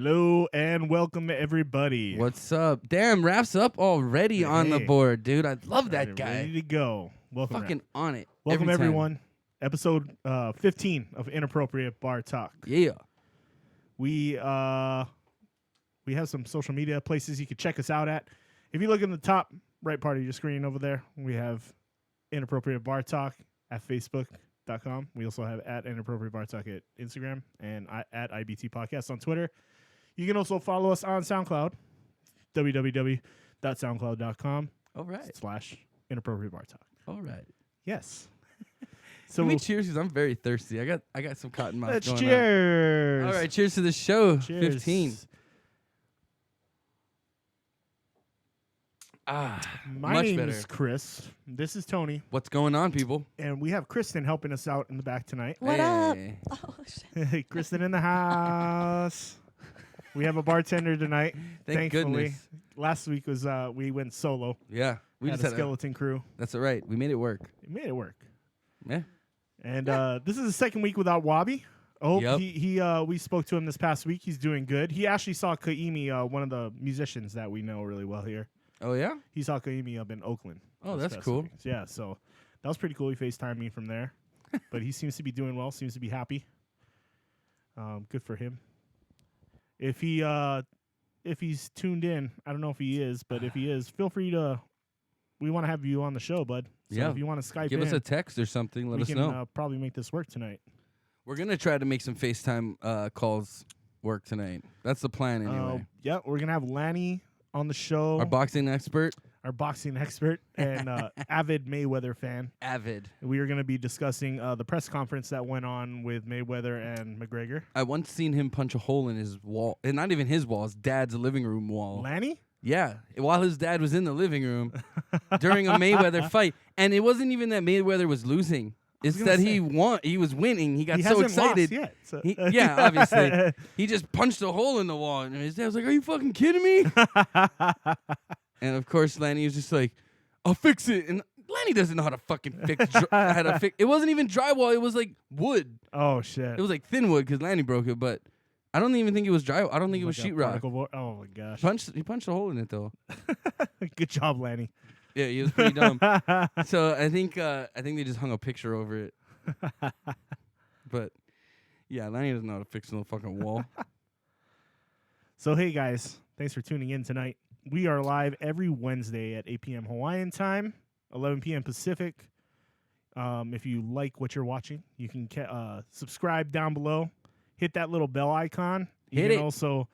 Hello and welcome everybody. What's up? Damn, wraps up already on the board, dude. I love that guy. Ready to go. Welcome. Fucking on it. Welcome every time. everyone. Episode 15 of Inappropriate Bar Talk. Yeah. We have some social media places you can check us out at. If you look in the top right part of your screen over there, we have Inappropriate Bar Talk at Facebook.com. We also have at Inappropriate Bar Talk at Instagram and at IBT Podcast on Twitter. You can also follow us on SoundCloud, www.soundcloud.com. All right. / Inappropriate Bar Talk. All right. Yes. So we cheers because I'm very thirsty. I got some cotton mouth. Let's going cheers. On. All right, cheers to the show. Cheers. 15. My much name better. is Chris. This is Tony. What's going on, people? And we have Kristen helping us out in the back tonight. What up? Hey. Oh, shit. Kristen in the house. We have a bartender tonight. Thank thankfully. goodness. Last week was we went solo. Yeah. We had just a skeleton crew. That's all right. We made it work. It made it work. Yeah. And this is the second week without Wabi. Oh, Yep. we spoke to him this past week. He's doing good. He actually saw Kaimi, one of the musicians that we know really well here. Oh, yeah? He saw Kaimi up in Oakland. Oh, this that's past cool. week. Yeah, so that was pretty cool. He FaceTimed me from there. But he seems to be doing well, seems to be happy. Good for him. If he's tuned in, I don't know if he is, but if he is, feel free to. We want to have you on the show, bud. So Yeah. if you want to Skype Give in, us a text or something. Let we us can know. probably make this work tonight. We're going to try to make some FaceTime calls work tonight. That's the plan anyway. Yeah, we're gonna have Lanny on the show, Our boxing expert. our boxing expert and avid Mayweather fan. Avid. We are going to be discussing the press conference that went on with Mayweather and McGregor. I once seen him punch a hole in his wall. And not even his wall, his dad's living room wall. Lanny? Yeah. While his dad was in the living room during a Mayweather fight. And it wasn't even that Mayweather was losing. It's that he was winning. He got so excited. Lost yet, so. Yeah, obviously. He just punched a hole in the wall. And his dad was like, "Are you fucking kidding me?" And of course, Lanny was just like, "I'll fix it." And Lanny doesn't know how to fucking fix. It wasn't even drywall. It was like wood. Oh shit! It was like thin wood because Lanny broke it. But I don't even think it was drywall. I don't think it was Like a sheetrock. particle board. Oh my gosh! He punched a hole in it though. Good job, Lanny. Yeah, he was pretty dumb. So I think they just hung a picture over it. But yeah, Lanny doesn't know how to fix no fucking wall. So hey guys, thanks for tuning in tonight. We are live every Wednesday at 8 p.m. Hawaiian time, 11 p.m. Pacific. If you like what you're watching, you can subscribe down below. Hit that little bell icon. You Hit can it. Also,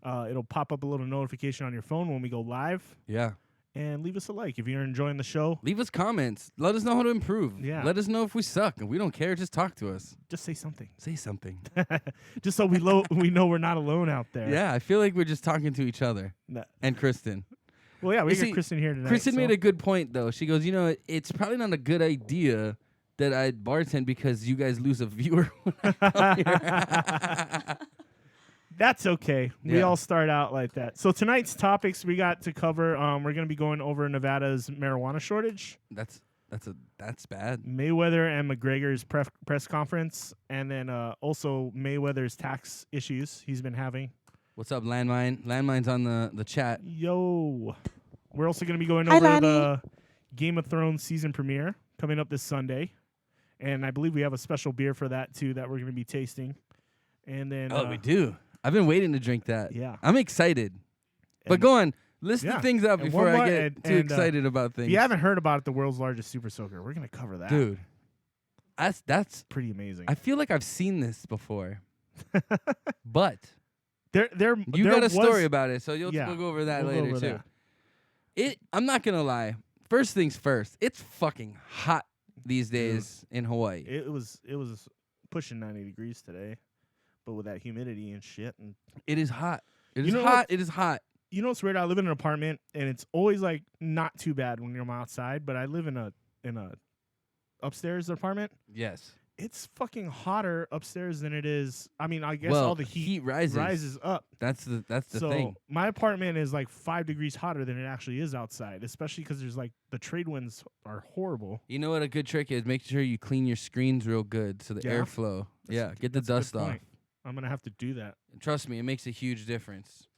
it'll pop up a little notification on your phone when we go live. Yeah. And leave us a like if you're enjoying the show. Leave us comments. Let us know how to improve. Yeah. Let us know if we suck. And we don't care. Just talk to us. Just say something. Say something. Just so we know we're not alone out there. Yeah, I feel like we're just talking to each other. Nah. And Kristen. Well, yeah, we You got see, Kristen here tonight. Kristen so- made a good point, though. She goes, it's probably not a good idea that I bartend because you guys lose a viewer when I come here. That's okay. We Yeah. all start out like that. So tonight's topics we got to cover. We're going to be going over Nevada's marijuana shortage, That's bad. Mayweather and McGregor's press conference, and then also Mayweather's tax issues he's been having. What's up, Landmine? Landmine's on the chat. Yo. We're also going to be going Hi, over Lanny. the Game of Thrones season premiere coming up this Sunday. And I believe we have a special beer for that, too, that we're going to be tasting. And then... Oh, we do. I've been waiting to drink that. Yeah. I'm excited. But And- go on. List Yeah. the things up And before one I more, get too and, excited about things. If you haven't heard about it, the world's largest super soaker, we're going to cover that. Dude. That's Pretty amazing. I feel like I've seen this before. But there you got a story about it, so Yeah, we'll go over that we'll go later over too. I'm not gonna lie. First things first, it's fucking hot these days in Hawaii. It was pushing 90 degrees today, but with that humidity and shit. And It is hot. It You is know hot. what? It is hot. you know what's weird? I live in an apartment, and it's always like not too bad when you're outside. But I live in a upstairs apartment. Yes. It's fucking hotter upstairs than it is. I mean, I guess Well, all the heat rises. up. That's the So thing. my apartment is like 5 degrees hotter than it actually is outside, especially because there's like the trade winds are horrible. You know what a good trick is? Make sure you clean your screens real good so the Yeah? airflow. That's Get the a good dust off. point. I'm gonna have to do that. Trust me, it makes a huge difference.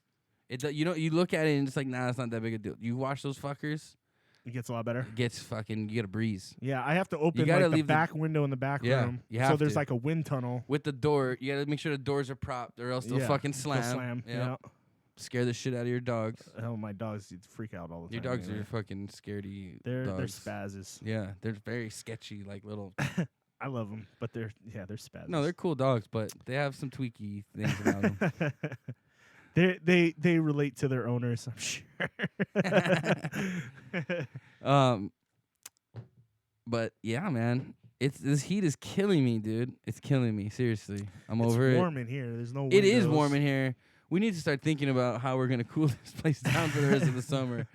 You look at it and it's like, nah, it's not that big a deal. You watch those fuckers, It gets a lot better. it gets fucking, you get a breeze. Yeah, I have to open gotta like the leave the- back window in the back Yeah, room. you So have there's to. like a wind tunnel. With the door, you gotta make sure the doors are propped or else they'll fucking they'll slam. slam. Yeah. Yeah. Scare the shit out of your dogs. Oh, my dogs freak out all the Your time. dogs anyway. are fucking scaredy They're dogs. spazzes. Yeah, they're very sketchy, like little. I love them, but they're spazzes. No, they're cool dogs, but they have some tweaky things about them. They relate to their owners, I'm sure. But yeah, man, this heat is killing me, dude. It's killing me. Seriously, I'm It's over it. warm in here. There's no. It is windows. warm in here. We need to start thinking about how we're gonna cool this place down for the rest of the summer.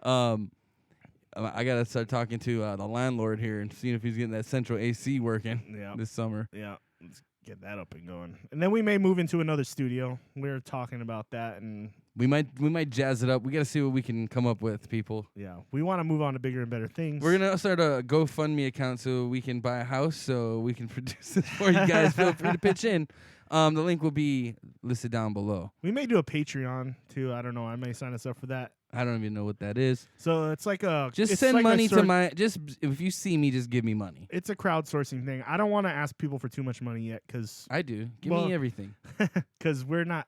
I gotta start talking to the landlord here and seeing if he's getting that central AC working Yeah. this summer. Yeah. Let's get that up and going. And then we may move into another studio. We're talking about that, and We might jazz it up. We gotta see what we can come up with, people. yeah, we want to move on to bigger and better things. We're gonna start a GoFundMe account so we can buy a house, so we can produce this for you guys. Feel free to pitch in. The link will be listed down below. We may do a Patreon too. I don't know. I may sign us up for that. I don't even know what that is. So it's like a Just it's send like a money to sort- my. Just if you see me, just give me money. It's a crowdsourcing thing. I don't want to ask people for too much money yet, because I do. Give Well- me everything. we're not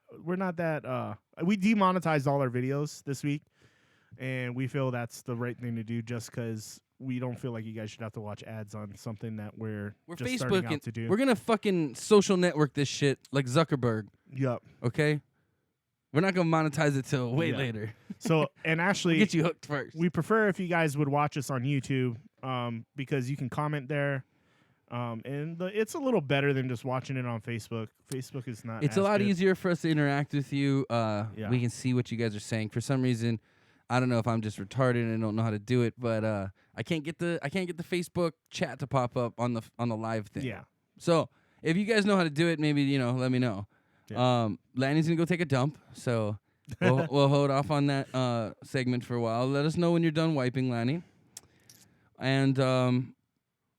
that we demonetized all our videos this week, and we feel that's the right thing to do, just because we don't feel like you guys should have to watch ads on something that we're We're just starting out Facebooking. to do. We're gonna fucking social network this shit like Zuckerberg. Yup. Okay. We're not gonna monetize it till way Yeah. later. So and We'll actually, get you hooked first. we prefer if you guys would watch us on YouTube, because you can comment there. And it's a little better than just watching it on Facebook. Facebook is not. It's as a lot good. easier for us to interact with you. Yeah. We can see what you guys are saying. For some reason, I don't know if I'm just retarded and I don't know how to do it, but I can't get the Facebook chat to pop up on the live thing. Yeah. So if you guys know how to do it, maybe let me know. Yeah. Lanny's gonna go take a dump, so we'll hold off on that segment for a while. Let us know when you're done wiping, Lanny. And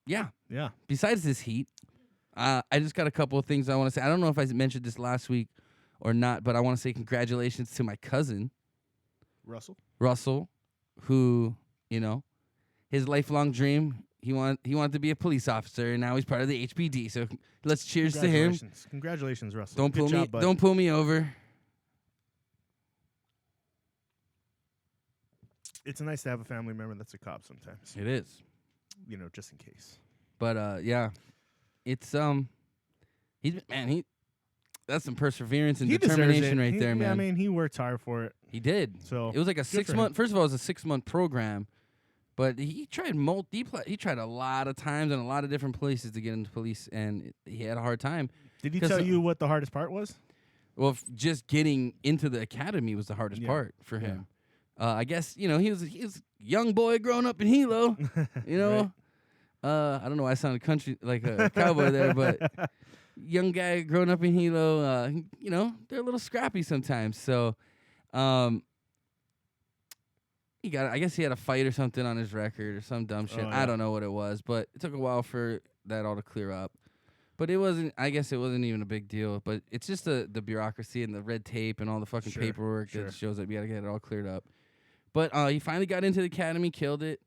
yeah. Yeah. Besides this heat, I just got a couple of things I want to say. I don't know if I mentioned this last week or not, but I want to say congratulations to my cousin, Russell, who, his lifelong dream, he wanted to be a police officer, and now he's part of the HPD. So let's cheers to him. Congratulations, Russell. Don't Good pull job, bud. don't pull me over. It's nice to have a family member that's a cop sometimes. It is. Just in case. But yeah. It's that's some perseverance and He deserves determination it. right there, man. Yeah, I mean, he worked hard for it. He did. So It was like a good for 6 him. month. First of all, it was a 6 month program, but he tried he tried a lot of times in a lot of different places to get into police, and he had a hard time. Did he 'Cause, tell you what the hardest part was? Well, just getting into the academy was the hardest Yeah. part for Yeah. him. I guess he was a young boy growing up in Hilo. Right. I don't know why I sounded country like a cowboy there, but young guy growing up in Hilo. They're a little scrappy sometimes. So, I guess he had a fight or something on his record or some dumb shit. Oh, yeah. I don't know what it was, but it took a while for that all to clear up. But I guess it wasn't even a big deal. But it's just the bureaucracy and the red tape and all the fucking Sure, paperwork sure. that shows that we got to get it all cleared up. But he finally got into the academy, killed it.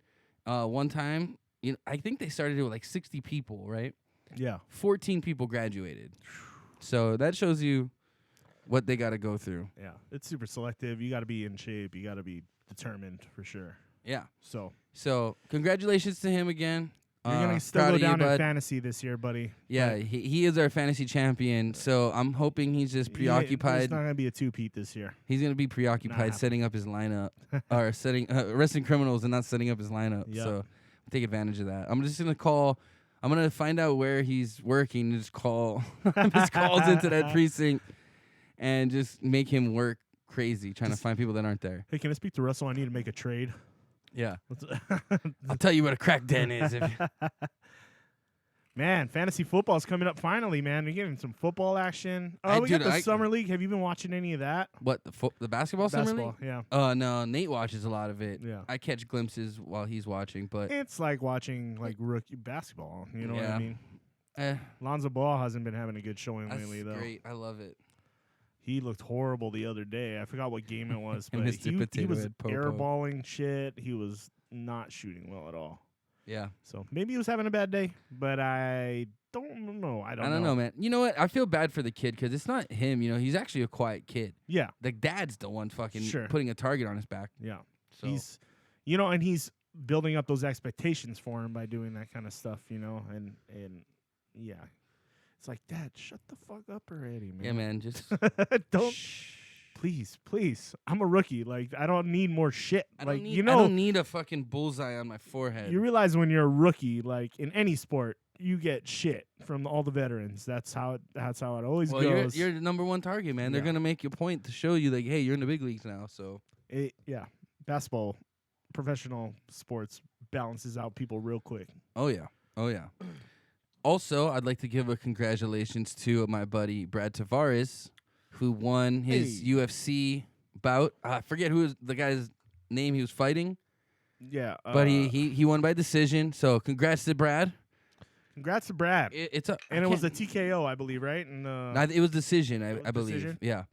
One time, I think they started it with like 60 people, right? Yeah. 14 people graduated. So that shows you what they got to go through. Yeah. It's super selective. You got to be in shape. You got to be determined for sure. Yeah. So Congratulations to him again. you're gonna still proud go of you, down in bud. fantasy this year, buddy. Yeah, But he is our fantasy champion. So I'm hoping he's just It's preoccupied. not gonna be a 2-peat this year. He's going to be preoccupied Nah. setting up his lineup or arresting criminals and not setting up his lineup. Yeah. So take advantage of that. I'm just going to I'm going to find out where he's working and just call his calls into that precinct and just make him work crazy trying to find people that aren't there. Hey, can I speak to Russell? I need to make a trade. Yeah. Let's- I'll tell you what a crack den is. Man, fantasy football's coming up finally, man. We're getting some football action. Oh, we got the summer league. Have you been watching any of that? What, the basketball summer league? yeah. No, Nate watches a lot of it. Yeah. I catch glimpses while he's watching, but It's like watching like rookie basketball. You know what Yeah. I mean? Lonzo Ball hasn't been having a good showing That's lately, though. great. I love it. He looked horrible the other day. I forgot what game it was, but Mr. he Potato was Head Popo. airballing shit. He was not shooting well at all. Yeah. So maybe he was having a bad day, but I don't know. I don't know, man. You know what? I feel bad for the kid because it's not him. You know, he's actually a quiet kid. Yeah. The dad's the one fucking Sure. putting a target on his back. Yeah. So. He's, and he's building up those expectations for him by doing that kind of stuff, and yeah. It's like, Dad, shut the fuck up already, man. Yeah, man. Just don't. Please. I'm a rookie. Like, I don't need more shit. I like, don't need a fucking bullseye on my forehead. You realize when you're a rookie, like in any sport, you get shit from all the veterans. That's how it always goes. You're the number one target, man. They're gonna make you a point to show you, like, hey, you're in the big leagues now. So basketball, professional sports balances out people real quick. Oh yeah. Also, I'd like to give a congratulations to my buddy Brad Tavares, who won his UFC bout. I forget who was the guy's name he was fighting. Yeah, but he won by decision. So congrats to Brad. Congrats to Brad. It was a TKO, I believe, right? And it was decision, I believe. Decision? Yeah.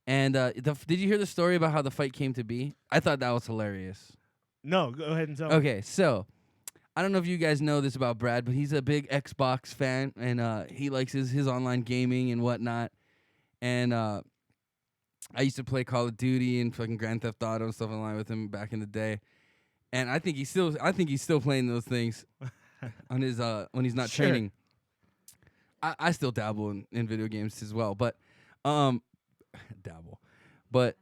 And did you hear the story about how the fight came to be? I thought that was hilarious. No, go ahead and tell me. Okay, so I don't know if you guys know this about Brad, but he's a big Xbox fan, and he likes his online gaming and whatnot. And I used to play Call of Duty and fucking Grand Theft Auto and stuff online with him back in the day. And I think he's still playing those things on his when he's not training. I still dabble in video games as well, but dabble. But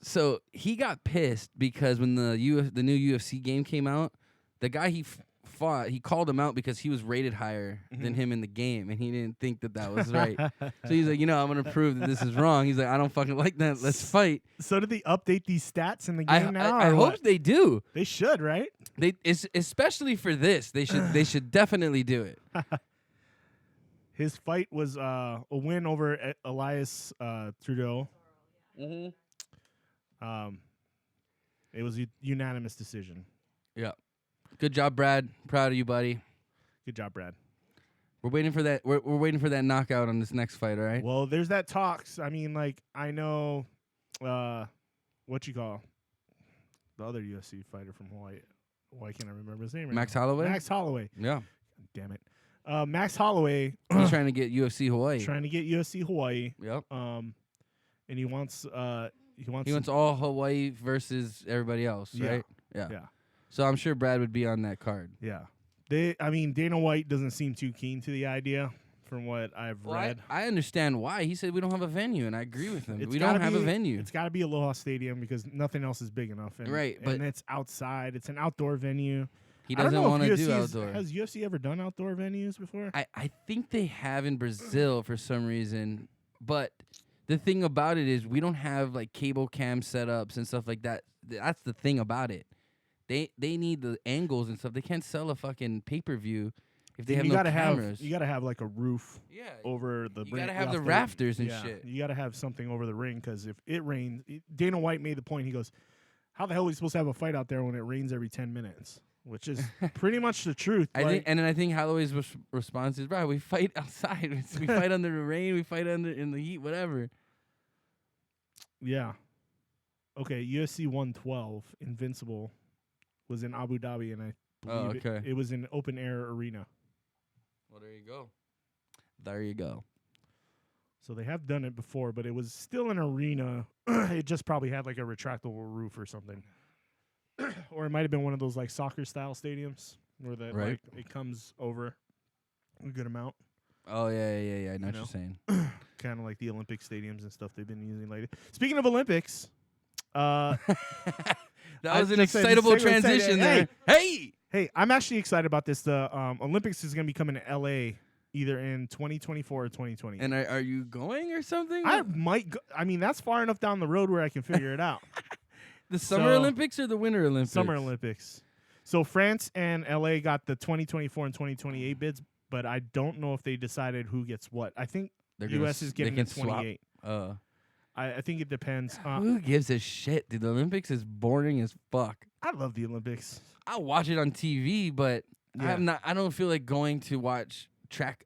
so he got pissed because when the new UFC game came out, the guy he fought, he called him out because he was rated higher than him in the game, and he didn't think that was right. So he's like, I'm gonna prove that this is wrong. He's like, I don't fucking like that. Let's fight. So did they update these stats in the game now? I hope they do. They should, right? Especially for this. They should definitely do it. His fight was a win over Elias Trudeau. Mm-hmm. It was a unanimous decision. Yeah. Good job, Brad. Proud of you, buddy. Good job, Brad. We're waiting for that. We're waiting for that knockout on this next fight. All right. Well, there's that talks. I mean, like, I know, what you call the other UFC fighter from Hawaii. Why can't I remember his name? Right Max now? Holloway. Max Holloway. Yeah. Damn it. Max Holloway. He's trying to get UFC Hawaii. Trying to get UFC Hawaii. Yep. And he wants all Hawaii versus everybody else, right? Yeah. So I'm sure Brad would be on that card. Yeah. Dana White doesn't seem too keen to the idea from what I've read. I understand why. He said we don't have a venue, and I agree with him. We gotta don't have a venue. It's got to be Aloha Stadium because nothing else is big enough. And, right, but and it's outside. It's an outdoor venue. He doesn't want to do outdoor. Has UFC ever done outdoor venues before? I think they have in Brazil for some reason, but the thing about it is we don't have like cable cam setups and stuff like that. That's the thing about it. They need the angles and stuff. They can't sell a fucking pay-per-view if they have no cameras. You gotta have like a roof over the ring. You gotta have the rafters and shit. You gotta have something over the ring because if it rains, Dana White made the point. He goes, "How the hell are we supposed to have a fight out there when it rains every 10 minutes?" Which is pretty much the truth. I think Holloway's response is, "Bro, we fight outside. We fight under the rain. We fight in the heat. Whatever." Yeah. Okay. UFC 112 Invincible was in Abu Dhabi, and I believe it was an open air arena. Well, there you go. There you go. So they have done it before, but it was still an arena. It just probably had like a retractable roof or something. Or it might have been one of those like soccer style stadiums where like it comes over a good amount. Oh yeah. I know what you're saying. Kind of like the Olympic stadiums and stuff they've been using lately. Speaking of Olympics, that was an excitable transition there. Hey, I'm actually excited about this. The Olympics is going to be coming to LA either in 2024 or 2020. And are you going or something? I might go. I mean, that's far enough down the road where I can figure it out. The Summer Olympics or the Winter Olympics? Summer Olympics. So France and LA got the 2024 and 2028 bids, but I don't know if they decided who gets what. I think the U.S. is getting the 28. I think it depends. Who gives a shit, dude? The Olympics is boring as fuck. I love the Olympics. I watch it on TV, but I don't feel like going to watch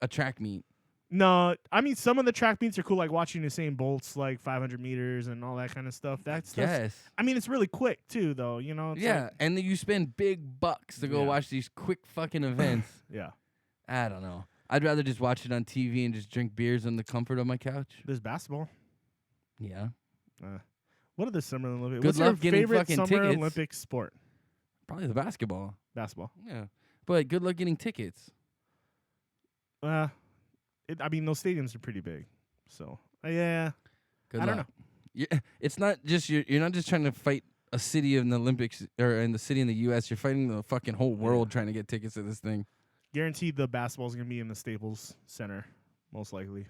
a track meet. No, I mean some of the track meets are cool, like watching Usain Bolt's like 500 meters and all that kind of stuff. That's Yes. I mean, it's really quick too, though. You know. It's Yeah, like, and then you spend big bucks to go Yeah. watch these quick fucking events. yeah. I don't know. I'd rather just watch it on TV and just drink beers in the comfort of my couch. There's basketball. Yeah. What are the Summer Olympics? Good What's luck your getting favorite fucking Summer tickets. Olympic sport? Probably the basketball. Basketball. Yeah. But good luck getting tickets. I mean, those stadiums are pretty big. So, yeah. Good I luck. don't know. Yeah, it's not just you're not just trying to fight a city in the Olympics or in the city in the US. You're fighting the fucking whole world trying to get tickets to this thing. Guaranteed the basketball is going to be in the Staples Center, most likely.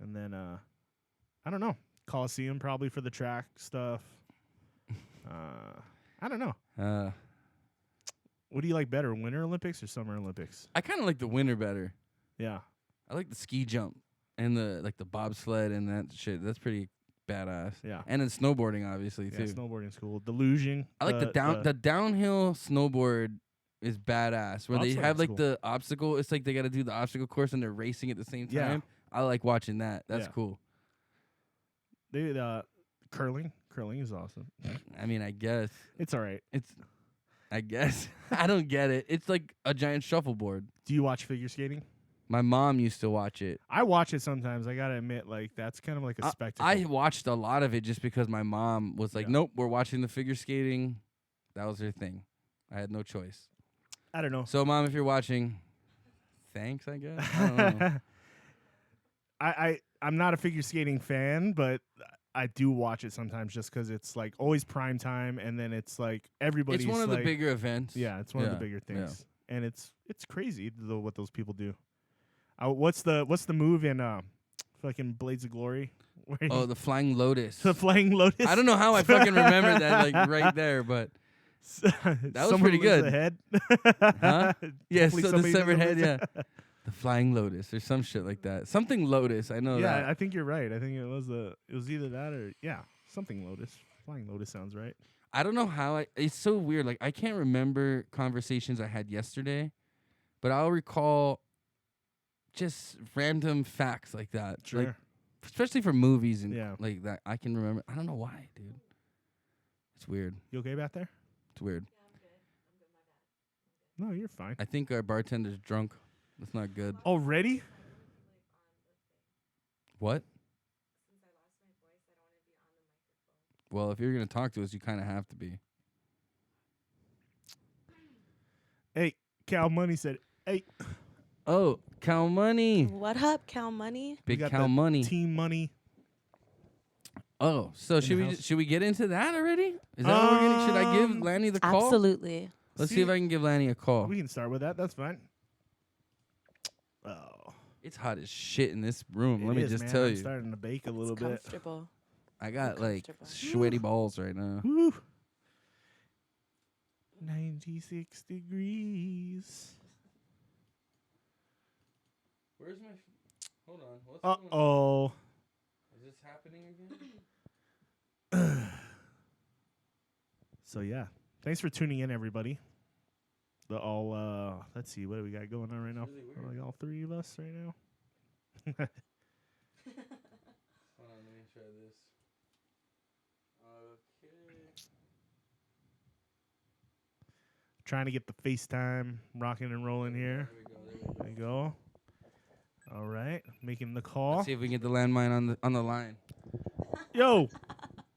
And then, I don't know. Coliseum probably for the track stuff. I don't know. What do you like better, Winter Olympics or Summer Olympics? I kind of like the winter better. Yeah. I like the ski jump and the bobsled and that shit. That's pretty badass. Yeah. And then snowboarding, obviously, Yeah, too. snowboarding's cool. Deluging. I like the downhill snowboard is badass. Where they have Bobsled's like cool. the obstacle. It's like they got to do the obstacle course and they're racing at the same time. Yeah. I like watching that. That's Yeah. cool. They curling. Curling is awesome. I mean, I guess It's all right. I guess I don't get it. It's like a giant shuffleboard. Do you watch figure skating? My mom used to watch it. I watch it sometimes. I gotta admit, like that's kind of like a spectacle. I watched a lot of it just because my mom was like, Yeah. "Nope, we're watching the figure skating." That was her thing. I had no choice. I don't know. So, mom, if you're watching, thanks. I guess. I don't know. I'm not a figure skating fan, but I do watch it sometimes just because it's like always prime time, and then it's like everybody's. It's one of like, the bigger events. Yeah, it's one of the Yeah, bigger yeah. things, and it's crazy though what those people do. What's the move in fucking Blades of Glory? Where Oh, the Flying Lotus. the Flying Lotus. I don't know how I fucking remember that, like right there, but that was pretty good. Head. Huh? Yeah, Hopefully so the somebody severed head, loses. yeah. The Flying Lotus or some shit like that. Something Lotus, I know Yeah, that. I think you're right. I think it was either that or something Lotus. Flying Lotus sounds right. I don't know how it's so weird. Like I can't remember conversations I had yesterday, but I'll recall just random facts like that. Sure. Like, especially for movies and Yeah. like that. I can remember. I don't know why, dude. It's weird. You okay back there? It's weird. No, you're fine. I think our bartender's drunk. That's not good. Already? What? Well, if you're gonna talk to us, you kind of have to be. Hey, Cal Money said, hey. Oh, Cow Money. What up, Cal Money? Big got Cow the Money. Team Money. Oh, so in should the we house. should we get into that already? Is that what we're gonna? Should I give Lanny the call? Absolutely. Let's see if I can give Lanny a call. We can start with that. That's fine. Oh. It's hot as shit in this room. Let It me is, just man. tell I'm you. starting to bake a little It's bit. comfortable. I got like comfortable. sweaty balls right now. Woo. 96 degrees. Where's my? Hold on. What's Uh-oh. Is this happening again? So, yeah. Thanks for tuning in, everybody. Let's see. What do we got going on right now? Really weird. Like all three of us right now? Hold on, let me try this. Okay. Trying to get the FaceTime rocking and rolling here. There you go. All right. Making the call. Let's see if we can get the landmine on the line. Yo.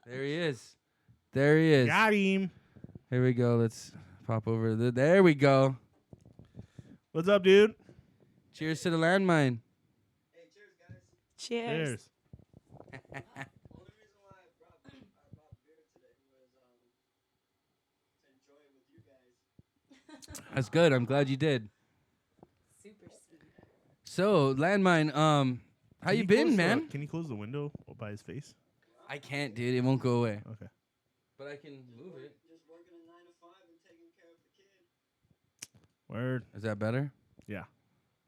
There he is. There he is. Got him. Here we go. Let's pop over there we go. What's up, dude? Cheers to the landmine. Cheers. Cheers. Only reason why I brought beer today was to enjoy it with you guys. That's good. I'm glad you did. Super sweet. So, landmine, how you been, man? Can you close the window by his face? I can't, dude. It won't go away. Okay. But I can move it. Just working a 9 to 5 and taking care of the kid. Word. Is that better? Yeah.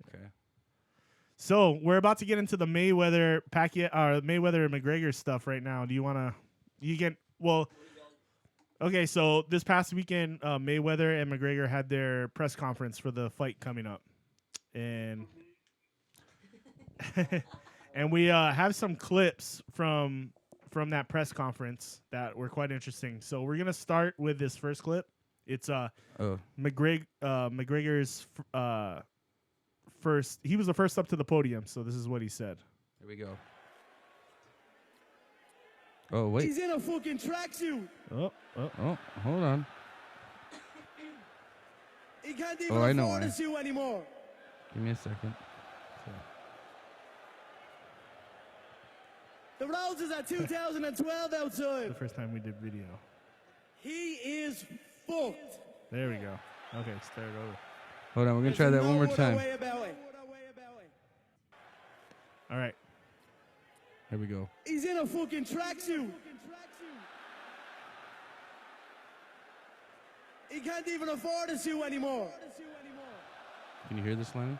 Okay. So we're about to get into the Mayweather Mayweather and McGregor stuff right now. Do you want to? Okay. So this past weekend, Mayweather and McGregor had their press conference for the fight coming up, and and we have some clips from that press conference that were quite interesting. So we're gonna start with this first clip. It's McGregor's first. He was the first up to the podium. So this is what he said. Here we go. Oh wait. He's in a fucking tracksuit. Oh, hold on. He can't even I know afford why. a suit anymore. Give me a second. The roses are 2012 outside. The first time we did video. He is fucked. There we go. Okay, start over. Hold on, we're gonna try that one more time. Way about it. All right. Here we go. He's in a fucking tracksuit. He can't even afford a suit anymore. Can you hear this, Lanny?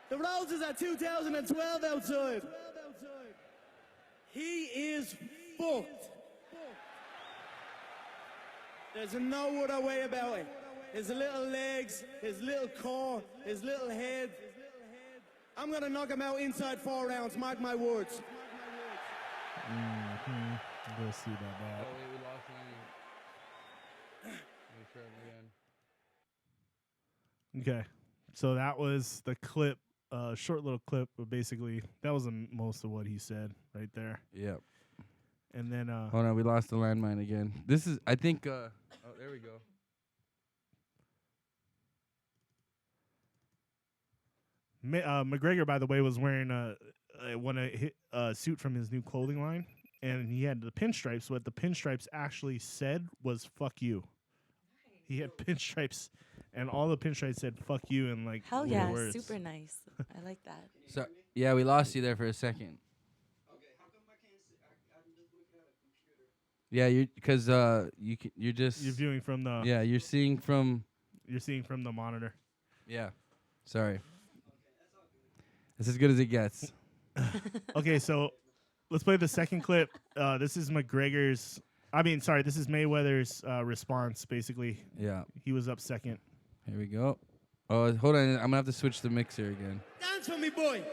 The roses are 2012 outside. He is fucked. There's no other way about it. His little legs, his little core, his little head. I'm gonna knock him out inside 4 rounds, mark my words. We'll see about that. wait, we lost Lanny. Let me try it again. Okay. So that was the clip, short little clip, but basically that was most of what he said right there. Yep. And then Hold on, we lost the landmine again. This is, I think, oh, there we go. McGregor, by the way, was wearing a suit from his new clothing line, and he had the pinstripes. What the pinstripes actually said was "fuck you." He had pinstripes, and all the pinstripes said "fuck you" in like Hell little yeah, words. super nice. I like that. So, yeah, we lost you there for a second. Okay, how come I can't see? I'm just looking at a computer. Yeah, you're you're just You're viewing from the you're seeing from the monitor. yeah. Sorry. It's as good as it gets. Okay, so let's play the second clip. This is This is Mayweather's response. Basically, Yeah. he was up second. Here we go. Oh, hold on. I'm gonna have to switch the mixer again. Dance for me, boy.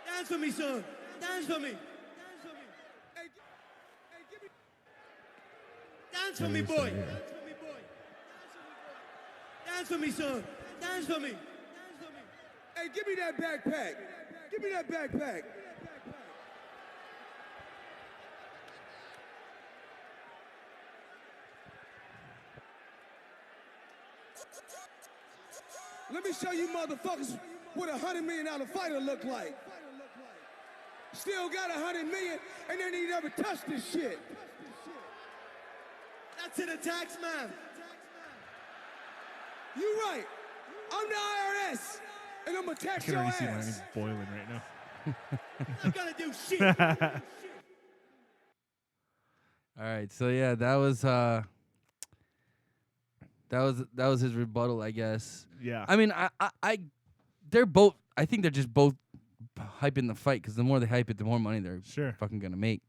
Dance for me, son. Dance for me. Dance for me. Hey, give me. Dance for me, boy. Dance for me, boy. Dance for me, son. Dance for me. Dance for me. Hey, give me that backpack. Give me that backpack. Let me show you motherfuckers what $100 million fighter look like. Still got $100 million, and then he never touched this shit. That's to the tax man. You right. I'm the IRS, and I'm gonna I tax can your already see Lanny's ass. boiling right now. I'm not gonna do shit. All right. So yeah, that was his rebuttal, I guess. Yeah. I mean, they're both. I think they're just both hyping the fight because the more they hype it, the more money they're Sure. fucking gonna make.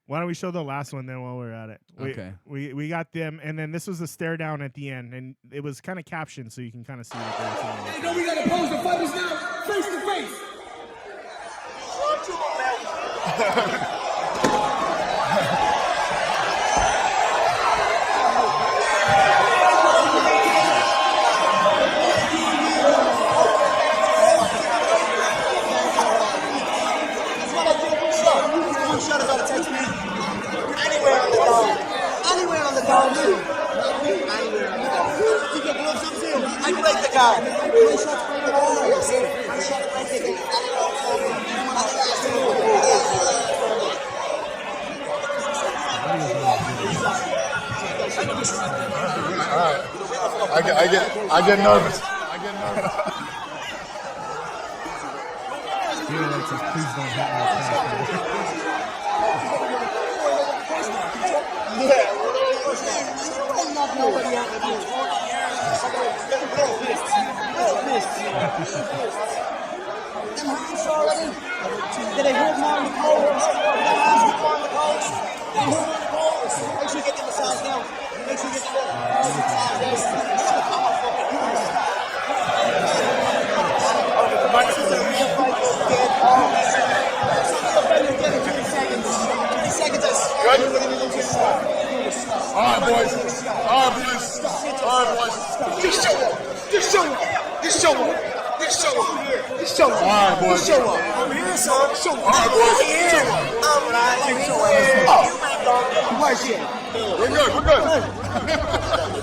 Why don't we show the last one then while we're at it? Okay. We got them, and then this was the stare down at the end, and it was kind of captioned so you can kind of see what they were saying. Hey, know we gotta pose the fighters now, face to face. One shot is all it takes, man. Anywhere on the dome. Anywhere on the dome, too. Anywhere on the dome. You get gloves up, too. I break the guy. One shot break the guy. One shot break the guy. All right. I get nervous. Like says, please don't hit Did they hold more on the poles? Make sure you get the massage down. Make sure you get All right, boys. All right, boys. All right, boys. Just show up. Just show up. Just show up. Just show up. Just show up. All right, boys. Just show up. I'm here, son. Show up. All right, boys. I'm here. I'm right here. Oh, where's she at? We're good. We're good.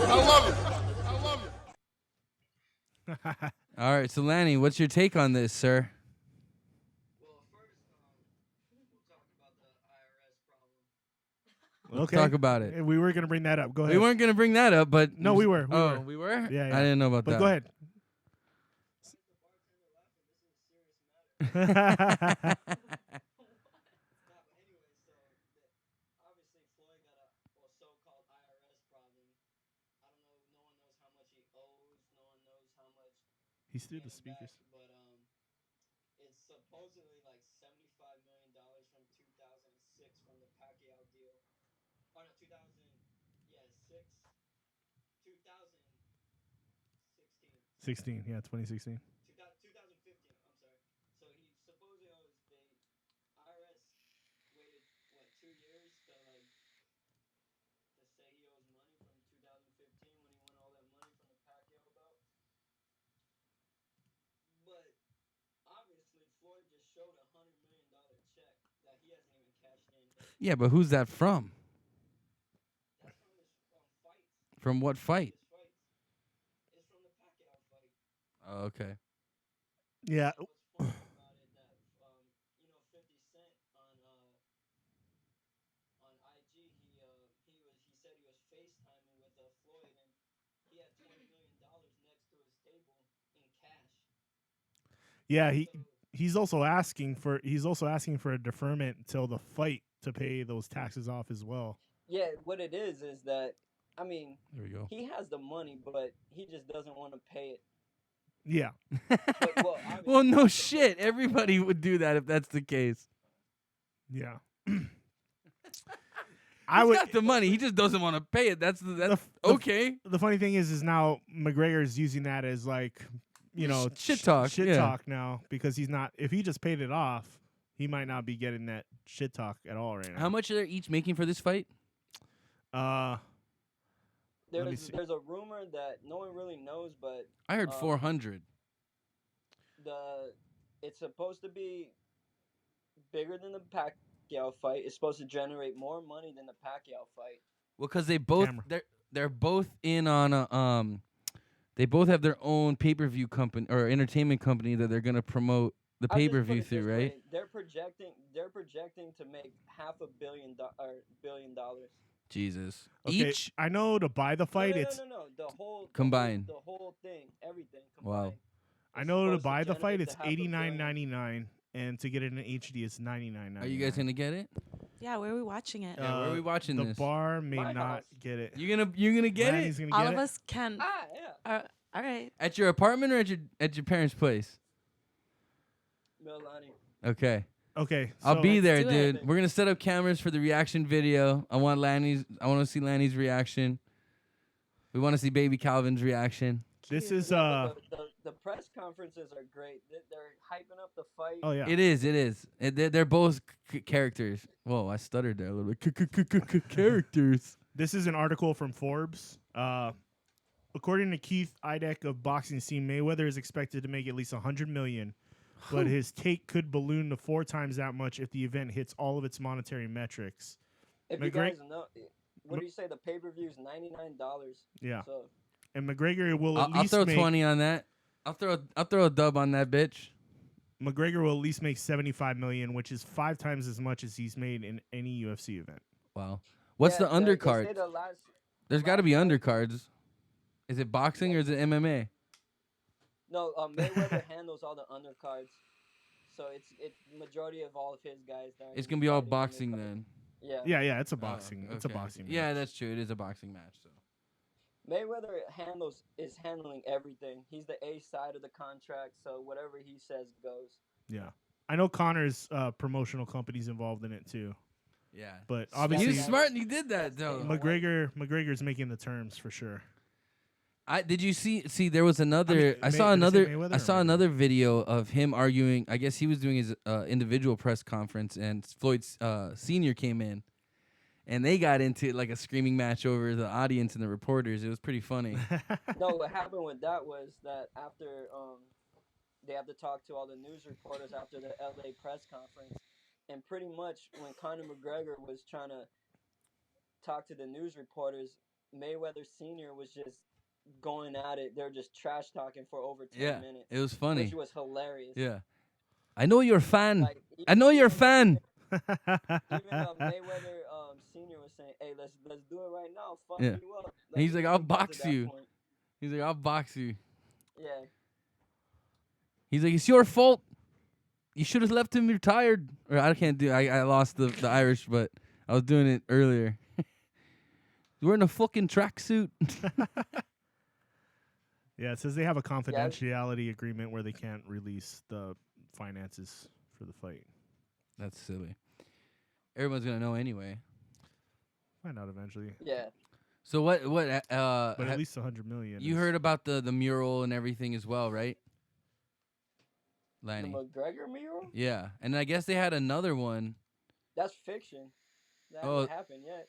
I love it. I love it. All right, so Lanny, what's your take on this, sir? Well, first, we'll talk about the IRS problem. Okay. Talk about it. We were gonna bring that up. Go ahead. We weren't gonna bring that up, but No, we were. We oh, were. we were. Yeah, yeah. I didn't know about But that. go ahead. The bartender laughing. This is a serious matter. No, but anyway, so obviously Floyd got a so-called IRS problem. I don't know. No one knows how much he owes. No one knows how much. He's through the came speakers. back, but it's supposedly like $75 million from 2006 from the Pacquiao deal. Oh no, 2000. Yeah, 2016. 16. Yeah, 2016. 2015. I'm sorry. So he supposedly owes the IRS waited what 2 years to say he owes money from 2015 when he won all that money from the Pacquiao bout. But obviously Floyd just showed $100 million check that he hasn't even cashed in. Yeah, but who's that from? That's from his fights. From what fight? His fights. It's from the Pacquiao fight. Oh, okay. Yeah. What's funny about it that 50 Cent on IG he said he was FaceTiming with Floyd and he had $20 million next to his table in cash. Yeah. So He's also asking for a deferment till the fight to pay those taxes off as well. yeah, what it is that I mean There we go. he has the money, but he just doesn't want to pay it. Yeah. But, Well, no shit. Everybody would do that if that's the case. Yeah. He's got the money. He just doesn't want to pay it. That's okay. The funny thing is now McGregor is using that as like, Shit talk, shit yeah. talk now because he's not. If he just paid it off, he might not be getting that shit talk at all right now. How much are they each making for this fight? Let me there's see. there's a rumor that no one really knows, but I heard 400. it's supposed to be bigger than the Pacquiao fight. It's supposed to generate more money than the Pacquiao fight. Well, because they both Camera. they're both in on a they both have their own pay-per-view company or entertainment company that they're gonna promote the I'll just pay-per-view put it through, this right? way, They're projecting to make $500 million or $1 billion. Jesus. Okay, Each. I know to buy the fight, no, it's no. The whole Combined. The whole thing, everything. Wow. Combined. I It's know to supposed buy the fight, generate it's the $500 million. $89.99, and to get it in HD, it's $99.99. Are you guys gonna get it? Yeah, where are we watching it? Yeah, where are we watching the this? bar may My not house. get it. You're gonna get Lanny's it gonna All get of it. us can. Yeah. All right. at your apartment or at your parents' place? Mililani. Okay. Okay, I'll so- be there, do it. dude. We're gonna set up cameras for the reaction video. I want to see Lanny's reaction. We want to see Baby Calvin's reaction. This is Yeah, but the press conferences are great. They're hyping up the fight. Oh yeah. It is. They're both characters. Whoa, I stuttered there a little bit. Characters. This is an article from Forbes. According to Keith Idek of Boxing Scene, Mayweather is expected to make at least $100 million, but his take could balloon to 4 times that much if the event hits all of its monetary metrics. If you McGreg- guys know, what do you say? The pay per view is $99. Yeah, So and McGregor will at I'll least throw make 20 on that. I'll throw a dub on that bitch. McGregor will at least make $75 million, which is 5 times as much as he's made in any UFC event. Wow. What's yeah, the they undercard? say the last- There's got to be undercards. Is it boxing or is it MMA? No, Mayweather handles all the undercards. So it's majority of all of his guys. That are It's in gonna be all fighting boxing undercards. then. Yeah. Yeah, it's a boxing. It's a Okay. boxing. Yeah, match. that's true. It is a boxing match. So. Mayweather is handling everything. He's the A side of the contract, so whatever he says goes. Yeah. I know Connor's promotional company's involved in it too. Yeah. But He obviously, was smart and he did that though. McGregor's making the terms for sure. Did you see there was another I did saw I say another Mayweather I or saw McGregor? another video of him arguing. I guess he was doing his individual press conference and Floyd's senior came in and they got into like a screaming match over the audience and the reporters. It was pretty funny. No, what happened with that was that after they have to talk to all the news reporters after the LA press conference, and pretty much when Conor McGregor was trying to talk to the news reporters, Mayweather Senior was just going at it. They're just trash talking for over 10 minutes. It was funny. Which was hilarious. Yeah. I know you're a fan. Like, I know you're a fan. Even Mayweather Senior was saying, "Hey, let's do it right now. Fuck Yeah. you up." And he's he like, I'll even got to box that you. point. He's like, I'll box you. Yeah. He's like, it's your fault. You should have left him retired. Or I can't do. I lost the Irish, but I was doing it earlier. He's wearing a fucking tracksuit. Yeah, it says they have a confidentiality agreement where they can't release the finances for the fight. That's silly. Everyone's gonna know anyway. Find out eventually. Yeah. So what? But at least 100 million. You is- heard about the mural and everything as well, right? The Lanny. McGregor mural? Yeah, and I guess they had another one. That's fiction. That Oh. hasn't happened yet.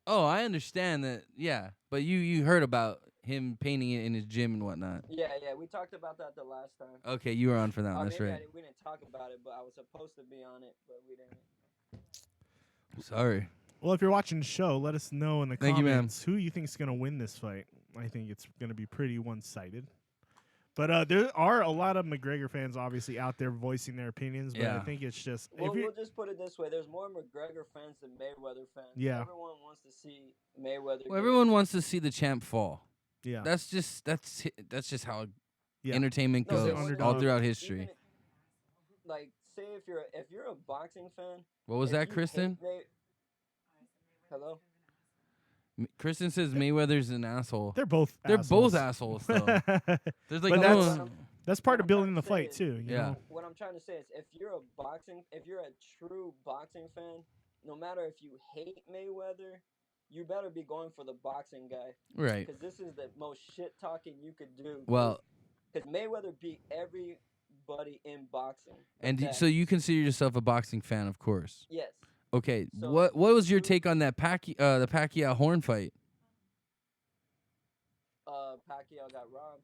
Oh, I understand that. Yeah, but you heard about him painting it in his gym and whatnot. Yeah, we talked about that the last time. Okay, you were on for that Or one. That's maybe right. we didn't talk about it, but I was supposed to be on it, but we didn't. Sorry. Well, if you're watching the show, let us know in the Thank you, ma'am. comments who you think is going to win this fight. I think it's going to be pretty one-sided. But there are a lot of McGregor fans obviously out there voicing their opinions, but I Yeah. think it's just Well, if you we'll just put it this way: there's more McGregor fans than Mayweather fans. Yeah. Everyone wants to see Mayweather. Well, everyone wants to see the champ fall. yeah. That's just how Yeah. entertainment No, goes they're all underdog. throughout history. Even, like, say if you're a boxing fan. What was if that, you Kristen? hate Hello. Kristen says Mayweather's an asshole. They're both both assholes though. There's like But no. that's- That's part What of I'm building trying the to fight say too. You Yeah. know? What I'm trying to say is, if you're a true boxing fan, no matter if you hate Mayweather, you better be going for the boxing guy, Right. because this is the most shit talking you could do. Well, because Mayweather beat everybody in boxing. and Like so that. you consider yourself a boxing fan, of course. Yes. Okay. So what was your you- take on that the Pacquiao Horn fight? Pacquiao got robbed.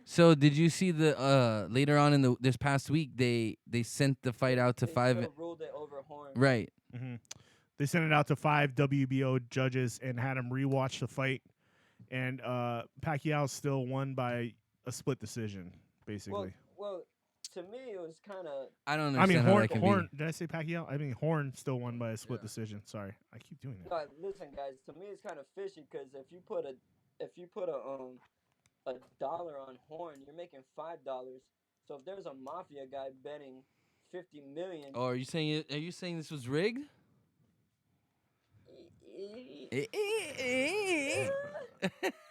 So did you see the later on in this past week they sent the fight out to They 5? still ruled it over Horn. Right. hmm They sent it out to 5 WBO judges and had them rewatch the fight, and Pacquiao still won by a split decision, basically. Well, to me it was kind of. I don't I mean, understand how that can Horn. Did I say Pacquiao? I mean, Horn still won by a split decision. Sorry, I keep doing that. No, listen, guys. To me, it's kind of fishy because if you put a dollar on Horn, you're making $5. So if there's a mafia guy betting 50 million, Oh, are you saying this was rigged?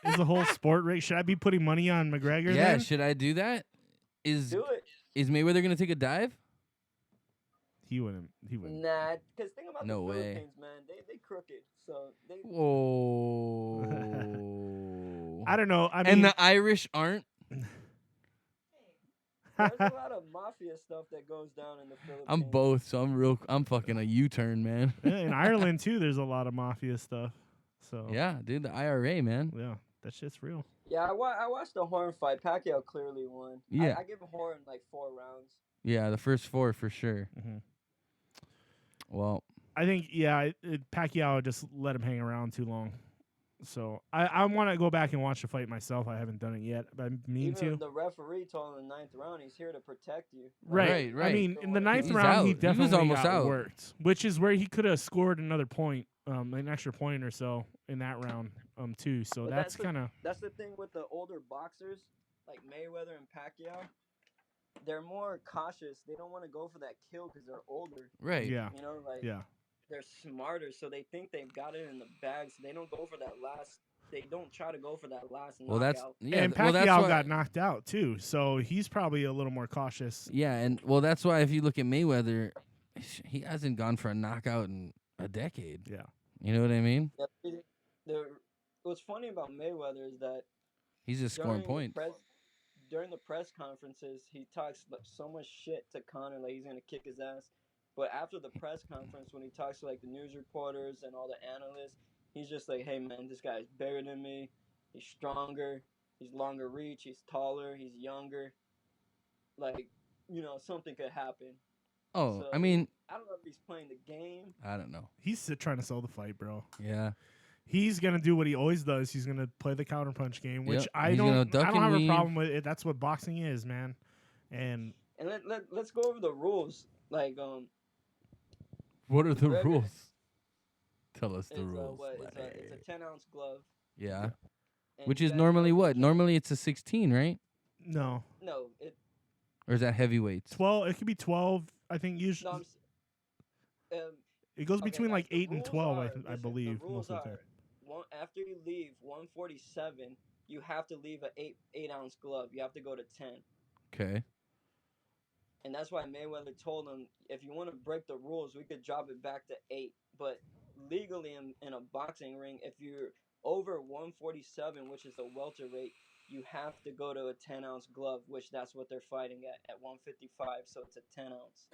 Is the whole sport rigged? Should I be putting money on McGregor? Yeah, then? should I do that? Is do it. Mayweather gonna take a dive? He wouldn't. He wouldn't. Nah, because think about No the way. Philippines, man. They crooked, so they. Whoa. I don't know. I mean, And the Irish aren't. There's a lot of mafia stuff that goes down in the Philippines. I'm both, so I'm fucking a U-turn, man. in Ireland too, there's a lot of mafia stuff. So Yeah, dude, the IRA, man. yeah, that shit's real. Yeah, I watched the Horn fight. Pacquiao clearly won. Yeah. I give Horn like 4 rounds. Yeah, the first 4 for sure. Mhm. Well, I think Pacquiao just let him hang around too long. So I want to go back and watch the fight myself. I haven't done it yet, but I mean Even to. the referee told him in the 9th round, he's here to protect you. Right. Right. I mean, in the ninth He's round, out. he He was definitely almost got out. worked, which is where he could have scored another point, an extra point or so in that round, too. So But that's that's kind of That's the thing with the older boxers, like Mayweather and Pacquiao. They're more cautious. They don't want to go for that kill because they're older. right. yeah, You know, like yeah. they're smarter, so they think they've got it in the bag. So they don't go for that last. They don't try to go for that last Well, that's knockout. yeah. And well, that's Pacquiao why, got knocked out too, so he's probably a little more cautious. Yeah, and well, that's why if you look at Mayweather, he hasn't gone for a knockout in a decade. Yeah. You know what I mean? Yeah, what's funny about Mayweather is that He's just scoring during the points. during the press conferences, he talks so much shit to Conor, like he's gonna kick his ass. But after the press conference, when he talks to like the news reporters and all the analysts, he's just like, "Hey man, this guy's bigger than me. He's stronger. He's longer reach. He's taller. He's younger. Like, something could happen." Oh, So, I mean, I don't know if he's playing the game. I don't know. He's trying to sell the fight, bro. Yeah. He's gonna do what he always does. He's gonna play the counterpunch game, which Yep. I He's gonna don't. duck I don't and have weave. a problem with it. That's what boxing is, man. And Let's go over the rules. Like What are the McGregor rules? Tell us is the rules. it's a 10-ounce glove. Yeah. And Which you is guys normally know- what? Normally it's a 16, right? no, No, it Or is that heavyweights? 12. It could be 12. I think no. usually Um, it goes okay, between like guys, the 8 and rules 12. are- I listen, believe the rules most of the are time. after you leave 147, you have to leave an 8-ounce glove. You have to go to 10. Okay. And that's why Mayweather told him, if you want to break the rules, we could drop it back to 8. But legally in a boxing ring, if you're over 147, which is the welterweight, you have to go to a 10-ounce glove, which that's what they're fighting at 155. So it's a 10-ounce.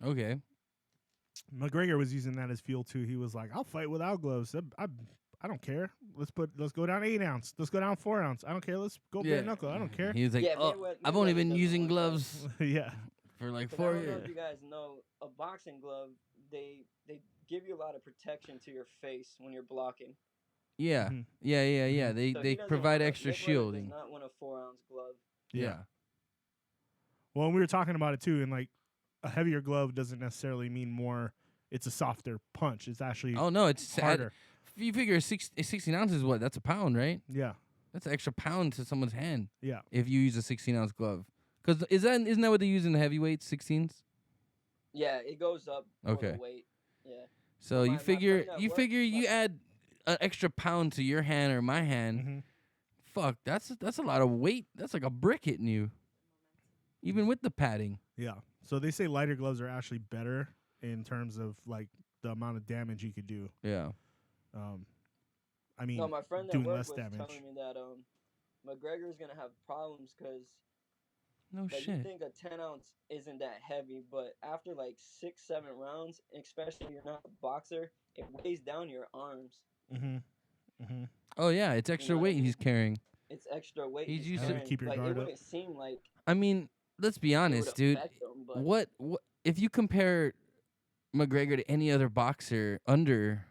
Okay. McGregor was using that as fuel too. He was like, "I'll fight without gloves. I don't care. Let's go down 8 ounce. Let's go down 4 ounce. I don't care. Let's go bare knuckle. I don't care." He was like, Yeah, oh, I've only Mayweather been doesn't using want that. gloves Yeah. for like 'Cause 4 I don't know years. if you guys know, a boxing glove, they give you a lot of protection to your face when you're blocking. Yeah. Mhm. Yeah. Mhm. They So they he doesn't provide want a- extra Mayweather shielding. does not want a 4-ounce glove. Yeah. Well, and we were talking about it too, and like a heavier glove doesn't necessarily mean more. It's a softer punch. It's actually Oh no, it's sad. harder. You figure 16 ounces is what? That's a pound, right? Yeah. That's an extra pound to someone's hand Yeah. if you use a 16-ounce glove. Because isn't that what they use in the heavyweights, 16s? Yeah, it goes up for Okay. the weight. Yeah. So My- you my figure friend at you work, figure you like- add an extra pound to your hand or my hand. hmm Fuck, that's a lot of weight. That's like a brick hitting you, even with the padding. Yeah. So they say lighter gloves are actually better in terms of like the amount of damage you could do. Yeah. I mean, No, my friend at doing work less was damage. telling me that McGregor's gonna have problems because No like, you shit. think a 10-ounce isn't that heavy, but after like 6-7 rounds, especially if you're not a boxer, it weighs down your arms. Mm-hmm. Mm-hmm. Oh yeah, it's extra know what I weight mean? he's carrying. It's extra weight. He's he's used to carrying. keep your like, guard it up. wouldn't seem like I mean, let's be it would honest, dude. affect him, but What if you compare McGregor to any other boxer under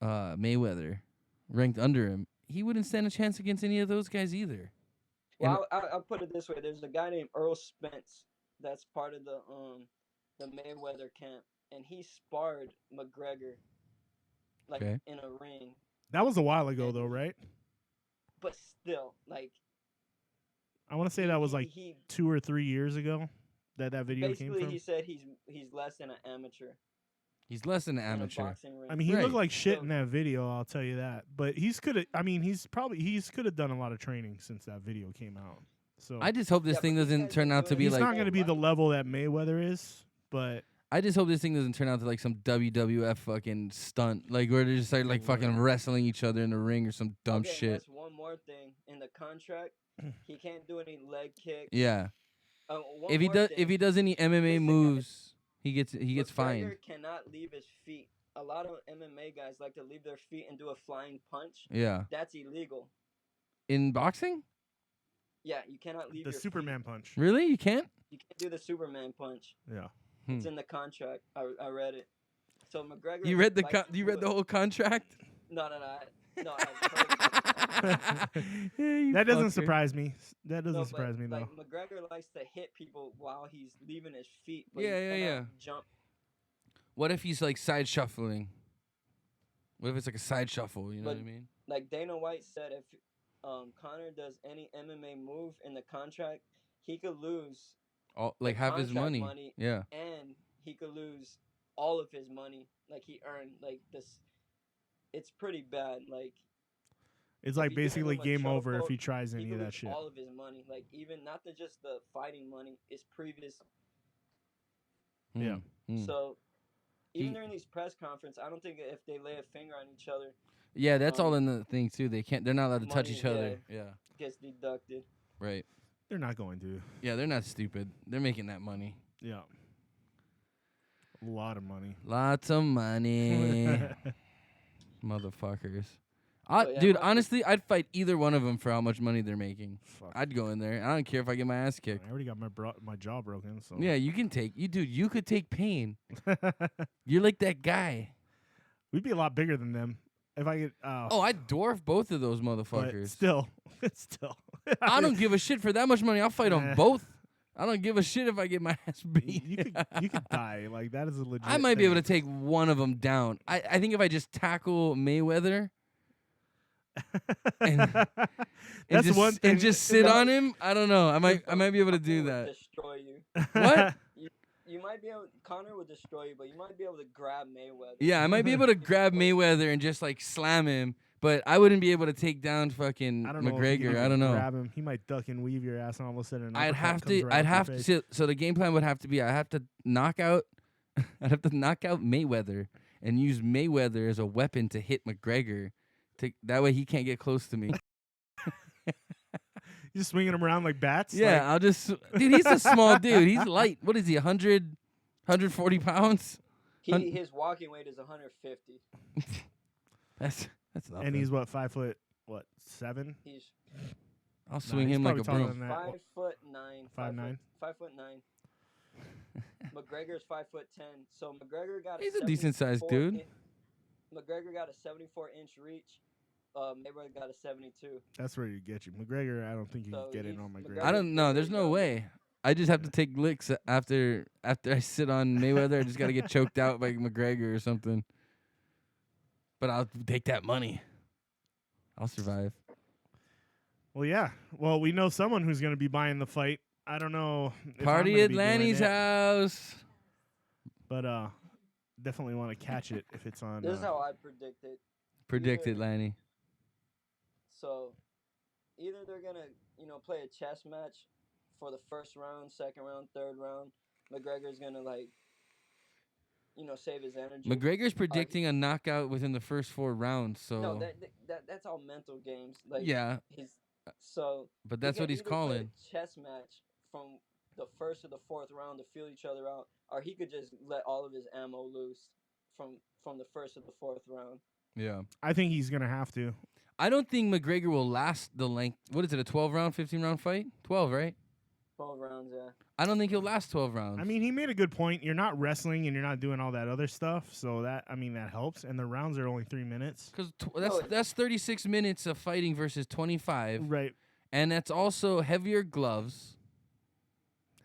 Mayweather, ranked under him, he wouldn't stand a chance against any of those guys either. Well, I'll put it this way: there's a guy named Earl Spence that's part of the Mayweather camp, and he sparred McGregor like Okay. in a ring. That was a while ago, Yeah, though, right? But still, like I want to say that was like he 2 or 3 years ago that video came basically from. he said he's less than an amateur He's less than an in a amateur. boxing ring. I mean, he Right. looked like shit So- in that video. I'll tell you that. But he's could have. I mean, he's could have done a lot of training since that video came out. So I just hope this Yeah, thing but these doesn't guys turn are out to doing be he's like. not going to be the level that Mayweather is. But I just hope this thing doesn't turn out to like some WWF fucking stunt, like where they just start like fucking wrestling each other in the ring or some dumb Okay, shit. That's one more thing in the contract. He can't do any leg kicks. Yeah. One If he more does, thing. if he does any MMA Listen, guys. moves, he gets McGregor fined. cannot leave his feet. A lot of MMA guys like to leave their feet and do a flying punch. Yeah. That's illegal. In boxing, Yeah, you cannot leave the your Superman punch. really, you can't. Feet. You can't do the Superman punch. Yeah. It's in the contract. I read it. So McGregor. You read the likes to you do read the it. whole contract. No. I've heard about it. That doesn't fucker. surprise me. That doesn't No, but, surprise me though. like McGregor likes to hit people while he's leaving his feet. But Yeah, he yeah, cannot yeah. Jump. What if he's like side shuffling? What if it's like a side shuffle? You know what I But- mean? Like Dana White said, if Conor does any MMA move in the contract, he could lose, All like the half his contract money. money. Yeah. and he could lose all of his money, like he earned. Like this, it's pretty bad. Like It's if like you give him basically a game over if chokehold, he tries he any could of that lose shit. all of his money. Like even not just the fighting money, his previous. Yeah. Hmm. So even He- during these press conferences, I don't think if they lay a finger on each other, Yeah, that's all in the thing too. They're not allowed to touch money, each other. Yeah. gets deducted. Right. They're not going to. Yeah, they're not stupid. They're making that money. Yeah. A lot of money. Lots of money. Motherfuckers. yeah, Dude, my- honestly, I'd fight either one of them for how much money they're making. Fuck. I'd go in there. I don't care if I get my ass kicked. I already got my jaw broken. So Yeah, you can take dude. You could take pain. You're like that guy. We'd be a lot bigger than them if I could. Oh, I'd dwarf both of those but motherfuckers. still. I don't give a shit for that much money. I'll fight them both. I don't give a shit if I get my ass beat. You could die. Like that is a legit. I might be able to thing. take one of them down. I think if I just tackle Mayweather and That's just, one thing. and just sit on him, I don't know. I might be able to do Would that. Destroy you. What? You might be able. Connor would destroy you, but you might be able to grab Mayweather. Yeah, I might be able to grab Mayweather and just like slam him, but I wouldn't be able to take down fucking I don't know. if you McGregor. can I don't know. Grab him. He might duck and weave your ass, and all of a sudden, an I'd uppercut have comes to. right I'd off your have to. face. So the game plan would have to be: I have to knock out. I'd have to knock out Mayweather and use Mayweather as a weapon to hit McGregor. That way he can't get close to me. You just swinging him around like bats. Yeah, Like, I'll just. Dude, he's a small dude. He's light. What is he? 140 pounds. His walking weight is 150. That's nothing. and he's what 5'7"? He's I'll swing he's him like a probably taller broom. than that. 5'9". 5'9"? 5'9". McGregor's 5'10". So McGregor got. He's a decent sized dude. McGregor got a 74-inch reach. Mayweather got a 72. That's where you get you. McGregor, I don't think you So can get in he's- on McGregor. McGregor- I don't know. There's no way. I just have to take licks after I sit on Mayweather. I just got to get choked out by McGregor or something. But I'll take that money. I'll survive. Well, yeah. Well, we know someone who's going to be buying the fight. I don't know. If I'm Party gonna at be doing Lanny's it, house. but definitely want to catch it if it's on. This is how I predict it. Predicted, Lanny. So either they're gonna, play a chess match for the first round, second round, third round. McGregor's gonna save his energy. McGregor's predicting a knockout within the first 4 rounds. So No, that's all mental games. Like yeah, but that's he what can he's either play calling. a chess match from the first to the 4th round to feel each other out, or he could just let all of his ammo loose from the first to the 4th round. Yeah. I think he's going to have to. I don't think McGregor will last the length. What is it, a 12-round, 15-round fight? 12, right? 12 rounds, yeah. I don't think he'll last 12 rounds. I mean, he made a good point. You're not wrestling and you're not doing all that other stuff. So that helps. And the rounds are only 3 minutes. because No, that's 36 minutes of fighting versus 25, Right. and that's also heavier gloves.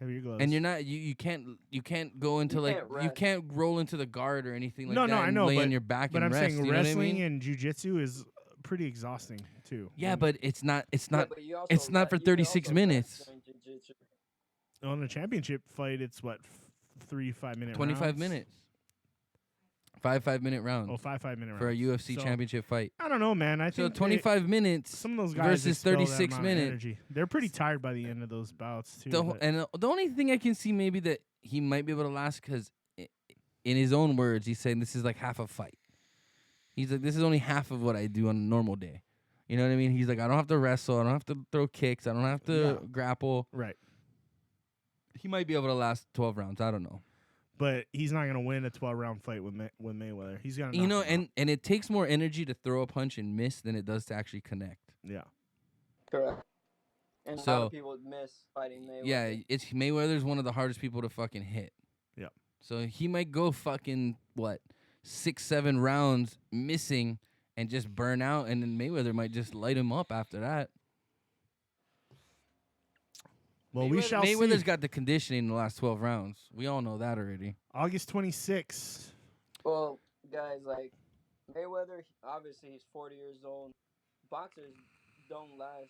Heavier gloves. And you're not you can't go into You like can't you rest. can't roll into the guard or anything like No, that. no, I and know, lay but- on your back But and I'm rest. saying You know what I wrestling mean? and jujitsu is pretty exhausting too. Yeah, And but it's not Yeah, but you also it's not for you can 36 also minutes. rest during jiu-jitsu. on a championship fight, it's what 3 5-minute 25 rounds? minutes. 5-minute rounds Oh, 5 5-minute for a rounds. UFC So, championship fight. I don't know, man. I So think 25 minutes some of those guys versus expel that 36 amount of minutes. energy. They're pretty tired by the end of those bouts too. The, but- and the only thing I can see maybe that he might be able to last because in his own words, he's saying this is like half a fight. He's like, this is only half of what I do on a normal day. You know what I mean? He's like, I don't have to wrestle. I don't have to throw kicks. I don't have to Yeah. grapple. right. He might be able to last 12 rounds. I don't know. But he's not gonna win a 12-round fight with Mayweather. He's gonna, You know, knock him and it takes more energy to throw a punch and miss than it does to actually connect. out. Yeah. Correct. And a lot So- of people miss fighting Mayweather. Yeah, it's Mayweather's one of the hardest people to fucking hit. Yeah. So he might go fucking 6-7 rounds missing and just burn out, and then Mayweather might just light him up after that. Well, we shall Mayweather's see. got the conditioning in the last 12 rounds. We all know that already. August 26th. Well, guys, like Mayweather, obviously he's 40 years old. Boxers don't last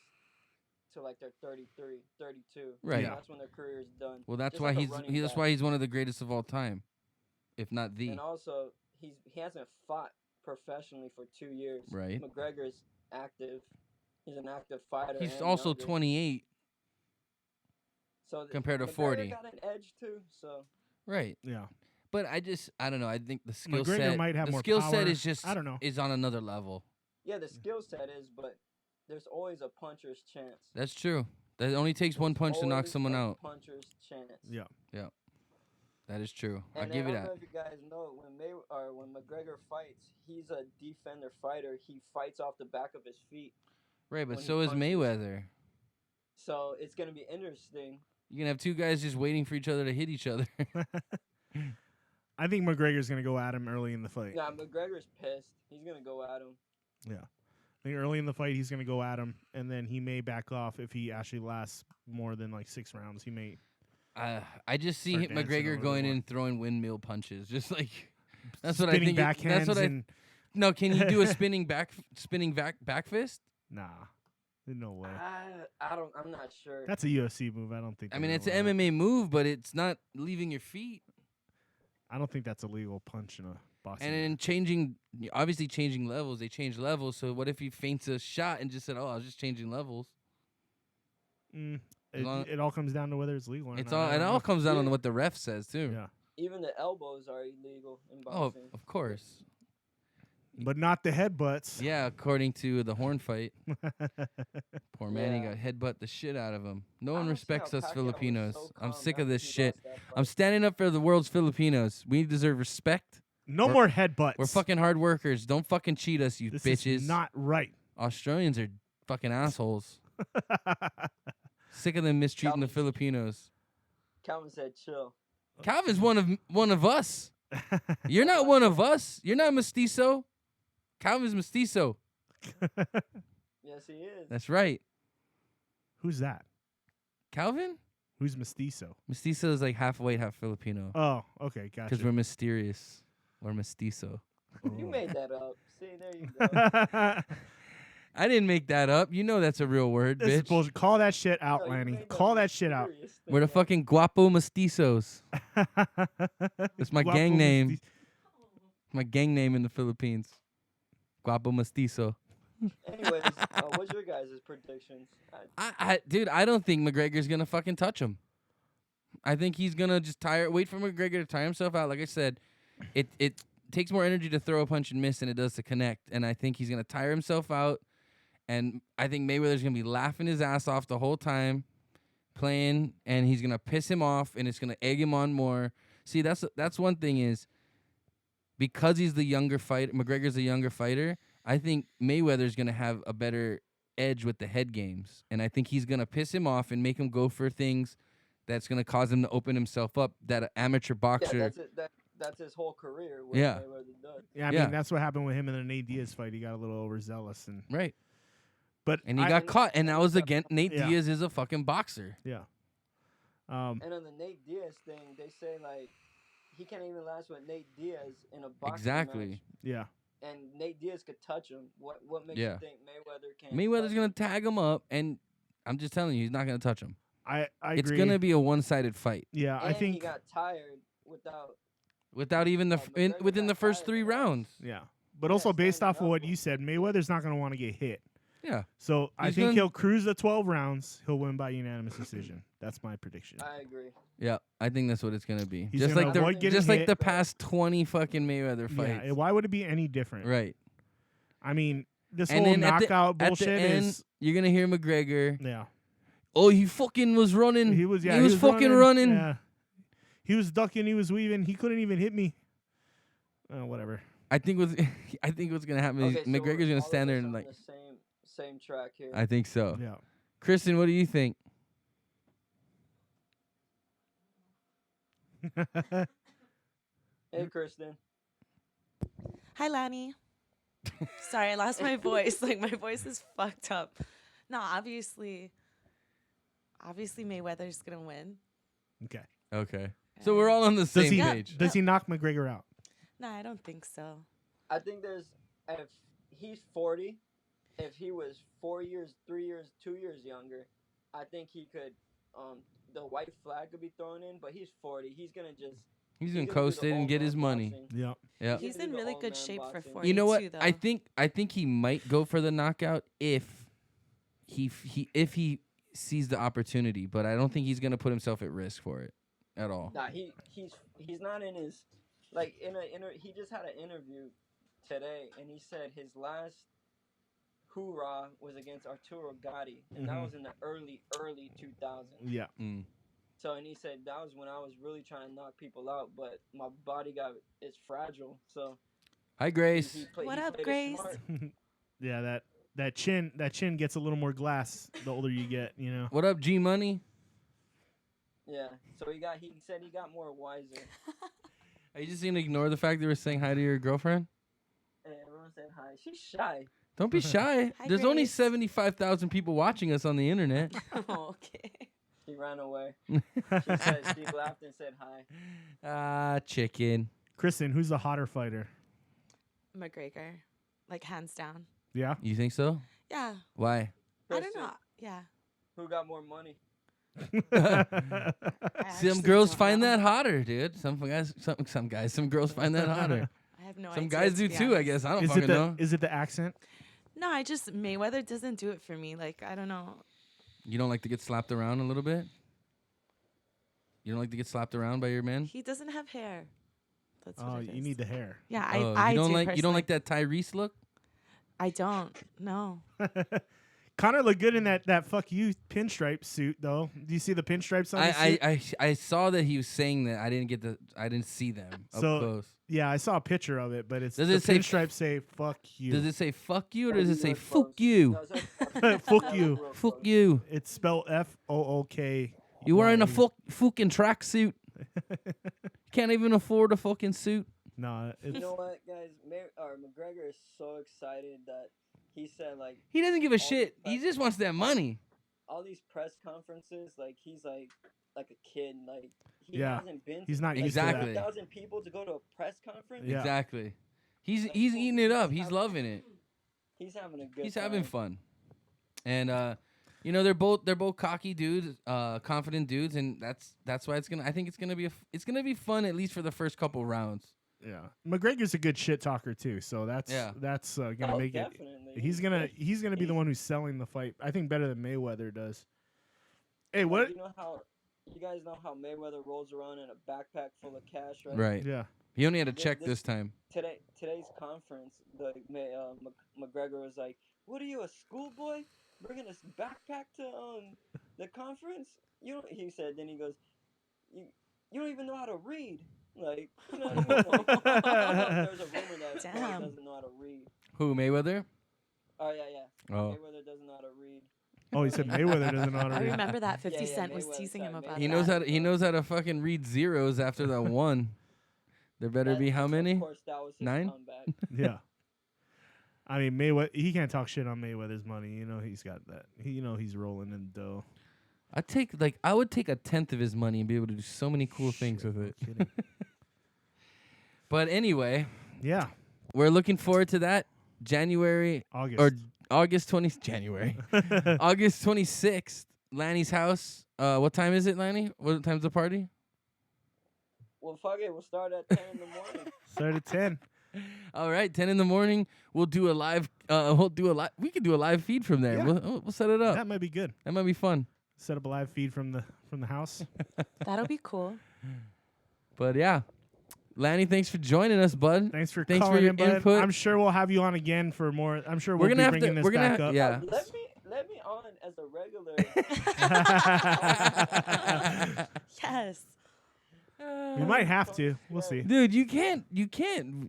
till like they're 33, 32. Right. Yeah. That's when their career is done. Well, that's Just why like a he's running that's back. why he's one of the greatest of all time, if not the. And also, he hasn't fought professionally for 2 years. Right. McGregor's active. He's an active fighter. He's and also younger. 28. So compared to McGregor 40. got an edge too. So Right. Yeah. But I don't know. I think the skill McGregor set, might have the more skill power. set is just, I don't know. is on another level. Yeah, the skill set is, but there's always a puncher's chance. That's true. That only takes one punch to knock Always someone a out. Puncher's chance. Yeah. That is true. I'll And give you I don't know that. if you guys know when McGregor fights, he's a defender fighter. He fights off the back of his feet. Right, but when he so is punches. Mayweather. So it's gonna be interesting. You can have two guys just waiting for each other to hit each other. I think McGregor's gonna go at him early in the fight. Yeah, McGregor's pissed. He's gonna go at him. Yeah. I think early in the fight he's gonna go at him, and then he may back off if he actually lasts more than like 6 rounds. He may. I just see Or dancing or McGregor whatever going they in want. throwing windmill punches, just like that's what I Spinning think. That's backhands what and No, can you do a spinning back fist? nah, no way. I'm not sure. That's a UFC move. I don't think. I they're mean, gonna it's an allow it. MMA move, but it's not leaving your feet. I don't think that's a legal punch in a boxing. And then obviously changing levels. They change levels. So what if he feints a shot and just said, "Oh, I was just changing levels"? It all comes down to whether it's legal or It's not. all. I It don't all know. comes down on what the ref says too. Yeah, Even the elbows are illegal in Oh, boxing. of course. but not the headbutts. Yeah, according to the Horn fight. Poor man, he Yeah. got headbutt the shit out of him. No I one don't see respects how us Pacquiao was Filipinos. so I'm calm sick of after this he shit. lost that I'm fight. standing up for the world's Filipinos. We deserve respect. No We're- more headbutts. We're fucking hard workers. Don't fucking cheat us, you This bitches. is not right. Australians are fucking assholes. Sick of them mistreating the Calvin's- Filipinos. Calvin said, "Chill." Calvin's one of us. You're not one of us. You're not mestizo. Calvin's mestizo. Yes, he is. That's right. Who's that? Calvin? Who's mestizo? Mestizo is like half white, half Filipino. Oh, okay, Because gotcha. we're mysterious. We're mestizo. You Oh. made that up. See, there you go. I didn't make that up. You know that's a real word, This is bitch. bullshit. Call that shit out, No, you Lanny. made Call the that shit out. mysterious We're the thing up. fucking guapo mestizos. It's my Guapo gang name. mestizo. My gang name in the Philippines. Guapo mestizo. Anyways, what's your guys' predictions? Dude, I don't think McGregor's gonna fucking touch him. I think he's gonna just wait for McGregor to tire himself out. Like I said, it takes more energy to throw a punch and miss than it does to connect. And I think he's gonna tire himself out. And I think Mayweather's gonna be laughing his ass off the whole time, playing, and he's gonna piss him off, and it's gonna egg him on more. See, that's one thing is because he's the younger fighter. McGregor's the younger fighter. I think Mayweather's gonna have a better edge with the head games, and I think he's gonna piss him off and make him go for things that's gonna cause him to open himself up. That amateur boxer. Yeah, that's it. That's his whole career. What Yeah. Mayweather does. Yeah, I Yeah. mean that's what happened with him in the Nate Diaz fight. He got a little overzealous, and Right. but And he I- got caught, and that was against Nate Yeah. Diaz is a fucking boxer. yeah. And on the Nate Diaz thing, they say like he can't even last with Nate Diaz in a boxing Exactly. match, Yeah. and Nate Diaz could touch him. What makes Yeah. you think Mayweather can't? Mayweather's touch gonna him? tag him up, and I'm just telling you, he's not gonna touch him. I It's agree. gonna be a one-sided fight Yeah, And I he think. got tired without. without even McGregor within got the first tired 3 of rounds. Yeah, but Yeah, also based standing off of what up. you said, Mayweather's not going to want to get hit. Yeah. So I He's think gonna- he'll cruise the 12 rounds. He'll win by unanimous decision. That's my prediction. I agree. Yeah, I think that's what it's gonna be. He's just gonna like the avoid getting just like hit. the past 20 fucking Mayweather Yeah, fights. why would it be any different? Right. I mean, this And whole then at the- knockout At bullshit the end, is. you're gonna hear McGregor. Yeah, Oh, he fucking was running. he was. Yeah, he was fucking running. Yeah, he was ducking. He was weaving. He couldn't even hit me. Whatever. I think what's gonna happen is Okay, so McGregor's we're gonna all stand of there us and on like. the same track here. I think so. Yeah. Kristen, what do you think? Hey, Kristen. Hi, Lanny. Sorry, I lost my voice. Like, my voice is fucked up. No, obviously Mayweather's going to win. Okay. Okay. So we're all on the Does same he? page. Does he knock McGregor out? No, I don't think so. I think if he's 40, if he was 4 years, 3 years, 2 years younger, I think he could. The white flag could be thrown in, but he's 40. He's gonna just. He's gonna gonna do coast the it and old get man his money. boxing. Yeah. Yeah. He's gonna in do the really old good man shape for boxing. 42, You know what? though. I think he might go for the knockout if he sees the opportunity, but I don't think he's gonna put himself at risk for it at all. Nah, he's not in his like he just had an interview today, and he said his last hoorah was against Arturo Gatti, and that was in the early 2000s. Yeah. Mm. So, and he said that was when I was really trying to knock people out, but my body is fragile. So, Hi, Grace. What he up, played it Grace? smart. Yeah, that chin gets a little more glass the older you get, you know. What up, G Money? Yeah. So he said he got more wiser. Are you just gonna ignore the fact that we're saying hi to your girlfriend? And everyone said hi. She's shy. Don't be shy. Hi, There's only Grace. 75,000 people watching us on the internet. Oh, okay. She ran away. She laughed and said hi. Ah, chicken. Kristen, who's the hotter fighter? McGregor, like hands down. Yeah. You think so? Yeah. Why? I don't Kristen, know. Yeah. Who got more money? I Some actually girls don't find know. that hotter, dude. Some girls find that hotter. I have no idea. Some guys do to be too, I honest. guess. I don't Is fucking it know. is it the accent? No, Mayweather doesn't do it for me. Like, I don't know. You don't like to get slapped around a little bit? You don't like to get slapped around by your man? He doesn't have hair. That's Oh, what it you is. need the hair. Yeah, Oh, I you don't do like personally. that Tyrese look? I don't. No. Connor looked good in that fuck you pinstripe suit though. Do you see the pinstripes on his suit? I saw that he was saying that. I didn't see them up So- close. Yeah, I saw a picture of it, but it's Does the it say pinstripes say fuck you. Does it say fuck you or does it say Real fuck close. you? No, it said Fuck you. Real Fuck close. you. It's spelled FOOK. You wearing a fucking tracksuit. Can't even afford a fucking suit. No, it's You know what, guys? McGregor is so excited that he said, like, He doesn't give a All shit. the He just wants that money. all these press conferences, like, he's like a kid. Like, he Yeah. hasn't been. He's not like, used to that. Exactly. 1,000 people to go to a press conference. Yeah. Exactly. He's eating it up. He's loving it. He's having a good. He's time. having fun. And you know, they're both cocky dudes, confident dudes, and that's why I think it's gonna be fun, at least for the first couple rounds. Yeah, McGregor's a good shit talker too, so that's Yeah. gonna Oh, make it. definitely. He's gonna be the one who's selling the fight. I think better than Mayweather does. Hey, what? You guys know how Mayweather rolls around in a backpack full of cash, right? Right. Yeah, He only had to This- check this- this time. Today's conference, McGregor was like, "What are you, a schoolboy, bringing a backpack to the conference?" He said. Then he goes, "You don't even know how to read." Like, you know what I mean? There's a rumor that Floyd Damn. doesn't know how to read. Who, Mayweather? Oh yeah. Oh. Mayweather doesn't know how to read. Oh, he said Mayweather doesn't know how to I read. remember that 50 yeah, Cent was Mayweather, teasing him sorry, about He that. knows how to fucking read zeros after that one. There better be how many? Of course, that was his 9? comeback. Yeah. I mean, Mayweather. He can't talk shit on Mayweather's money. You know, he's got that. He's rolling in dough. I would take a tenth of his money and be able to do so many cool things with it. Kidding. But anyway, Yeah, we're looking forward to that January August. or August 20th. January, August 26th. Lanny's house. What time is it, Lanny? What time's the party? Well, fuck it. We'll start at 10 in the morning. Start at 10. All right, 10 in the morning. We'll do a live. We could do a live feed from there. Yeah. We'll set it up. That might be good. That might be fun. Set up a live feed from the house. That'll be cool. But yeah, Lanny, thanks for joining us, bud. Thanks for Thanks for calling your in, bud. input. I'm sure we'll have you on again for more. I'm sure We're we'll gonna be have bringing to. this We're gonna back have, up. yeah. Let me on as a regular. Yes. We might have to. We'll see. Dude, you can't,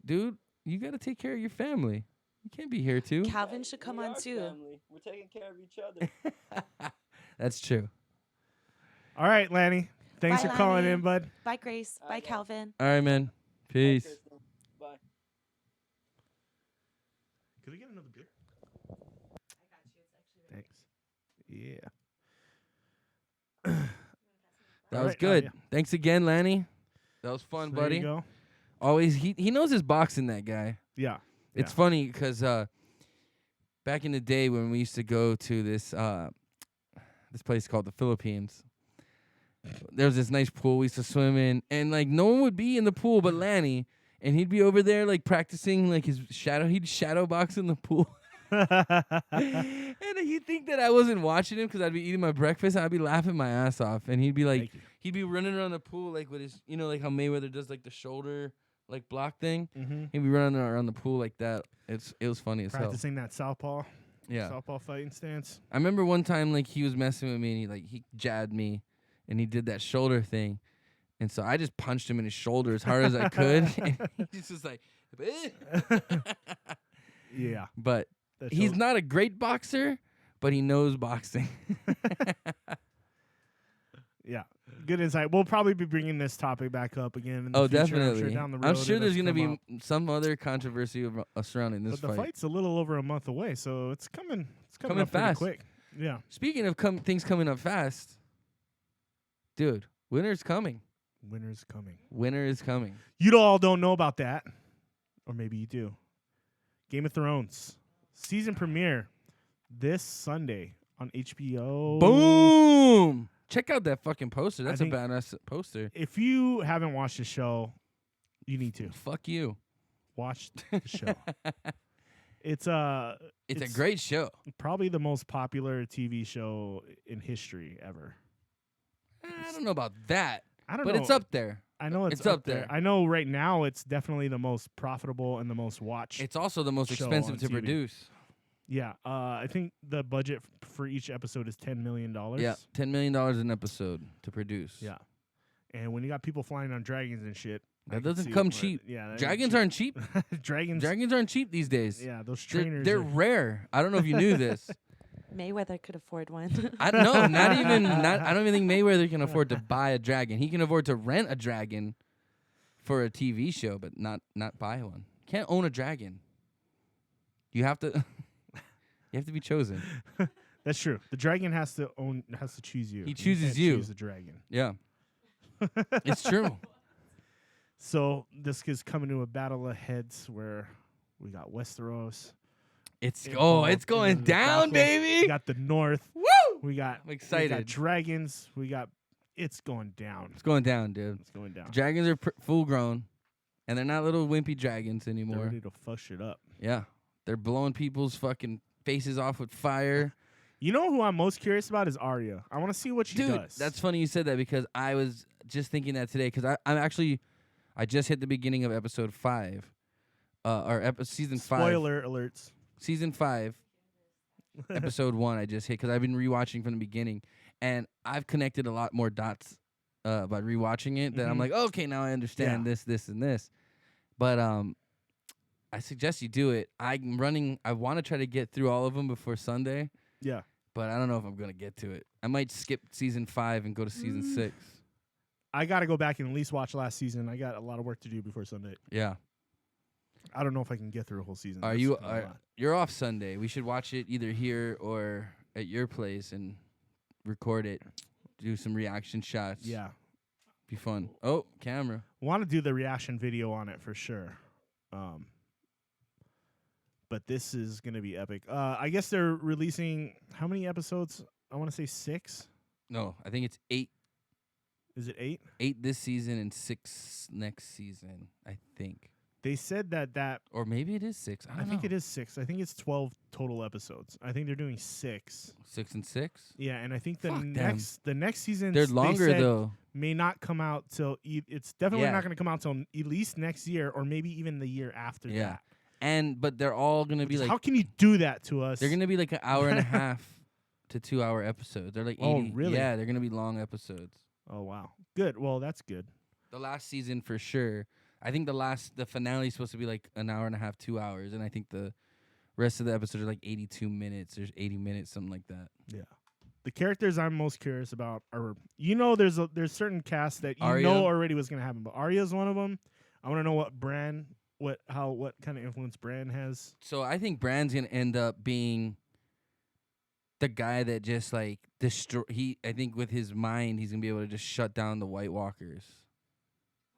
dude. You got to take care of your family. You can't be here too. Calvin should come We on are too. family. We're taking care of each other. That's true. All right, Lanny. Thanks Bye, for calling Lanny. in, bud. Bye, Grace. Bye, Okay. Calvin. All right, man. Bye, Peace. Kristen. Bye. Could we get another beer? Thanks. Yeah. That All was right, good. yeah. Thanks again, Lanny. That was fun, So there buddy. you go. Always, he knows his boxing. That guy. Yeah. It's Yeah. funny because back in the day when we used to go to this place called the Philippines, there was this nice pool we used to swim in, and like no one would be in the pool but Lanny, and he'd be over there like practicing like his shadow. He'd shadow box in the pool. And he'd think that I wasn't watching him because I'd be eating my breakfast. I'd be laughing my ass off, and he'd be like, Thank you. he'd be running around the pool like with his, like how Mayweather does like the shoulder like block thing. Mm-hmm. He'd be running around the pool like that. It was funny as hell. Practicing that southpaw. Yeah. Southpaw fighting stance. I remember one time like he was messing with me and he jabbed me and he did that shoulder thing. And so I just punched him in his shoulder as hard as I could. And he's just like, Yeah. but That he's shoulder- not a great boxer, but he knows boxing. Yeah. Good insight. We'll probably be bringing this topic back up again in the Oh, future. definitely. I'm sure down the road. I'm sure it'll there's going to come be up. some other controversy surrounding this But the fight. fight's a little over a month away, so it's coming. It's coming, Coming up pretty fast. quick. Yeah. Speaking of things coming up fast, dude, winter's coming. Winter's coming. Winter is coming. You all don't know about that, or maybe you do. Game of Thrones season premiere this Sunday on HBO. Boom! Check out that fucking poster. That's a think- badass poster. If you haven't watched the show, you need to Fuck you. watch the show. It's a great show. probably the most popular TV show in history ever. I don't know about that, I don't but know. it's up there. I know it's, it's up there. I know right now it's definitely the most profitable and the most watched. It's also the most Show expensive on to TV. produce. Yeah, I think the budget for each episode is $10 million. Yeah, $10 million an episode to produce. Yeah. And when you got people flying on dragons and shit, I That can doesn't see come where- cheap. Yeah, that ain't Dragons cheap. aren't cheap. dragons. Dragons aren't cheap these days. Yeah, those They're, trainers. they're are- rare. I don't know if you knew this. Mayweather could afford one. I no, not even. I don't even think Mayweather can afford to buy a dragon. He can afford to rent a dragon for a TV show, but not buy one. Can't own a dragon. You have to. You have to be chosen. That's true. The dragon has to choose you. He You chooses can't you. Choose the dragon. Yeah, it's true. So this is coming to a battle of heads where we got Westeros. It's involved it's in going the down, battle. We baby. got the North. Woo! We got I'm excited. We got dragons. It's going down. It's going down, dude. It's going down. Dragons are full grown, and they're not little wimpy dragons They're anymore. ready to fuck shit up. Yeah, they're blowing people's fucking faces off with fire. You know who I'm most curious about is Arya. I want to see what she Dude, does. that's funny you said that because I was just thinking that today because I just hit the beginning of episode 5, season 5. Spoiler alerts. Season 5, episode 1. I just hit because I've been rewatching from the beginning, and I've connected a lot more dots by rewatching it. That I'm Mhm. like, okay, now I understand Yeah. this, and this. But I suggest you do it. I'm running. I want to try to get through all of them before Sunday. Yeah. But I don't know if I'm gonna get to it. I might skip season 5 and go to season 6. I got to go back and at least watch last season. I got a lot of work to do before Sunday. Yeah. I don't know if I can get through a whole season. Are That's you? kinda a lot. You're off Sunday. We should watch it either here or at your place and record it. Do some reaction shots. Yeah. Be fun. Oh, camera. Want to do the reaction video on it for sure. But this is going to be epic. I guess they're releasing how many episodes? I want to say 6. No, I think it's 8. Is it 8? 8 this season and 6 next season. I think, They said that or maybe it is 6. I don't think know. it is 6. I think it's 12 total episodes. I think they're doing 6. 6 and 6. Yeah, and I think the Fuck them. next season They're longer though. may not come out till it's definitely Yeah. not going to come out till at least next year or maybe even the year after Yeah. that. But they're all gonna be Which is, like how can you do that to us? they're gonna be like an hour and a half to 2 hour episodes. They're like 80. Oh, really? Yeah, they're gonna be long episodes. Oh wow, good. Well, that's good. The last season for sure. I think the finale is supposed to be like an hour and a half, 2 hours, and I think the rest of the episodes are like 82 minutes. There's 80 minutes, something like that. Yeah. The characters I'm most curious about are there's certain casts that you Arya? know already was gonna happen, but Arya's one of them. I want to know what kind of influence Bran has. So I think Bran's gonna end up being the guy that just like I think with his mind he's gonna be able to just shut down the White Walkers.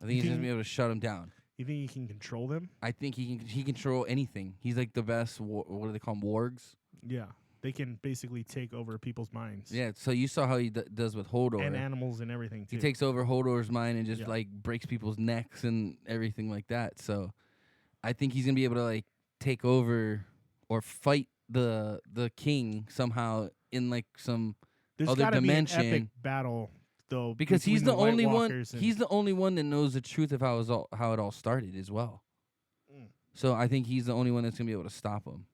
I think he's just gonna be able to shut them down. You think he can control them? I think he control anything. He's like the best. What do they call them? Wargs. Yeah, they can basically take over people's minds. Yeah. So you saw how he does with Hodor. and animals and everything too. He takes over Hodor's mind and just Yeah. like breaks people's necks and everything like that. So I think he's gonna be able to like take over or fight the king somehow in like some There's other gotta be an dimension. epic battle though, because he's between the only White one. Walkers and- He's the only one that knows the truth of how it all started as well. Mm. So I think he's the only one that's gonna be able to stop him.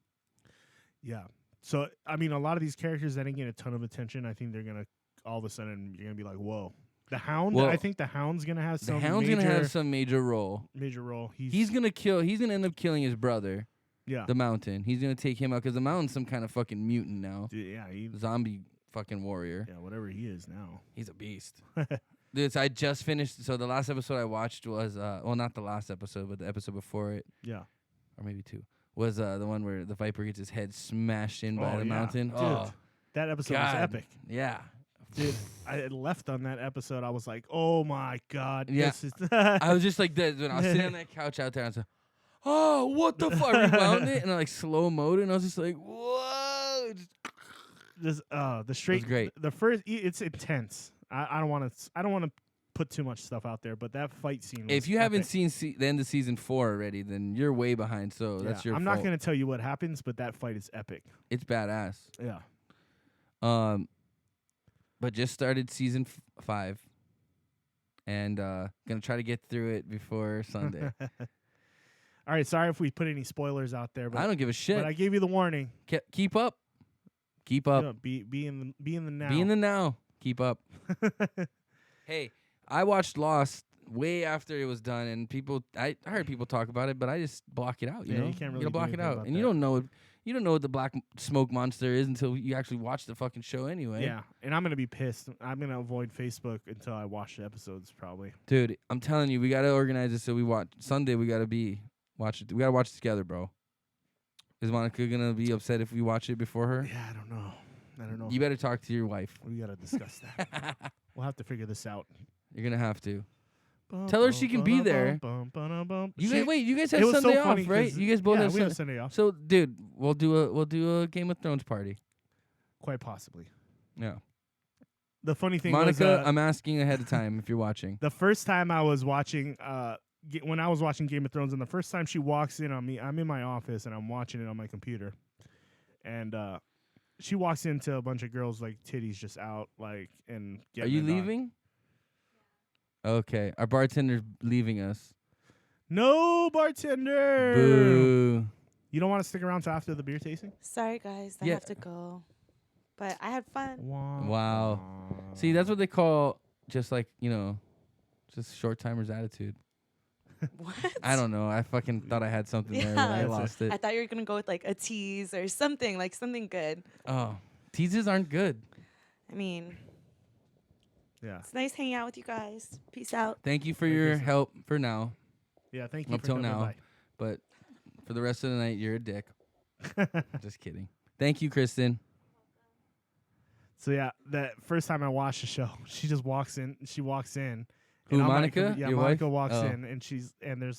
Yeah. So I mean, a lot of these characters that didn't get a ton of attention, I think they're gonna all of a sudden you're gonna be like, whoa. The Hound. Well, I think the Hound's gonna have The some. Hound's major, gonna have some major role. major role. He's gonna end up killing his brother, yeah. the Mountain. He's gonna take him out because the Mountain's some kind of fucking mutant now, Yeah. zombie fucking warrior. Yeah. Whatever he is now. He's a beast. Dude, so I just finished. So the last episode I watched was well, not the last episode, but the episode before it, Yeah. or maybe two, was the one where the Viper gets his head smashed in by Oh, the yeah. Mountain. Dude, Oh, that episode God. was epic. Yeah. Dude, I had left on that episode. I was like, "Oh my god!" Yeah. This is I was just like that when I was sitting on that couch out there. I was like, "Oh, what the fuck?" I rewound it and I like slow mode, and I was just like, "Whoa!" the straight. great. The first, it's intense. I don't want to put too much stuff out there, but that fight scene. Was If you haven't epic. seen the end of season 4 already, then you're way behind. So that's your I'm fault. not going to tell you what happens, but that fight is epic. It's badass. Yeah. But just started season 5, and gonna try to get through it before Sunday. All right. Sorry if we put any spoilers out there, but I don't give a shit. But I gave you the warning. Keep up. Keep up. Yeah, be in the now. Be in the now. Keep up. Hey, I watched Lost way after it was done, and I heard people talk about it, but I just block it out. You Yeah, know, you can't really gotta do block it anything out, about and that. you don't know what the black smoke monster is until you actually watch the fucking show anyway. Yeah, and I'm gonna be pissed. I'm gonna avoid Facebook until I watch the episodes. Probably. Dude, I'm telling you, we gotta organize it so we watch Sunday. We gotta watch it. We gotta watch it together, bro. Is Monica gonna be upset if we watch it before her? Yeah, I don't know. You better talk to your wife. We gotta discuss that. We'll have to figure this out. You're gonna have to. Tell her she can be there. You guys have It was so Sunday off, funny right? 'cause- You guys both yeah, have we Sunday. have Sunday off. So, dude, we'll do a Game of Thrones party. Quite possibly. Yeah. The funny thing Monica, was, I'm asking ahead of time if you're watching. the first time I was watching, when I was watching Game of Thrones, and the first time she walks in on me, I'm in my office and I'm watching it on my computer, and she walks into a bunch of girls like titties just out, like and. Are getting you it on. leaving? Okay, our bartender's leaving us. No, bartender. Boo. You don't want to stick around till after the beer tasting? Sorry, guys. I Yeah. have to go. But I had fun. Wow. See, that's what they call just like, just short timer's attitude. What? I don't know. I fucking thought I had something there, but I Yeah. lost it. I thought you were going to go with like a tease or something, like something good. Oh, teases aren't good. I mean, Yeah. it's nice hanging out with you guys. Peace out. Thank you for I your guess so. help for now, Yeah, thank you up for till coming now. by. But for the rest of the night, you're a dick. Just kidding. Thank you, Kristen. So yeah, that first time I watched the show, she just walks in. She walks in. Who, and I'm Monica? Like, yeah, Your Monica wife? walks Oh. in, and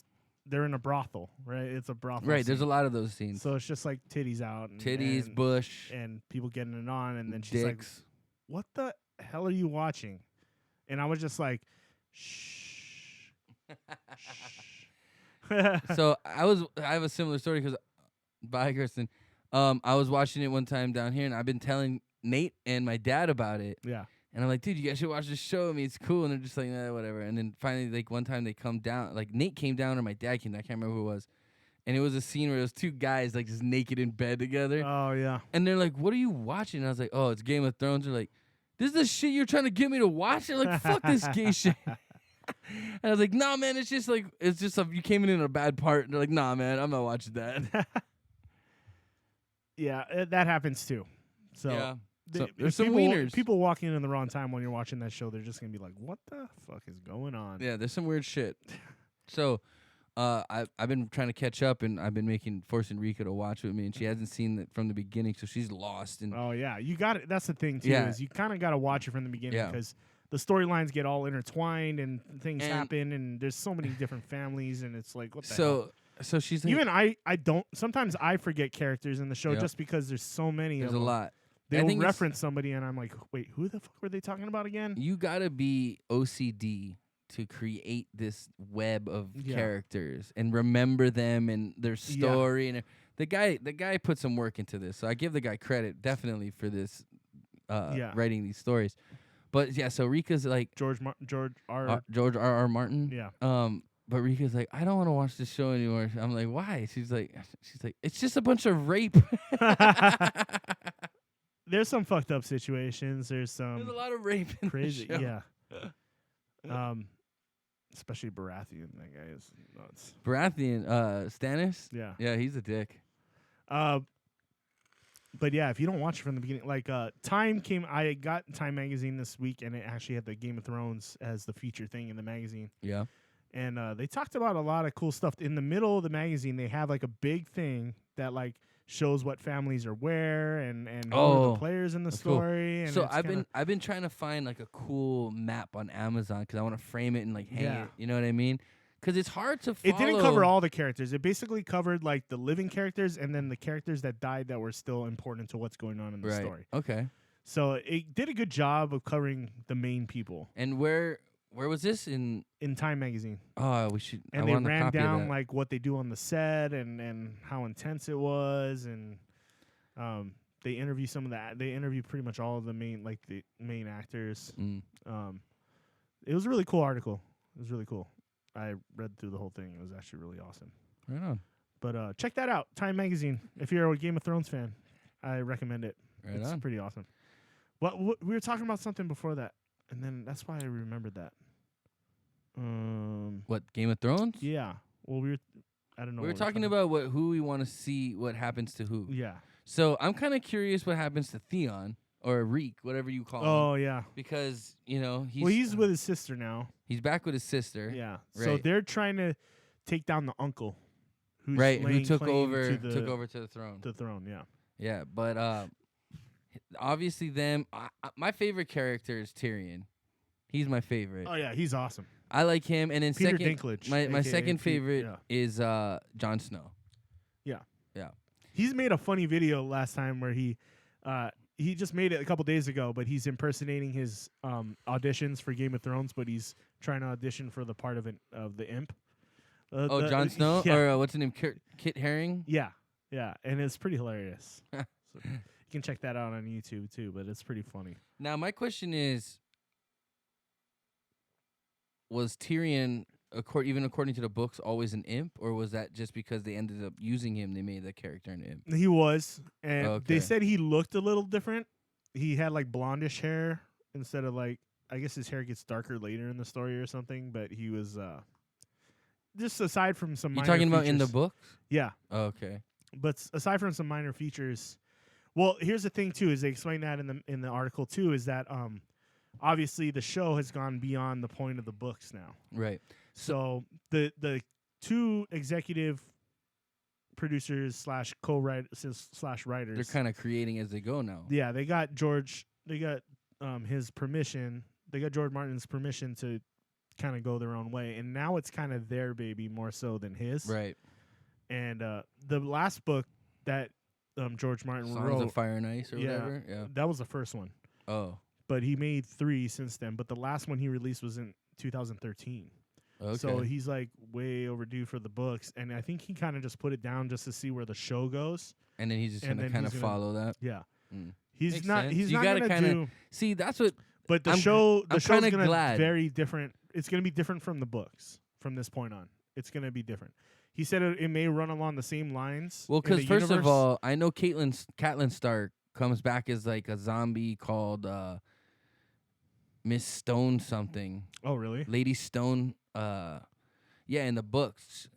they're in a brothel, right? It's a brothel. Right, there's a scene. lot of those scenes. So it's just like titties out, and, Titties, and, bush, and people getting it on, and then she's like, dicks. "What the hell are you watching?" And I was just like, "Shh." So I have a similar story because, bye, Kristen. I was watching it one time down here, and I've been telling Nate and my dad about it. Yeah. And I'm like, dude, you guys should watch this show. I mean, it's cool. And they're just like, whatever. And then finally, like, one time they come down. Like, Nate came down or my dad came down. I can't remember who it was. And it was a scene where it was two guys, like, just naked in bed together. Oh yeah. And they're like, what are you watching? And I was like, oh, it's Game of Thrones. They're like, this is the shit you're trying to get me to watch? They're like, fuck this gay shit. And I was like, nah, man, it's just you came in a bad part. And they're like, nah, man, I'm not watching that. Yeah, that happens too. So Yeah. So, if there's some people, wieners. People walking in the wrong time when you're watching that show, they're just gonna be like, "What the fuck is going on?" Yeah, there's some weird shit. So, I've been trying to catch up, and I've been forcing Rika to watch with me, and she hasn't seen it from the beginning, so she's lost. And Oh yeah, you got it. That's the thing too. Yeah. Is you kind of got to watch it from the beginning Yeah. because the storylines get all intertwined and things And- happen, and there's so many different families, and it's like, what the hell? so she's like, Even I don't. Sometimes I forget characters in the show Yep. just because there's so many. there's of a them. lot. I They'll think it's- reference somebody, and I'm like, wait, who the fuck were they talking about again? You gotta be OCD to create this web of Yeah. characters and remember them and their story. And the guy put some work into this, so I give the guy credit definitely for this. Yeah. Writing these stories. But yeah, so Rika's like George R. George R. Martin. Yeah. But Rika's like, I don't want to watch this show anymore. I'm like, why? She's like, it's just a bunch of rape. There's some fucked up situations. There's There's a some lot of rape in crazy. the show. Yeah. Especially Baratheon. That guy is nuts. Baratheon, Stannis. Yeah. Yeah, he's a dick. But yeah, if you don't watch it from the beginning, like Time came. I got Time magazine this week, and it actually had the Game of Thrones as the feature thing in the magazine. Yeah. And they talked about a lot of cool stuff. In the middle of the magazine, they have like a big thing that like shows what families are where and who are the players in the that's cool. story. And So it's I've been trying to find like a cool map on Amazon because I want to frame it and like hang Yeah. it. You know what I mean? Because it's hard to follow. It didn't cover all the characters. It basically covered like the living characters and then the characters that died that were still important to what's going on in the right. story. Okay. So it did a good job of covering the main people And where was this in? in Time magazine. Oh, we should. And I they want a ran copy of down that. like what they do on the set and how intense it was, and they interview some of that. They interview pretty much all of the main actors. Mm. It was a really cool article. It was really cool. I read through the whole thing. It was actually really awesome. Right on. But check that out, Time magazine. If you're a Game of Thrones fan, I recommend it. Right It's on. pretty awesome. What we were talking about something before that, and then that's why I remembered that. What, Game of Thrones? Yeah. Well, I don't know. We were what talking about who we want to see, what happens to who. Yeah. So I'm kind of curious what happens to Theon or Reek, whatever you call him. Oh yeah. Because He's with his sister now. He's back with his sister. Yeah. So Right. they're trying to take down the uncle, who's Right, who laying took claim over to the to the throne. the throne. Yeah. Yeah, but obviously my favorite character is Tyrion. He's my favorite. Oh yeah, he's awesome. I like him, and then Peter second, Dinklage, my aka second Pete, favorite yeah. is Jon Snow. Yeah. Yeah. He's made a funny video last time where he just made it a couple days ago, but he's impersonating his auditions for Game of Thrones, but he's trying to audition for the part of the imp. Jon Snow Yeah. or what's his name, Kit Haring? Yeah, yeah, and it's pretty hilarious. So you can check that out on YouTube too, but it's pretty funny. Now my question is, was Tyrion, even according to the books, always an imp, or was that just because they ended up using him, they made the character an imp? He was, and Okay. they said he looked a little different. He had like blondish hair instead of like, I guess his hair gets darker later in the story or something. But he was just aside from some. You minor talking about in the features- books? Yeah, Okay. but aside from some minor features, well, here's the thing too: is they explain that in the article too, is that obviously the show has gone beyond the point of the books now. Right. So the two executive producers slash co-writers slash writers, They're kind of creating as they go now. yeah, they got George. They got his permission. They got George Martin's permission to kind of go their own way, and now it's kind of their baby more so than his. Right. And the last book that George Martin Songs wrote, of Fire and Ice or whatever. Yeah. that was the first one. Oh. But he made 3 since then. But the last one he released was in 2013. Okay. So he's like way overdue for the books, and I think he kind of just put it down just to see where the show goes. and then he's just and gonna then kind he's of gonna- follow that. Yeah, Mm. he's Makes not. sense. He's You not gotta gonna kinda do. See, that's what. But the I'm show's kinda gonna glad. very different. It's gonna be different from the books from this point on. It's gonna be different. He said it may run along the same lines. Well, in because the first of universe. all, I know Catelyn Stark comes back as like a zombie called Miss Stone something, Oh really? Lady Stone. Yeah, in the books.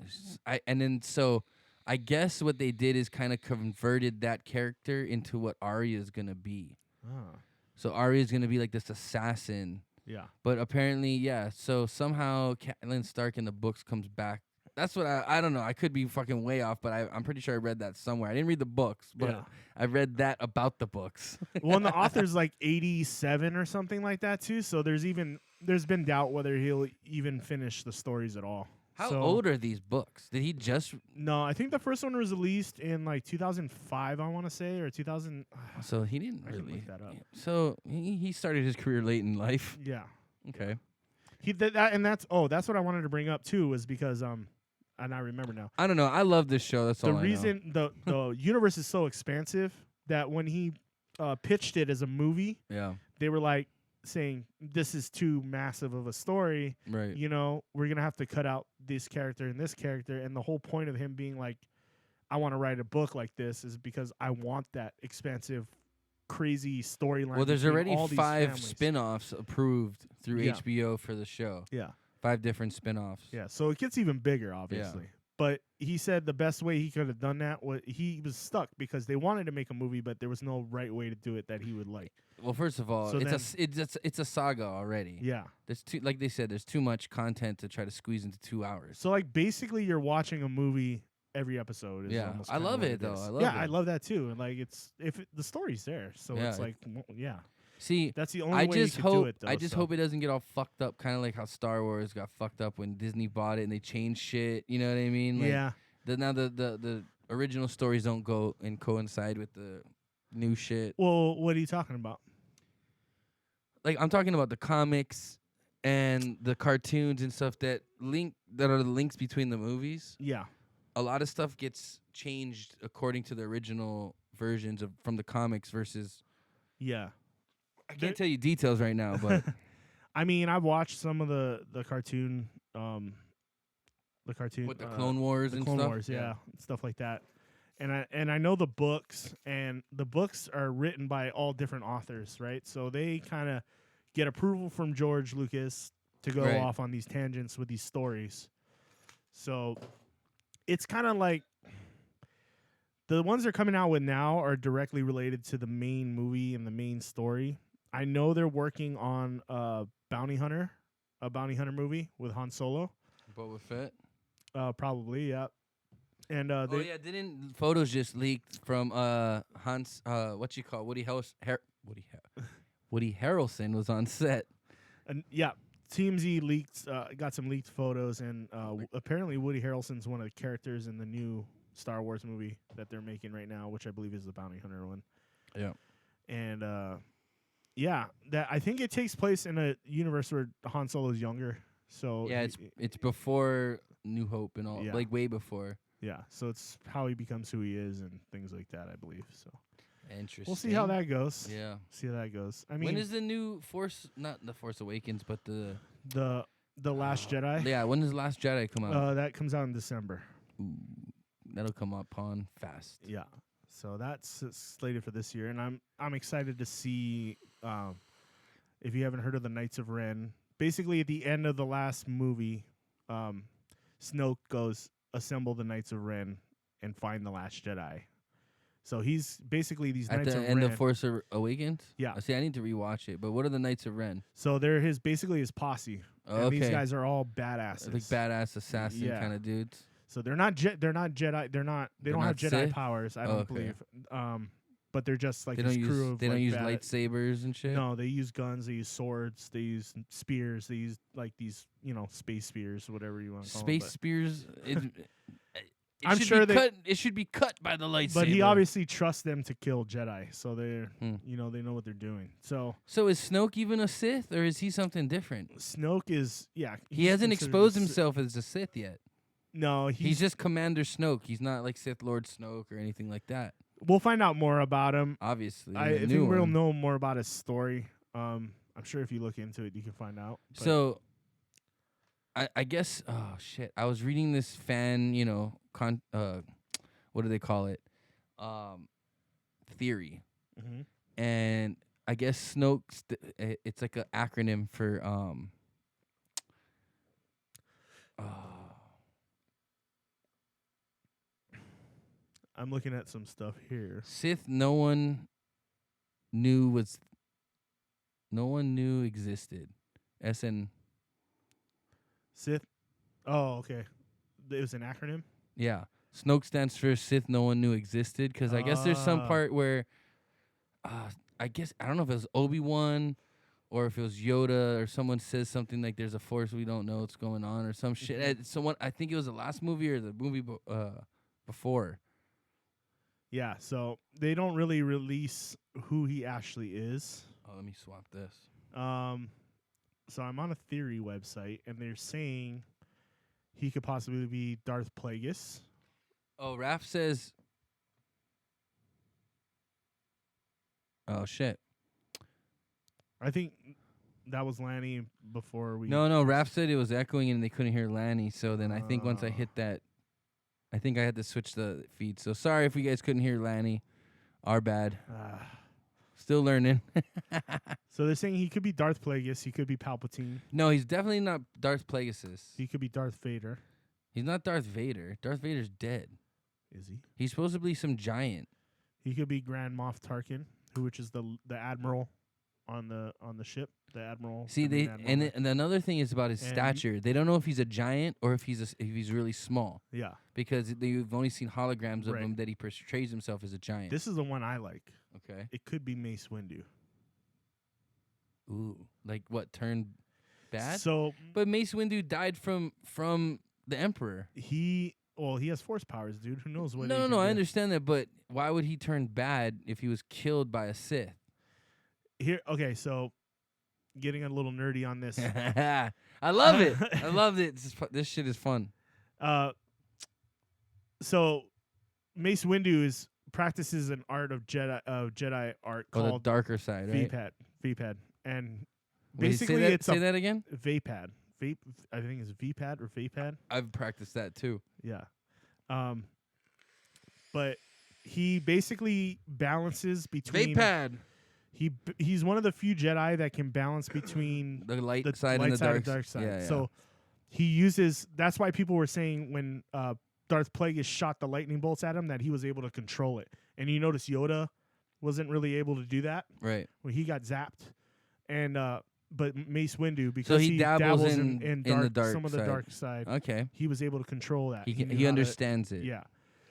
I guess what they did is kind of converted that character into what Arya is gonna be. Ah, So Arya is gonna be like this assassin. yeah. But apparently, yeah. So somehow Catelyn Stark in the books comes back. That's what I don't know. I could be fucking way off, but I'm pretty sure I read that somewhere. I didn't read the books, but Yeah. I read that about the books. Well, and the author's like 87 or something like that too. So there's been doubt whether he'll even finish the stories at all. How So- old are these books? Did he just? No, I think the first one was released in like 2005, I want to say, or 2000. So he didn't I can really. look that up. So he started his career late in life. Yeah. Okay. He did that, and that's what I wanted to bring up too, was because and I remember now. I don't know. I love this show. That's all The I know. reason the universe is so expansive that when he pitched it as a movie, Yeah. they were like, saying this is too massive of a story. Right. You know, we're gonna have to cut out this character and this character, and the whole point of him being like, I want to write a book like this is because I want that expansive, crazy storyline. Well, there's between already all these 5 families. spin-offs approved through Yeah. HBO for the show. Yeah, 5 different spin-offs. yeah. So it gets even bigger, obviously. But he said the best way he could have done that was he was stuck because they wanted to make a movie, but there was no right way to do it that he would like. Well, first of all, So it's a saga already. Yeah. There's too, like they said, there's too much content to try to squeeze into 2 hours. So like basically you're watching a movie every episode. Is Yeah. almost I kinda love what it, though. is. I love yeah, it. I love that too. And like the story's there, so Yeah, it's like yeah, See, that's the only I way just you could do hope it. Though, I just so. hope it doesn't get all fucked up, kind of like how Star Wars got fucked up when Disney bought it and they changed shit. You know what I mean? Like, Yeah. Now the original stories don't go and coincide with the new shit. Well, what are you talking about? Like I'm talking about the comics and the cartoons and stuff that are the links between the movies. Yeah. A lot of stuff gets changed according to the original versions from the comics versus. Yeah. I can't tell you details right now, but I mean, I've watched some of the cartoon, with the Clone Wars the and Clone stuff. Wars, yeah, stuff like that. And I know the books, and the books are written by all different authors, right? So they kind of get approval from George Lucas to go Right. off on these tangents with these stories. So it's kind of like the ones they're coming out with now are directly related to the main movie and the main story. I know they're working on a bounty hunter movie with Han Solo. Boba Fett. Probably, yeah. And Didn't photos just leaked from Hans? What you call Woody Harrelson was on set. and yeah, TMZ leaked, got some leaked photos, and apparently Woody Harrelson's one of the characters in the new Star Wars movie that they're making right now, which I believe is the bounty hunter one. Yeah. And yeah, that I think it takes place in a universe where Han Solo's younger. So Yeah, it's before New Hope and all, Yeah. like way before. yeah, so it's how he becomes who he is and things like that, I believe. So Interesting. we'll see how that goes. Yeah. See how that goes. I mean, When is the new not the Force Awakens, but the the Last Jedi? yeah? When does Last Jedi come out? That comes out in December. Ooh, that'll come up on fast. Yeah. So that's slated for this year, and I'm excited to see. If you haven't heard of the Knights of Ren, basically at the end of the last movie, Snoke goes assemble the Knights of Ren and find the Last Jedi. So he's basically these At Knights the of end Ren. of Force Awakens. Yeah. See, I need to rewatch it. But what are the Knights of Ren? So they're basically his posse. Oh, And these okay. guys are all badasses. Like badass assassin Yeah. kind of dudes. So they're not Jedi. They don't have not Jedi Sith? powers. I Oh, don't okay. believe. But they're just like They this don't crew use of they don't like use bad- lightsabers and shit. No, they use guns. They use swords. They use spears. They use like these, space spears, whatever you want to call Space them. spears. I'm should sure be they- cut. It should be cut by the lightsaber. But he obviously trusts them to kill Jedi, so they're, Hmm. they know what they're doing. So So is Snoke even a Sith, or is he something different? Snoke is, yeah. He he's hasn't considered exposed a Sith- himself as a Sith yet. No, He's just Commander Snoke. He's not like Sith Lord Snoke or anything like that. We'll find out more about him. Obviously, I in the think new we'll one. know more about his story. I'm sure if you look into it, you can find out. But So, I guess. Oh shit! I was reading this fan. What do they call it? Theory. Mhm. And I guess Snoke's. It's like an acronym for I'm looking at some stuff here. Sith. No one knew existed. SN. Sith. Oh, okay. It was an acronym. Yeah. Snoke stands for Sith no one knew existed, because I guess there's some Ah. part where I don't know if it was Obi-Wan or if it was Yoda or someone says something like there's a force we don't know what's going on or some shit. Someone, I think it was the last movie or the movie before. Yeah, so they don't really release who he actually is. Oh, let me swap this. So I'm on a theory website, and they're saying he could possibly be Darth Plagueis. Oh, Raph says. Oh shit. I think That was Lanny before we. No, Raph said it was echoing and they couldn't hear Lanny. So then I think once I hit that, I think I had to switch the feed. So sorry if you guys couldn't hear Lanny. Our bad. Still learning. So they're saying he could be Darth Plagueis. He could be Palpatine. No, he's definitely not Darth Plagueis. He could be Darth Vader. He's not Darth Vader. Darth Vader's dead. Is he? He's supposed to be some giant. He could be Grand Moff Tarkin, which is the admiral on the ship. The admiral. See, the they main admiral. and another thing is about his And stature. They don't know if he's a giant or if he's really small Yeah. because they've only seen holograms of Right. him that he portrays himself as a giant. This is the one I like. Okay. It could be Mace Windu. Ooh, like what turned bad? So, But Mace Windu died from the Emperor. he has force powers, dude. Who knows what? he No, can I do. understand that, but why would he turn bad if he was killed by a Sith? Here, okay, so getting a little nerdy on this. I love it. I love it. This shit is fun. So Mace Windu practices an art of Jedi art Oh, the called darker side, right? VPAD, and Wait, basically it's say a that again. VPAD. I think it's VPAD or VPAD. I've practiced that too. Yeah. But he basically balances between Vapad. He's one of the few Jedi that can balance between The light the side light and the side dark, and dark side. Yeah, So he uses. That's why people were saying when Darth Plagueis shot the lightning bolts at him that he was able to control it. And you notice Yoda wasn't really able to do that right. when he got zapped. And but Mace Windu, because So he dabbles in dark, the dark some of the side. dark side, Okay. he was able to control that. knew He how understands to, it. Yeah.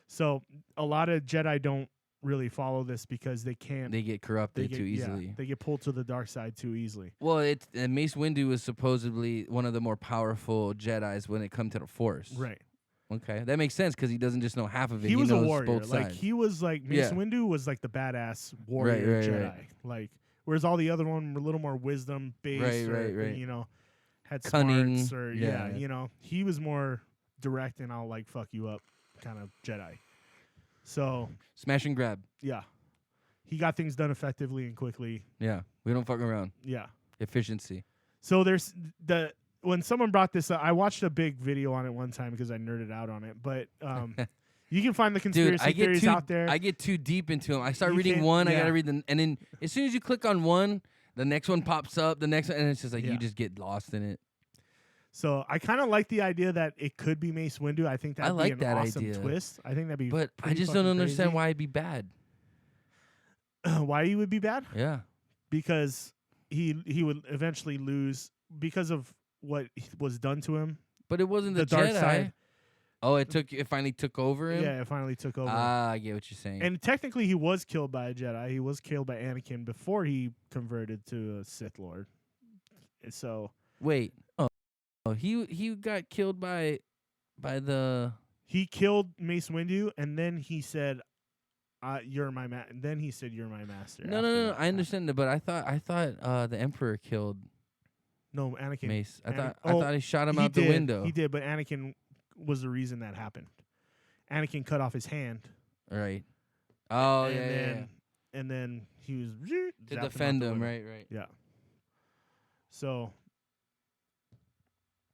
So a lot of Jedi don't really follow this because they can't. They get corrupted too yeah, easily. they get pulled to the dark side too easily. Well, Mace Windu is supposedly one of the more powerful Jedis when it comes to the Force. Right. Okay, that makes sense because he doesn't just know half of it. He was a knows warrior. both Like sides. he was like Mace Yeah. Windu was like the badass warrior right, Jedi. right. Like whereas all the other one were a little more wisdom based, Right. You know, had Cunning, smarts or yeah. you know, he was more direct and I'll like fuck you up kind of Jedi. So Smash and grab. yeah, he got things done effectively and quickly. Yeah, we don't fuck around. Yeah. Efficiency. So there's when someone brought this up, I watched a big video on it one time because I nerded out on it. But you can find the Dude, conspiracy theories out there. I get too deep into them. I start You reading can't- one, I yeah. gotta read and then as soon as you click on one, the next one pops up. The next one, and it's just like Yeah. you just get lost in it. So I kind of like the idea that it could be Mace Windu. I think that'd like be an that awesome idea. twist. I think that'd be. But I pretty just don't fucking understand crazy. why it'd be bad. Why he would be bad? Yeah. Because he would eventually lose because of what was done to him. But it wasn't the, dark Jedi. side. Oh, it finally took over him. Yeah, it finally took over. Ah, I get what you're saying. And technically, he was killed by a Jedi. He was killed by Anakin before he converted to a Sith Lord. So Wait. Oh, he got killed by the. he killed Mace Windu, and then he said, "You're my ma." And then he said, "You're my master." No. after that. I understand that, but I thought the Emperor killed No, Anakin. Mace. I Ana- thought he shot him he out the did, window. He did, but Anakin was the reason that happened. Anakin cut off his hand. Right. Oh and yeah, then, yeah. And then he was To zapped out defend the him, window. right. Yeah.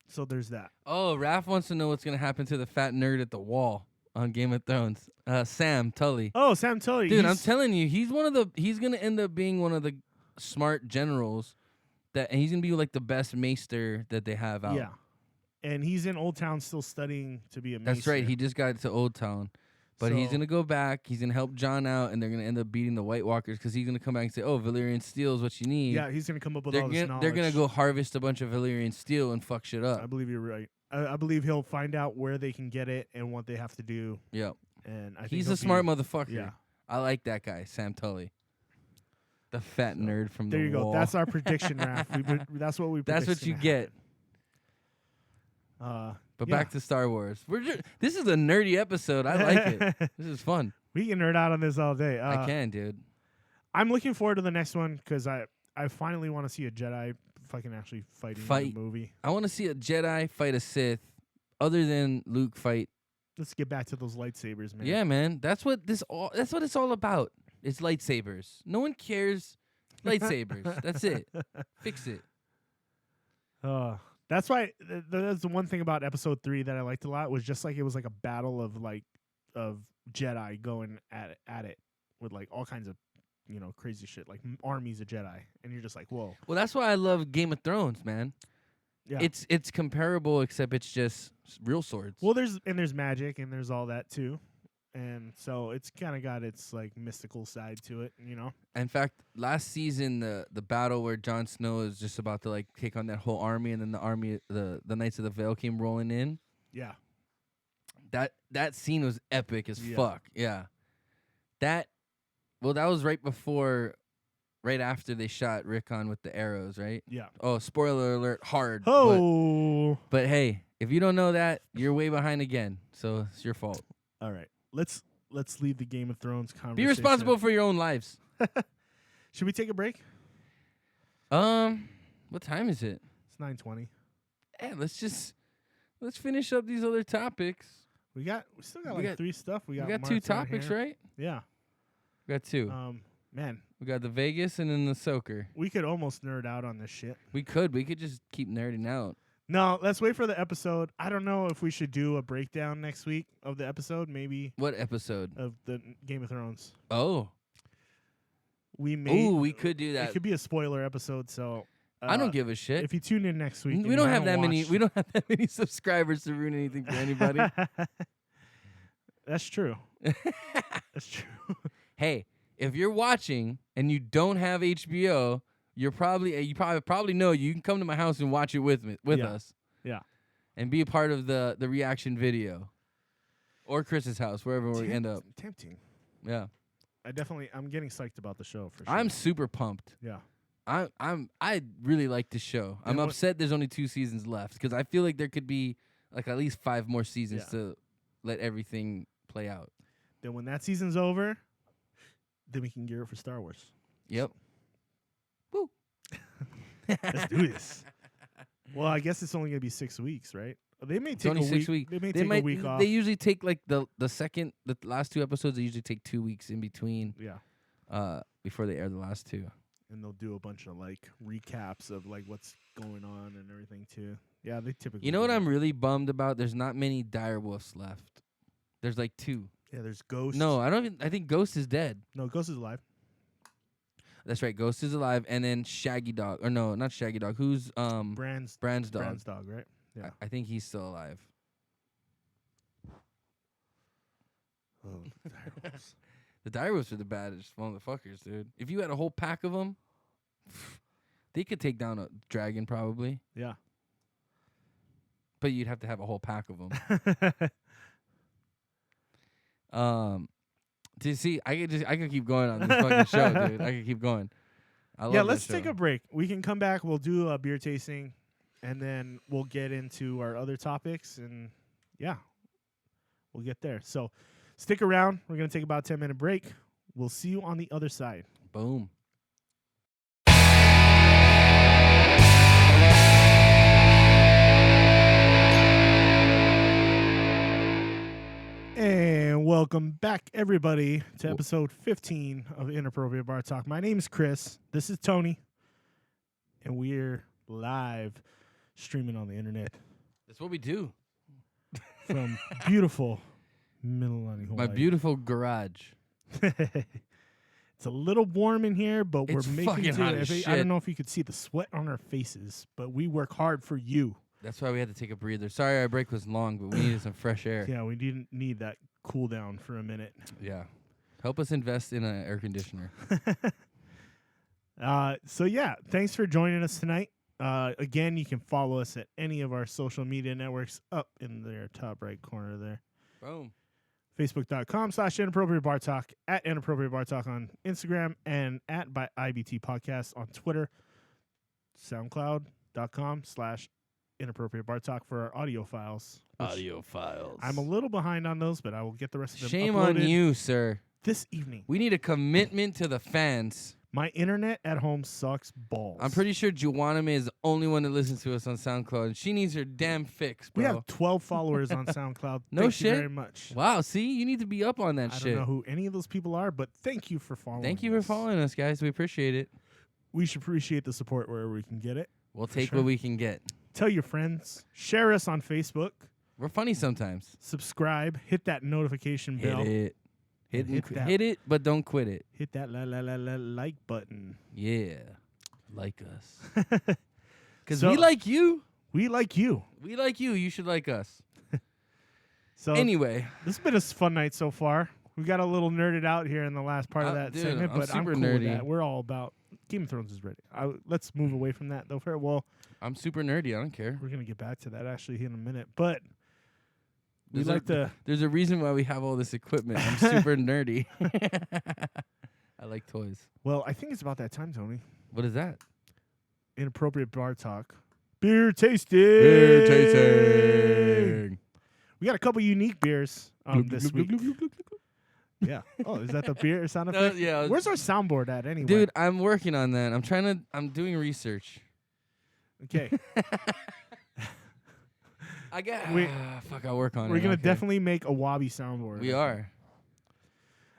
So there's that. Oh, Raph wants to know what's gonna happen to the fat nerd at the wall on Game of Thrones. Sam Tully. Oh, Sam Tully. Dude, I'm he's- telling you, he's gonna end up being one of the smart generals and he's gonna be like the best maester that they have out. Yeah. And he's in Old Town still studying to be a That's right. maester. He just got to Old Town. But he's So- going to go back. He's going to help John out, and they're going to end up beating the White Walkers because he's going to come back and say, oh, Valyrian steel is what you need. Yeah, he's going to come up with they're all this knowledge. They're going to go harvest a bunch of Valyrian steel and fuck shit I up. believe you're right. I believe he'll find out where they can get it and what they have to do. Yep. And I think He's he'll a smart be, motherfucker. Yeah. I like that guy, Sam Tully. The fat nerd from There the you go. wall. That's our prediction, Raph. That's what we. That's predict's what you gonna get. happen. But yeah. back to Star Wars. This is a nerdy episode. I like it. This is fun. We can nerd out on this all day. I can, dude. I'm looking forward to the next one because I finally want to see a Jedi fucking actually fighting in the movie. I want to see a Jedi fight a Sith, other than Luke fight. Let's get back to those lightsabers, man. Yeah, man. That's what it's all about. It's lightsabers. No one cares. Lightsabers. That's it. Fix it. That's why that's the one thing about episode 3 that I liked a lot was just like it was like a battle of Jedi going at it with like all kinds of crazy shit like armies of Jedi, and you're just like, whoa. Well, that's why I love Game of Thrones, man. Yeah. It's comparable, except it's just real swords. Well, there's magic and there's all that too, and so it's kind of got its like mystical side to it, In fact, last season, the battle where Jon Snow is just about to like take on that whole army, and then the Knights of the Vale came rolling in. Yeah. That scene was epic as Yeah. fuck. Yeah. That was right after they shot Rickon with the arrows, right? Yeah. Oh, spoiler alert, hard. Oh. But hey, if you don't know that, you're way behind again. So it's your fault. All right. Let's leave the Game of Thrones conversation. Be responsible for your own lives. Should we take a break? What time is it? It's 9:20. Hey, let's finish up these other topics. We still got We like got- 3 stuff. We got 2 marked down topics, here. right? Yeah. We got 2. Man, We got the Vegas and then the Soaker. we could almost nerd out on this shit. We could just keep nerding out. No, let's wait for the episode. I don't know if we should do a breakdown next week of the episode, maybe What episode? of the Game of Thrones. Oh. We may. Ooh, we could do It that. could be a spoiler episode, so I don't give a shit. if you tune in next week. We don't have that many. We don't have that many subscribers to ruin anything for anybody. That's true. That's true. Hey, if you're watching and you don't have HBO, you probably know you can come to my house and watch it with Yeah. us. Yeah. And be a part of the reaction video, or Chris's house, wherever we end up. Tempting. Yeah, I'm getting psyched about the show for sure. I'm super pumped. Yeah. I really like this show. I'm what- upset there's only 2 seasons left because I feel like there could be like at least 5 more seasons Yeah. to let everything play out. Then when that season's over, then we can gear up for Star Wars. Yep. Woo. Let's do this. Well, I guess it's only gonna be 6 weeks, right? They may It's take only a 6 week. weeks. They may take a week off. They usually take like the last 2 episodes. They usually take 2 weeks in between. Yeah. Before they air the last 2. And they'll do a bunch of like recaps of like what's going on and everything too. Yeah, they typically. You know do what that. I'm really bummed about? There's not many direwolves left. There's like 2. Yeah, there's Ghost. No, I think Ghost is dead. No, Ghost is alive. That's right. Ghost is alive, and then Shaggy Dog. Or no, not Shaggy Dog. Who's Brand's Brand's dog? Brand's dog, right? Yeah. I think he's still alive. Oh, direwolves. The direwolves are the baddest motherfuckers, dude. If you had a whole pack of them, they could take down a dragon probably. Yeah. But you'd have to have a whole pack of them. Do you see? I could keep going on this fucking show, dude. I could keep going. I love Yeah, this let's show. take a break. We can come back. We'll do a beer tasting, and then we'll get into our other topics, and yeah, we'll get there. So stick around. We're gonna take about a 10-minute break. We'll see you on the other side. Boom. And welcome back, everybody, to episode 15 of Inappropriate Bar Talk. My name is Chris. This is Tony, and we're live streaming on the internet That's what we do. from beautiful Mililani, Hawaii. My beautiful garage. It's a little warm in here, but It's we're making fucking do. hot as I shit. don't know if you could see the sweat on our faces, but we work hard for you. That's why we had to take a breather. Sorry our break was long, but we needed some fresh air. Yeah, we didn't need that cool down for a minute. Yeah. Help us invest in an air conditioner. So yeah, thanks for joining us tonight. Again, you can follow us at any of our social media networks up in their top right corner there. Boom. Facebook.com/Inappropriate Bar Talk, at Inappropriate Bar Talk on Instagram, and at by IBT Podcast on Twitter. SoundCloud.com/Inappropriate Bar Talk for our audio files. which Audio files. I'm a little behind on those, but I will get the rest of them Shame on uploaded you, sir. this evening. We need a commitment to the fans. My internet at home sucks balls. I'm pretty sure Juwaname is the only one that listens to us on SoundCloud, and she needs her damn fix, bro. We have 12 followers on SoundCloud. No Thank shit. you very much. Wow, see? You need to be up on that I shit. don't know who any of those people are, but thank you for following Thank you for us. following us, guys. We appreciate it. We should appreciate the support wherever we can get it. We'll take sure. what we can get. Tell your friends. Share us on Facebook. We're funny sometimes. Subscribe. Hit that notication Hit bell. it. Hit that. Hit it, but don't quit it. Hit that like button. Yeah. Like us. Because So- we like you. We like you. We like you. You should like us. So Anyway. this has been a fun night so far. We got a little nerded out here in the last part of that Dude, segment, I'm but I'm super cool with nerdy. that. We're all about Game of Thrones is ready. Let's move away from that though. Well, I'm super nerdy. I don't care. we're gonna get back to that actually here in a minute, but we There's like to. There's a reason why we have all this equipment. I'm super nerdy. I like toys. Well, I think it's about that time, Tony. What is that? Inappropriate bar talk. Beer tasting. Beer tasting. We got a couple unique beers this week. Yeah. Oh, is that the beer sound No, effect? yeah. Where's our soundboard at anyway? Dude, I'm working on that. I'm doing research. Okay. I got. Fuck, I'll work on it. We're gonna Okay. definitely make a Wabi soundboard. We are.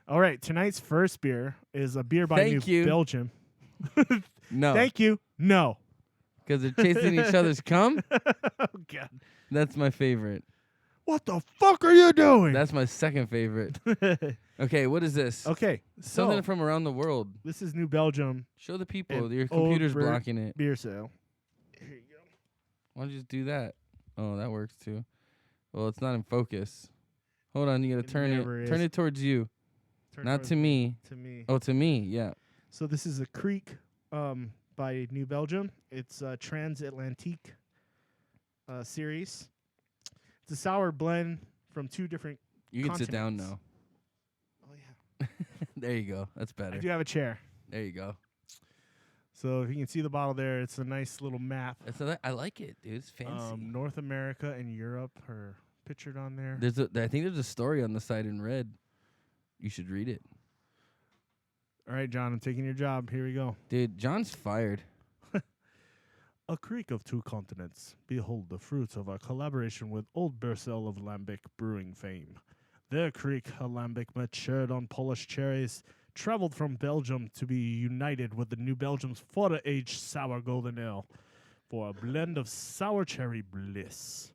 All right. Tonight's first beer is a beer by Thank New you. Belgium. No. Thank you. No. Because they're chasing each other's cum. Oh God. That's my favorite. What the fuck are you doing? That's my second favorite. Okay, what is this? Okay. Something So, from around the world. this is New Belgium Show the people. And Your computer's over- blocking it. beer sale. Here you go. Why don't you just do that? Oh, that works too. Well, it's not in focus. Hold on, you gotta It turn never it. Turn is. it towards you, Turn not towards to me. To me. Oh, to me. Yeah. So this is a Kriek by New Belgium. It's a Transalantique series. It's a sour blend from two different. You can sit down now. Oh yeah. There you go. That's I better. do have a chair. There you go. So if you can see the bottle there, it's a nice little map. I like it, dude. It's fancy. North America and Europe are pictured on there. I think there's a story on the side in red. You should read it. All right, John, I'm taking your job. Here we go. Dude, John's fired. A creek of two continents. Behold the fruits of our collaboration with Old Bercel of Lambic brewing fame. Their Kriek Lambic matured on polished cherries, traveled from Belgium to be united with the New Belgium's fodder-aged sour golden ale for a blend of sour cherry bliss.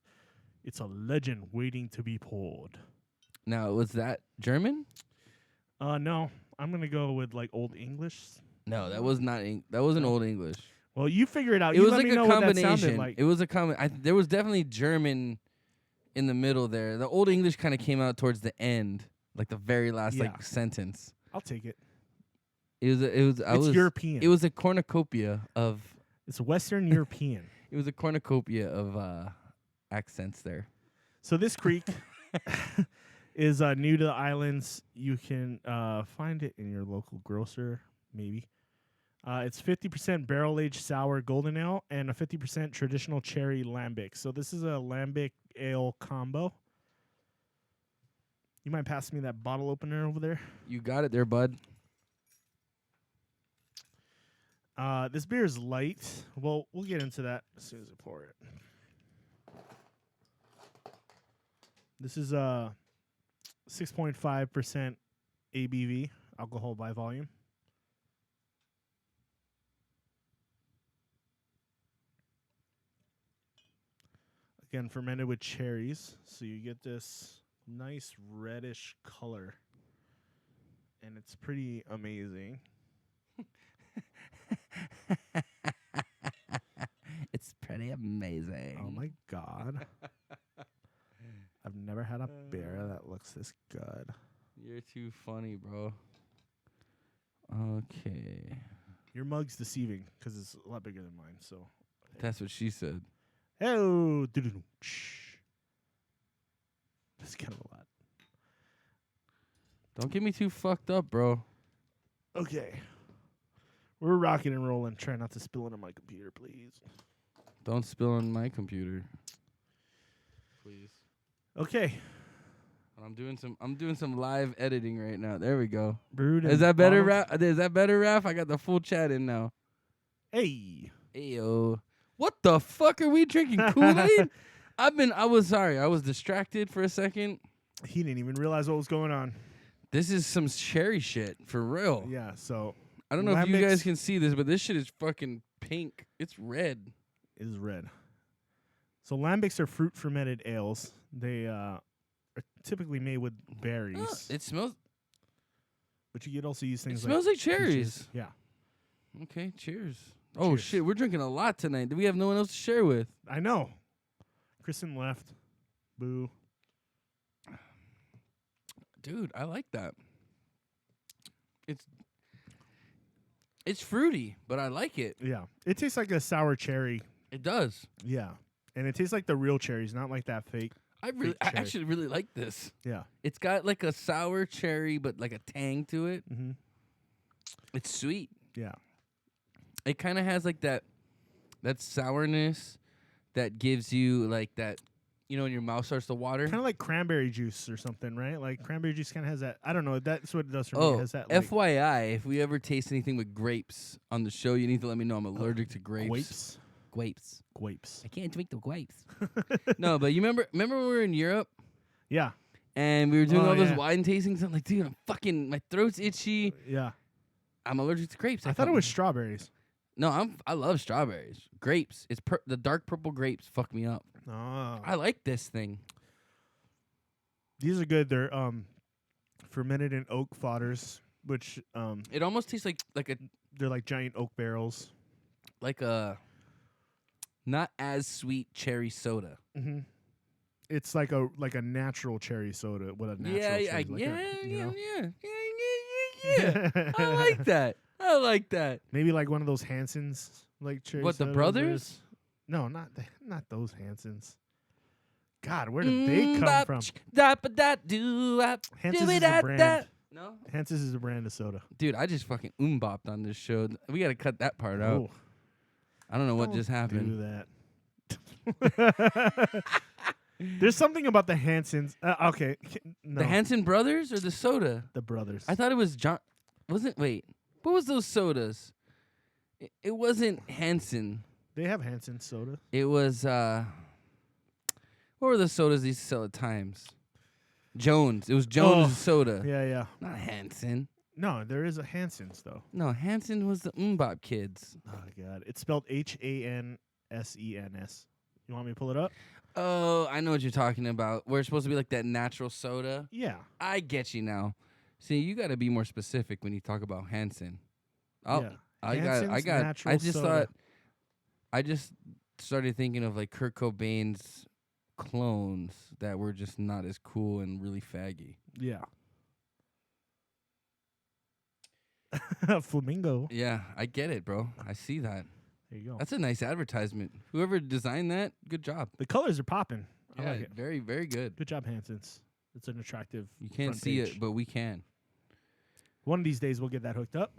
It's a legend waiting to be poured. Now, was that German? No, I'm gonna go with like Old English. No, that was not. That wasn't Old English. Well, you figure it out. It You was let like me a know what that combination. sounded like. It was a there was definitely German in the middle there. The Old English kind of came out towards the end, like the very last Yeah. like sentence. I'll take it. It's European. It was a cornucopia of. It's Western European. It was a cornucopia of accents there. So this creek is new to the islands. You can find it in your local grocer, maybe. It's 50% barrel-aged sour golden ale and a 50% traditional cherry lambic. So this is a lambic ale combo. You mind passing me that bottle opener over there? You got it there, bud. This beer is light. Well, we'll get into that as soon as I pour it. This is 6.5% ABV, alcohol by volume. Again, fermented with cherries, so you get this nice reddish color, and it's pretty amazing. It's pretty amazing. Oh my god. I've never had a beer that looks this good. You're too funny, bro. Okay. Your mug's deceiving because it's a lot bigger than mine, so. That's what she said. Oh, that's kind of a lot. Don't get me too fucked up, bro. Okay. We're rocking and rolling. Try not to spill it on my computer, please. Don't spill on my computer. Please. Okay. I'm doing some live editing right now. There we go. Brewed Is and that better, bottled- Raph? Is that better, Raph? I got the full chat in now. Hey. Ayo. What the fuck are we drinking? Kool-Aid? I was sorry. I was distracted for a second. He didn't even realize what was going on. This is some cherry shit for real. Yeah, so I don't know if you Lambics- guys can see this, but this shit is fucking pink. It's red. is red. So lambics are fruit fermented ales. They are typically made with berries. Oh, it smells. But you could also use It things smells like cherries. peaches. Yeah. Okay, cheers. Oh Cheers. shit, we're drinking a lot tonight. We have no one else to share with. I know. Kristen left. Boo. Dude, I like that. It's fruity, but I like it. Yeah. It tastes like a sour cherry. It does. Yeah. And it tastes like the real cherries, not like that fake. I cherry. actually really like this. Yeah. It's got like a sour cherry, but like a tang to it. Mm-hmm. It's sweet. Yeah. It kind of has like that sourness that gives you like that, you know, when your mouth starts to water. Kind of like cranberry juice or something, right? Like cranberry juice kind of has that. I don't know. That's what it does for me. It Oh, has that, like, FYI, if we ever taste anything with grapes on the show, you need to let me know. I'm allergic to grapes. grapes. Grapes. Grapes. I can't drink the grapes. No, but you remember when we were in Europe Yeah. and we were doing Oh, all those yeah. wine tastings? I'm like, dude, my throat's itchy. Yeah. I'm allergic to grapes. I thought it was strawberries. No, I love strawberries. Grapes. It's the dark purple grapes fuck me up. Oh. I like this thing. These are good. They're fermented in oak fodders, which It almost tastes like they're like giant oak barrels. a not as sweet cherry soda. Mm-hmm. It's like a natural cherry soda. What a natural cherry, like Yeah. I like that. I like that. Maybe like one of those Hansons, like cherry What, the sodas. brothers? No, not those Hansons. God, where did they come from? Hansons is a brand. No, Hansons is a brand of soda. dude, I just fucking bopped on this show. We got to cut that part out. Oh, I don't know what don't just happened. do that. There's something about the Hansons. Okay, no, The Hanson brothers or the soda? the brothers. I thought it was John. Wasn't wait? What was those sodas? It wasn't Hanson. They have Hanson soda. It was what were the sodas they used to sell at Times? Jones. It was Jones Oh, soda. Yeah. Not Hanson. No, there is a Hansons though. No, Hanson was the Mbop kids. Oh God, it's spelled Hansens. You want me to pull it up? Oh, I know what you're talking about. We're supposed to be like that natural soda. Yeah. I get you now. See, you got to be more specific when you talk about Hanson. Oh, Yeah. I Hanson's got. natural I just soda. thought. I just started thinking of like Kurt Cobain's clones that were just not as cool and really faggy. Yeah. Flamingo. Yeah, I get it, bro. I see that. There you go. That's a nice advertisement. Whoever designed that, good job. The colors are popping. I Yeah, like it. very, very good. Good job, Hansons. It's an attractive. You can't front see page. it, but we can. One of these days we'll get that hooked up.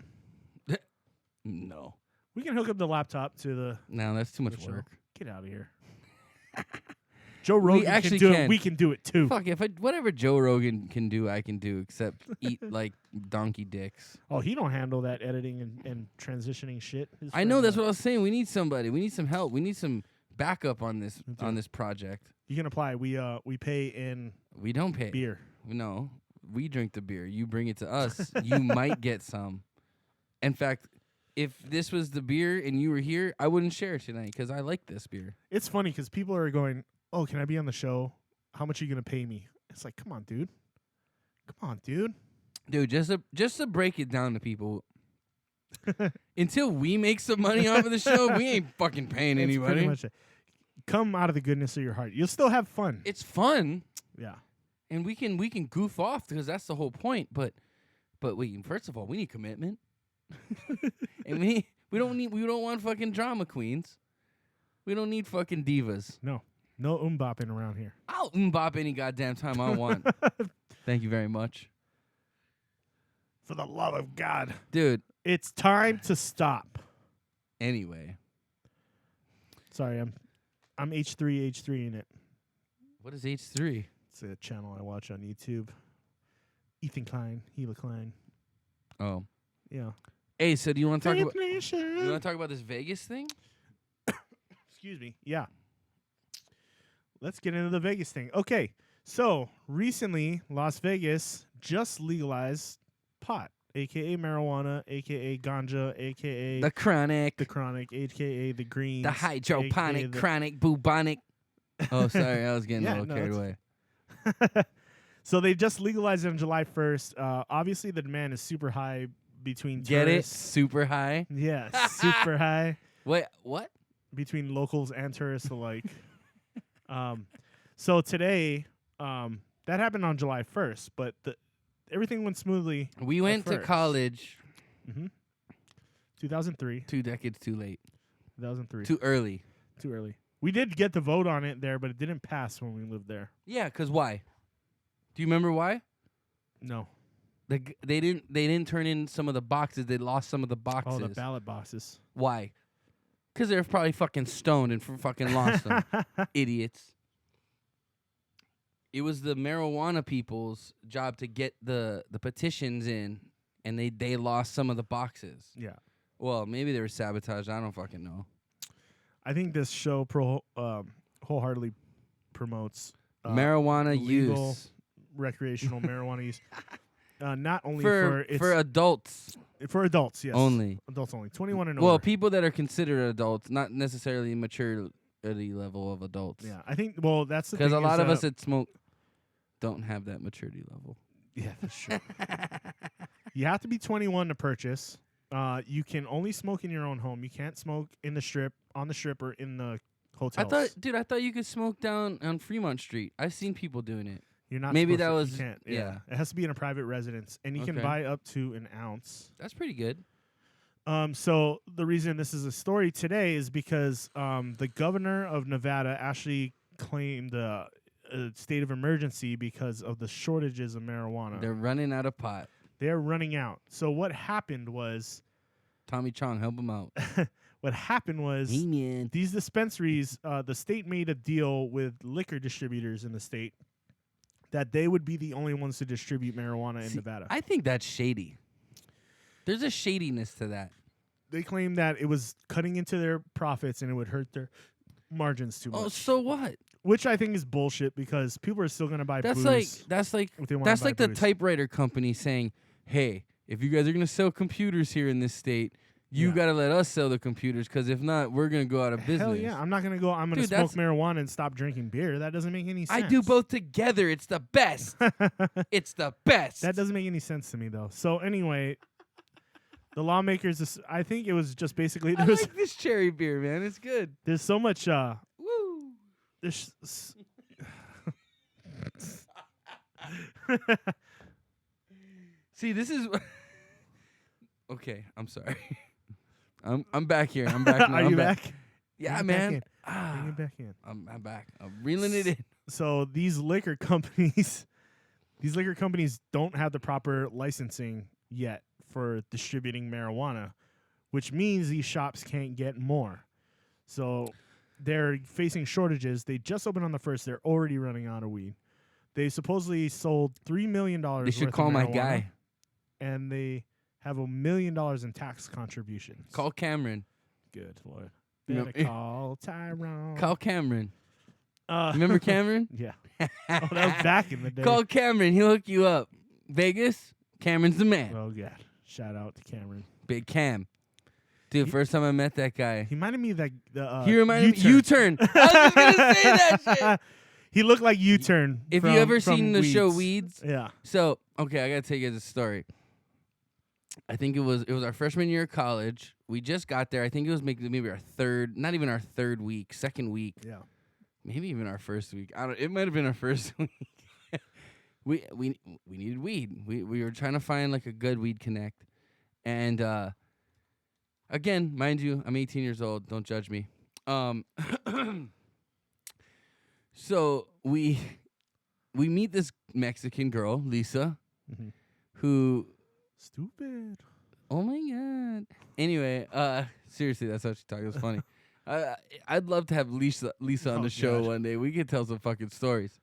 No. We can hook up the laptop to the. No, that's too much the show. work. Get out of here. Joe Rogan actually can do can. it. We can do it too. Fuck, whatever Joe Rogan can do, I can do, except eat like donkey dicks. Oh, he don't handle that editing and transitioning shit. His I know, friend that's does. what I was saying. We need somebody. We need some help. We need some backup on this project. You can apply. We pay in We don't pay. beer. No, we drink the beer. You bring it to us. You might get some. In fact, if this was the beer and you were here, I wouldn't share it tonight because I like this beer. It's funny because people are going, "Oh, can I be on the show? How much are you gonna pay me?" It's like, come on, dude. Come on, dude. Dude, just to break it down to people, until we make some money off of the show, we ain't fucking paying It's pretty anybody. much it. Come out of the goodness of your heart. You'll still have fun. It's fun. Yeah. And we can goof off because that's the whole point. But wait, first of all, we need commitment, and we don't want fucking drama queens. We don't need fucking divas. No bopping around here. I'll bop any goddamn time I want. Thank you very much, For the love of God, dude. it's time to stop. Anyway, Sorry, I'm H3 in it. what is H3? It's a channel I watch on YouTube. Ethan Klein, Gila Klein. Oh, Yeah. hey. So do you want to talk Faith about? Nation. You want to talk about this Vegas thing? Excuse me. Yeah. Let's get into the Vegas thing. Okay. So recently, Las Vegas just legalized pot. aka marijuana, aka ganja, aka The chronic. the chronic, aka the greens, The aka hydroponic, the- chronic, bubonic. Oh, sorry. I was getting Yeah, a little no, carried it's- away. So they just legalized it on July 1st. Obviously, the demand is super high between Get it? tourists. Super high. Yeah, super high Wait, what? between locals and tourists alike. So today, that happened on July 1st, but everything went smoothly. We went to first. college 2003. 2 decades too late. 2003. Too early. Too early. We did get the vote on it there, but it didn't pass when we lived there. Yeah, because why? Do you remember why? No. They didn't turn in some of the boxes. They lost some of the boxes. Oh, the ballot boxes. Why? Because they're probably fucking stoned and fucking lost them. Idiots. It was the marijuana people's job to get the petitions in, and they lost some of the boxes. Yeah. Well, maybe they were sabotaged. I don't fucking know. I think this show wholeheartedly promotes Marijuana legal use. recreational marijuana use. Not only For adults for adults, yes. only. Adults only. 21 and Well, over. people that are considered adults, not necessarily maturity level of adults. Yeah, I think, well, that's the thing. Because a lot is, of us that smoke don't have that maturity level. yeah, that's true. You have to be 21 to purchase. You can only smoke in your own home. You can't smoke on the strip or in the hotels. I thought you could smoke down on Fremont Street. I've seen people doing it. You're not maybe supposed that to. was- You can't. yeah. It has to be in a private residence, and you can Okay. buy up to an ounce. That's pretty good. So the reason this is a story today is because the governor of Nevada actually claimed a state of emergency because of the shortages of marijuana. They're running out of pot. They're running out. So what happened was Tommy Chong, help him out. Hey, man. these dispensaries, the state made a deal with liquor distributors in the state that they would be the only ones to distribute marijuana in Nevada. I think that's shady. There's a shadiness to that. They claim that it was cutting into their profits and it would hurt their margins too much. Oh, so what? Which I think is bullshit because people are still going to buy That's booze. that's like if they wanna that's buy like the booze. typewriter company saying, "Hey, if you guys are gonna sell computers here in this state, you Yeah. gotta let us sell the computers, because if not, we're gonna go out of business." Hell yeah. I'm not going to go, I'm going to Dude, smoke that's- marijuana and stop drinking beer. That doesn't make any sense. I do both together. It's the best. It's the best. That doesn't make any sense to me, though. So, anyway, the lawmakers, I think it was just basically, I like this cherry beer, man. It's good. there's so much, Woo. there's, See, this is okay. I'm sorry. I'm back here. I'm back now. are I'm you back? Yeah, Bring it back man. in. Ah, Bring it back in. I'm back. I'm reeling it in. So these liquor companies don't have the proper licensing yet for distributing marijuana, which means these shops can't get more. So they're facing shortages. They just opened on the 1st. They're already running out of weed. They supposedly sold $3 million. They should worth call of my marijuana, guy. and they have $1 million in tax contributions. Call Cameron. Good Lord. You know- Better call Tyrone. Call Cameron. Uh, Remember Cameron? Yeah. Oh, that was back in the day. Call Cameron. He'll hook you up. Vegas, Cameron's the man. Oh God! Shout out to Cameron. Big Cam. Dude, first time I met that guy. He reminded me of that. He reminded me U-Turn. I was just gonna say that shit. He looked like U-Turn. If from- you ever from seen the show Weeds. Weeds, Yeah. so okay, I gotta tell you guys a story. I think it was our freshman year of college. We just got there. I think it was maybe our third, not even our third week, second week, Yeah. maybe even our first week. I don't. It might have been our first week. we needed weed. We were trying to find like a good weed connect, and again, mind you, I'm 18 years old. Don't judge me. So we meet this Mexican girl, Lisa, Mhm. who. Stupid. Oh my god. Anyway, seriously, that's how she talks. It was funny. I'd love to have Lisa on Oh, the show God. one day. We could tell some fucking stories.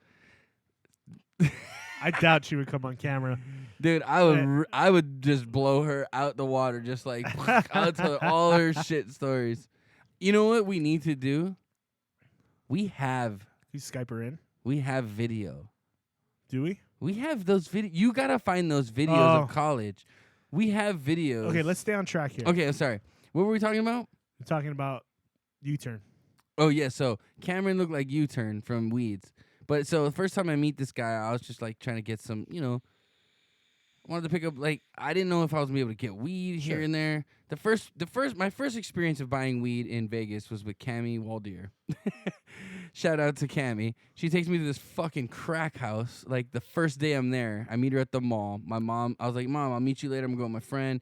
I doubt she would come on camera. Dude, I would just blow her out the water, just like I would tell her all her shit stories. You know what we need to do? We have You Skype her in. video. Do we? We have those videos. You gotta find those videos Oh. of college We have videos. Okay, let's stay on track here. Okay, I'm sorry. What were we talking about? We're talking about U-turn. Oh yeah, so Cameron looked like U-turn from Weeds. But so the first time I meet this guy, I was just like trying to get some, wanted to pick up like I didn't know if I was gonna be able to get weed here and there. My first experience of buying weed in Vegas was with Cammie Waldeer. Shout out to Cammie. She takes me to this fucking crack house. Like the first day I'm there, I meet her at the mall. My mom, I was like, Mom, I'll meet you later. I'm going with my friend.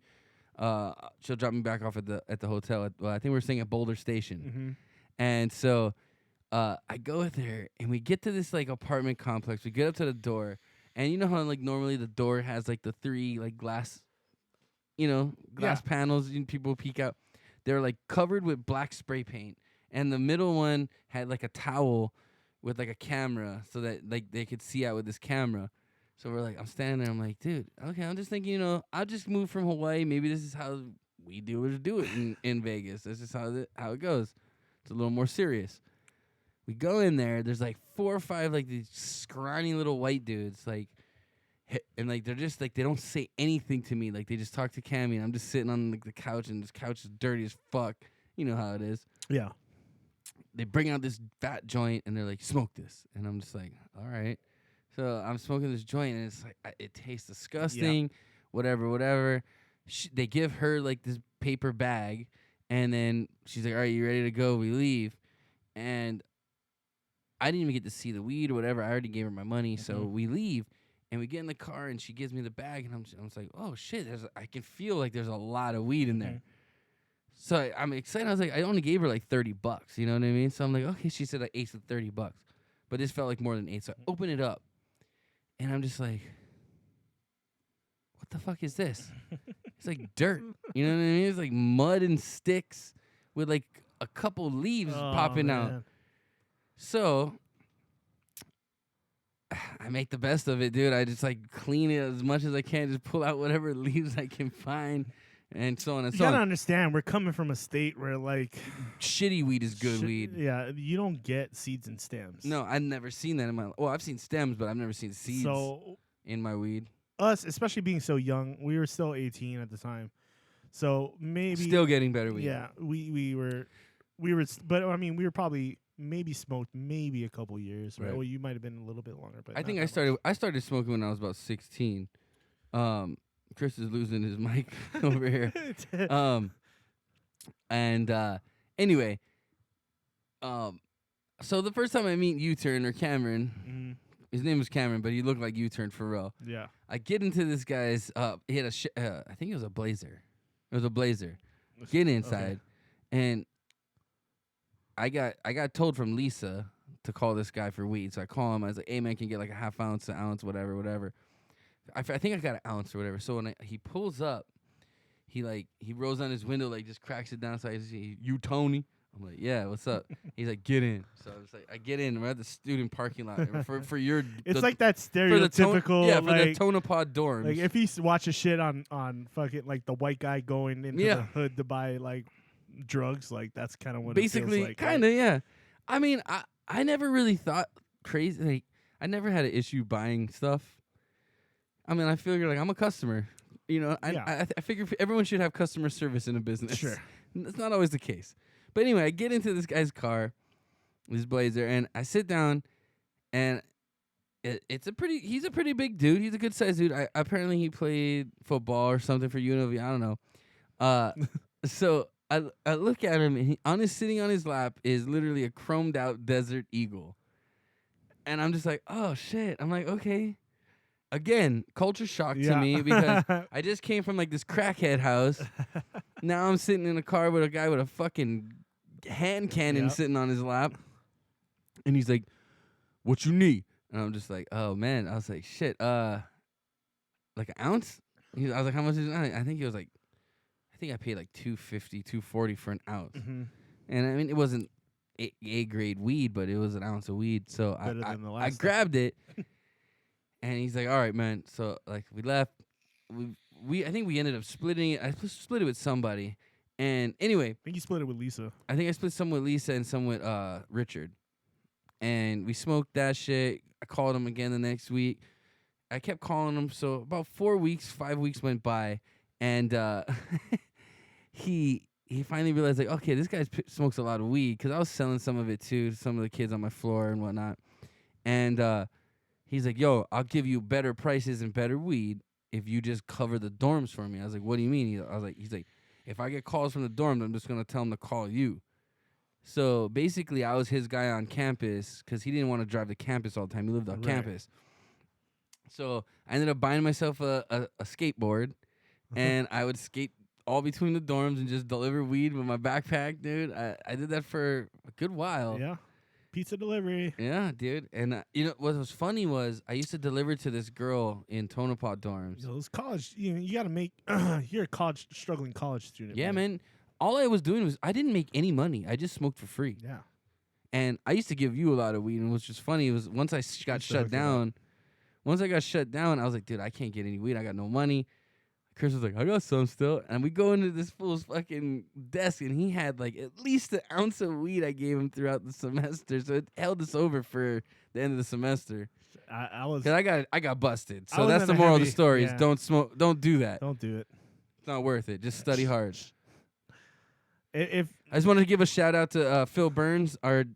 She'll drop me back off at the hotel. I think we're staying at Boulder Station. Mm-hmm. And so I go with her, and we get to this like apartment complex. We get up to the door, and you know how like normally the door has like the 3 like glass panels and people peek out. They're like covered with black spray paint, and the middle one had like a towel with like a camera so that like they could see out with this camera. So we're like, I'm standing there. I'm like, dude, okay, I'm just thinking, I'll just move from Hawaii. Maybe this is how we do it in Vegas. This is how it goes. It's a little more serious. We go in there. There's like 4 or 5 like these scrawny little white dudes, like, and like they're just like they don't say anything to me. Like they just talk to Cammie, and I'm just sitting on like the couch, and this couch is dirty as fuck. You know how it is. Yeah. They bring out this fat joint, and they're like, "Smoke this," and I'm just like, "All right." So I'm smoking this joint, and it's like it tastes disgusting. Whatever. They give her like this paper bag, and then she's like, "All right, you ready to go?" We leave, and I didn't even get to see the weed or whatever. I already gave her my money, so we leave, and we get in the car, and she gives me the bag, and I'm just like, "Oh shit!" I can feel like there's a lot of weed in there. So I'm excited. I was like, I only gave her like $30. You know what I mean? So I'm like, okay. She said I ate with $30, but this felt like more than 8. So I open it up. And I'm just like, what the fuck is this? It's like dirt. You know what I mean? It's like mud and sticks with like a couple leaves popping out. So I make the best of it, dude. I just like clean it as much as I can. Just pull out whatever leaves I can find and so on and so on. You gotta understand, we're coming from a state where like shitty weed is good weed. Yeah, you don't get seeds and stems. No, I've never seen that in my. Well, I've seen stems, but I've never seen seeds in my weed. Us, especially being so young, we were still 18 at the time, so maybe still getting better weed. Yeah, we were, but I mean, we were probably maybe smoked maybe a couple years. Right? Well, you might have been a little bit longer, but I think I started smoking when I was about 16. Chris is losing his mic over here. Anyway, so the first time I meet U-Turn or Cameron, his name was Cameron, but he looked like U-Turn for real. Yeah. I get into this guy's, he had I think it was a Blazer. It was a Blazer. Get inside. And I got told from Lisa to call this guy for weed. So I call him. I was like, hey, man, can you get like a half ounce, an ounce, whatever. I think I got an ounce or whatever. So when he pulls up, he rolls down his window, like just cracks it down. So I just say, you Tony? I'm like, yeah, what's up? He's like, get in. So I was like, I get in. We're at the student parking lot for your. It's like that stereotypical. For the Tonopod dorms. Like if he watches shit on fucking like the white guy going into the hood to buy like drugs, like that's kind of what basically it feels like. Kind of, yeah. I mean, I never really thought crazy. Like I never had an issue buying stuff. I mean, I figure like I'm a customer. You know, I figure everyone should have customer service in a business. Sure. That's not always the case. But anyway, I get into this guy's car, this Blazer, and I sit down, and he's a pretty big dude. He's a good sized dude. Apparently he played football or something for UNLV. I don't know. So I look at him, and sitting on his lap is literally a chromed out Desert Eagle. And I'm just like, oh, shit. I'm like, okay. Again, culture shock to me because I just came from like this crackhead house. Now I'm sitting in a car with a guy with a fucking hand cannon sitting on his lap. And he's like, what you need? And I'm just like, oh, man. I was like, shit, like an ounce? I was like, how much is an ounce? I think I paid like $2.50, $2.40 for an ounce. Mm-hmm. And I mean, it wasn't A grade weed, but it was an ounce of weed. So I grabbed it. And he's like, all right, man. So, like, we left. I think we ended up splitting it. I split it with somebody. And anyway. I think you split it with Lisa. I think I split some with Lisa and some with Richard. And we smoked that shit. I called him again the next week. I kept calling him. So, about 5 weeks went by. And he finally realized, like, okay, this guy smokes a lot of weed, because I was selling some of it too to some of the kids on my floor and whatnot. And he's like, yo, I'll give you better prices and better weed if you just cover the dorms for me. I was like, what do you mean? He's like, if I get calls from the dorms, I'm just gonna tell them to call you. So basically, I was his guy on campus because he didn't want to drive to campus all the time. He lived on campus. So I ended up buying myself a skateboard, and I would skate all between the dorms and just deliver weed with my backpack, dude. I did that for a good while. Yeah. Pizza delivery. Yeah, dude. And you know what was funny was I used to deliver to this girl in Tonopah dorms. Those college, you got to make. You're a struggling college student. Yeah, man. All I was doing was I didn't make any money. I just smoked for free. Yeah. And I used to give you a lot of weed, and what's just funny was once I got shut down. Once I got shut down, I was like, dude, I can't get any weed. I got no money. Chris was like, I got some still. And we go into this fool's fucking desk, and he had like at least an ounce of weed I gave him throughout the semester. So it held us over for the end of the semester. I got busted. So that's the moral of the story: is don't smoke, don't do that. Don't do it. It's not worth it. Just study hard. If I just wanted to give a shout out to Phil Burns, our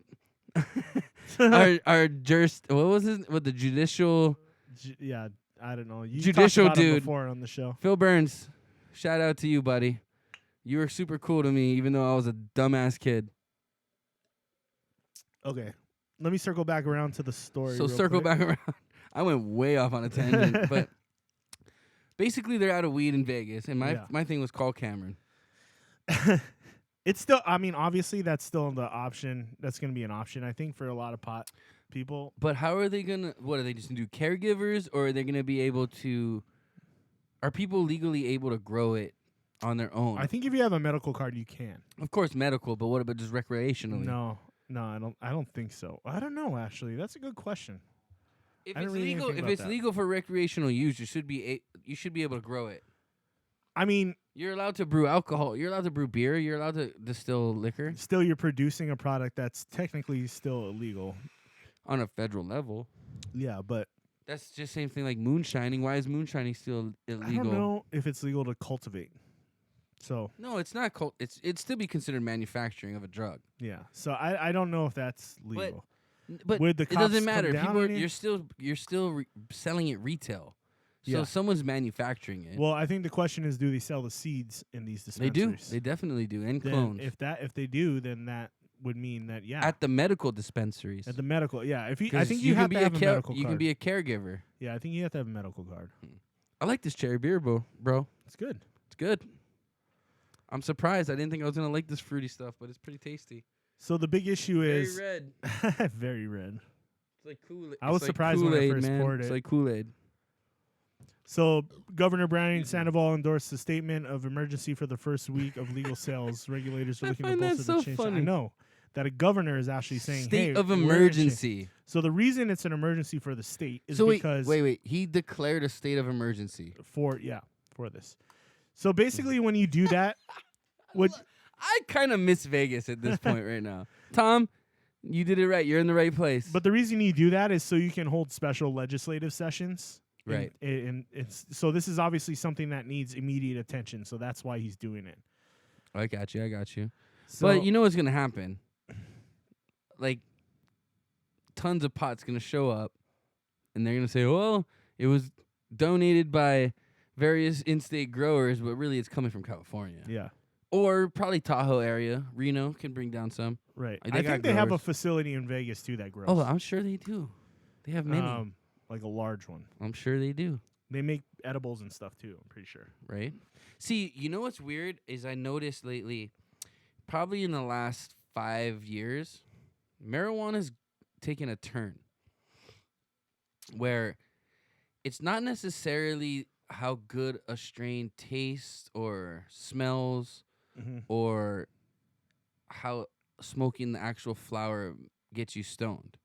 what was his with the judicial. Yeah, I don't know. You Judicial talked about him dude before on the show. Phil Burns, shout out to you, buddy. You were super cool to me, even though I was a dumbass kid. Okay, let me circle back around to the story. So circle back around. I went way off on a tangent, but basically they're out of weed in Vegas, and my thing was call Cameron. It's still, I mean, obviously that's still the option. That's going to be an option, I think, for a lot of pot people. But how are they going to, what are they just going to do, caregivers, or are they going to be able to, are people legally able to grow it on their own? I think if you have a medical card, you can. Of course, medical, but what about just recreationally? No, I don't think so. I don't know, actually. That's a good question. If it's legal for recreational use, you should be able to grow it. I mean, you're allowed to brew alcohol. You're allowed to brew beer. You're allowed to distill liquor. Still, you're producing a product that's technically still illegal on a federal level. Yeah, but that's just same thing like moonshining. Why is moonshining still illegal? I don't know if it's legal to cultivate. So no, it's not. It'd still be considered manufacturing of a drug. Yeah. So I don't know if that's legal. But would the it doesn't matter. People You're still selling it retail. So someone's manufacturing it. Well, I think the question is, do they sell the seeds in these dispensaries? They do. They definitely do, and then clones. If they do, then that would mean that at the medical dispensaries. At the medical, yeah. If I think you have to have a medical card. You can be a caregiver. Yeah, I think you have to have a medical card. I like this cherry beer, bro. It's good. It's good. I'm surprised. I didn't think I was gonna like this fruity stuff, but it's pretty tasty. So the big issue is very red. Very red. It's like Kool-Aid. I was surprised when I first poured it. It's like Kool-Aid. So Governor Browning Sandoval endorsed the statement of emergency for the first week of legal sales. Regulators are looking to bolster the change. Funny. I know that a governor is actually saying state of emergency. So the reason it's an emergency for the state is because wait. He declared a state of emergency for this. So basically, when you do that, I kind of miss Vegas at this point right now. Tom, you did it right. You're in the right place. But the reason you do that is so you can hold special legislative sessions. Right. And so this is obviously something that needs immediate attention. So that's why he's doing it. I got you. So, but you know what's going to happen? Like, tons of pot's going to show up, and they're going to say, well, it was donated by various in-state growers, but really it's coming from California. Yeah. Or probably Tahoe area. Reno can bring down some. Right. Like I think they have a facility in Vegas, too, that grows. Oh, I'm sure they do. They have many. Like a large one. I'm sure they do. They make edibles and stuff, too, I'm pretty sure. Right? See, you know what's weird is I noticed lately, probably in the last 5 years, marijuana's taken a turn where it's not necessarily how good a strain tastes or smells or how smoking the actual flower gets you stoned.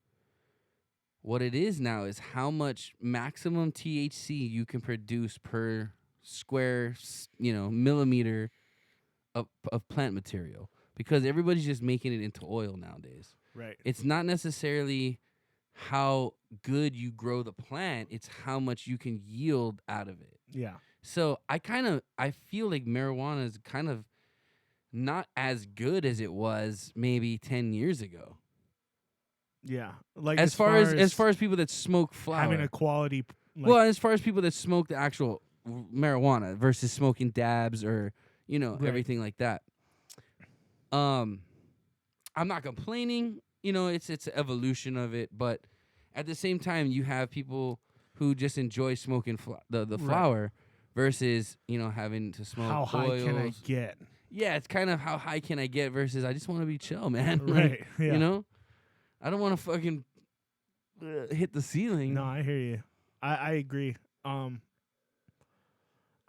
What it is now is how much maximum THC you can produce per square, millimeter of plant material, because everybody's just making it into oil nowadays. Right. It's not necessarily how good you grow the plant, it's how much you can yield out of it. Yeah. So I feel like marijuana is kind of not as good as it was maybe 10 years ago. Yeah, like As far as people that smoke flower, having a quality. well, as far as people that smoke the actual marijuana versus smoking dabs or Right. everything like that. I'm not complaining. It's an evolution of it, but at the same time, you have people who just enjoy smoking the Right. flower versus having to smoke How high can I oils. get? Yeah, it's kind of how high can I get versus I just want to be chill, man. Right. Yeah. I don't want to fucking hit the ceiling. No, I hear you. I agree. I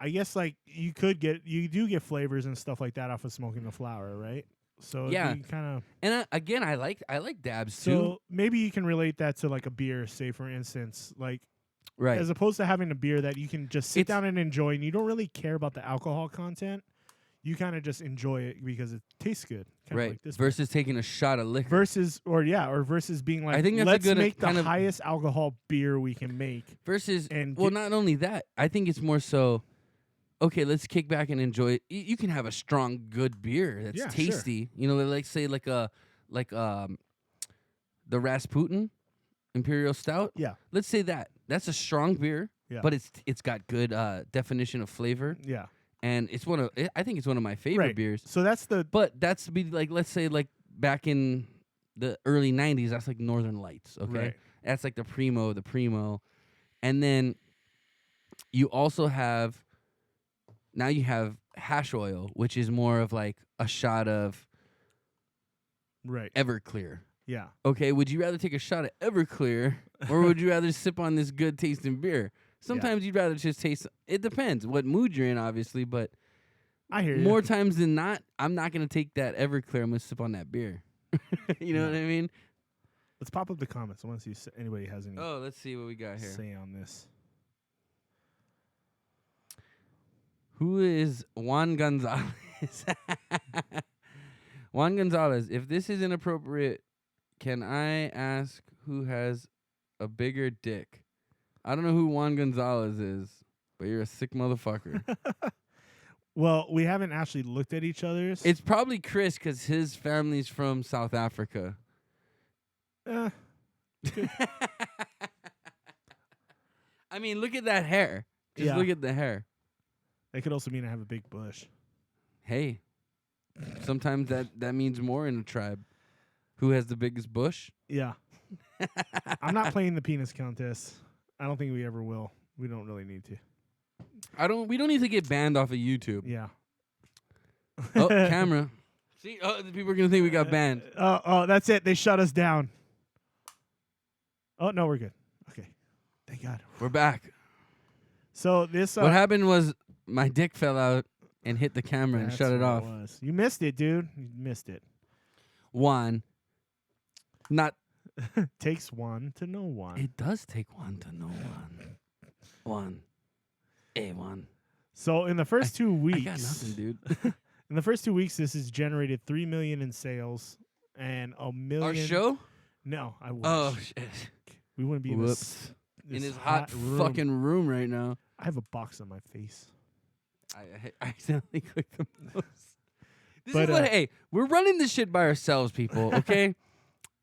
guess like you do get flavors and stuff like that off of smoking the flower, right? So Yeah. kind of. And again, I like dabs too. So maybe you can relate that to like a beer, say for instance, like Right. as opposed to having a beer that you can just sit It's- down and enjoy, and you don't really care about the alcohol content. You kind of just enjoy it because it tastes good, kinda Right. Like this beer. Versus taking a shot of liquor. versus being like, I think that's a let's good, make the kind of- highest alcohol beer we can make. Versus, And well, get- not only that, I think it's more so, okay, let's kick back and enjoy it. You can have a strong, good beer that's Yeah, sure. tasty. Like say the Rasputin Imperial Stout. Yeah, Let's say that's a strong beer, yeah, but it's got good definition of flavor, yeah. and I think it's one of my favorite Right. beers. So that's the But that's be like, let's say like back in the early 90s, that's like Northern Lights, okay? Right. That's like the primo. And then you also have hash oil, which is more of like a shot of right. Everclear. Yeah, Okay, would you rather take a shot of Everclear or would you rather sip on this good tasting beer? Sometimes you'd rather just taste. It depends what mood you're in, obviously, but I hear you. more times than not, I'm not going to take that Everclear. I'm going to sip on that beer. You know what I mean? Let's pop up the comments. I want to see if anybody has any Oh, let's see what we got here. say on this. Who is Juan Gonzalez? Juan Gonzalez, if this is inappropriate, can I ask who has a bigger dick? I don't know who Juan Gonzalez is, but you're a sick motherfucker. Well, we haven't actually looked at each other's. It's probably Chris because his family's from South Africa. Uh, I mean, look at that hair. Just Yeah. look at the hair. that could also mean I have a big bush. Hey, sometimes that means more in a tribe. Who has the biggest bush? Yeah. I'm not playing the penis contest. I don't think we ever will. We don't really need to. We don't need to get banned off of YouTube. Yeah. Oh, camera. See, the people are gonna think we got banned. Oh, that's it. They shut us down. Oh no, we're good. Okay. Thank God. We're back. So this What happened was my dick fell out and hit the camera and that's shut it what off. was. You missed it, dude. You missed it. One. Not. Takes one to know one. It does take one to know one. One. A1. So in the first 2 weeks, I got nothing, dude. in the first 2 weeks, this has generated $3 million in sales and $1 million. Our show? No, I wish. Oh shit! We wouldn't be Whoops. in In this his hot room. fucking room right now. I have a box on my face. I accidentally clicked the mouse. This But, is what. Hey, we're running this shit by ourselves, people. Okay,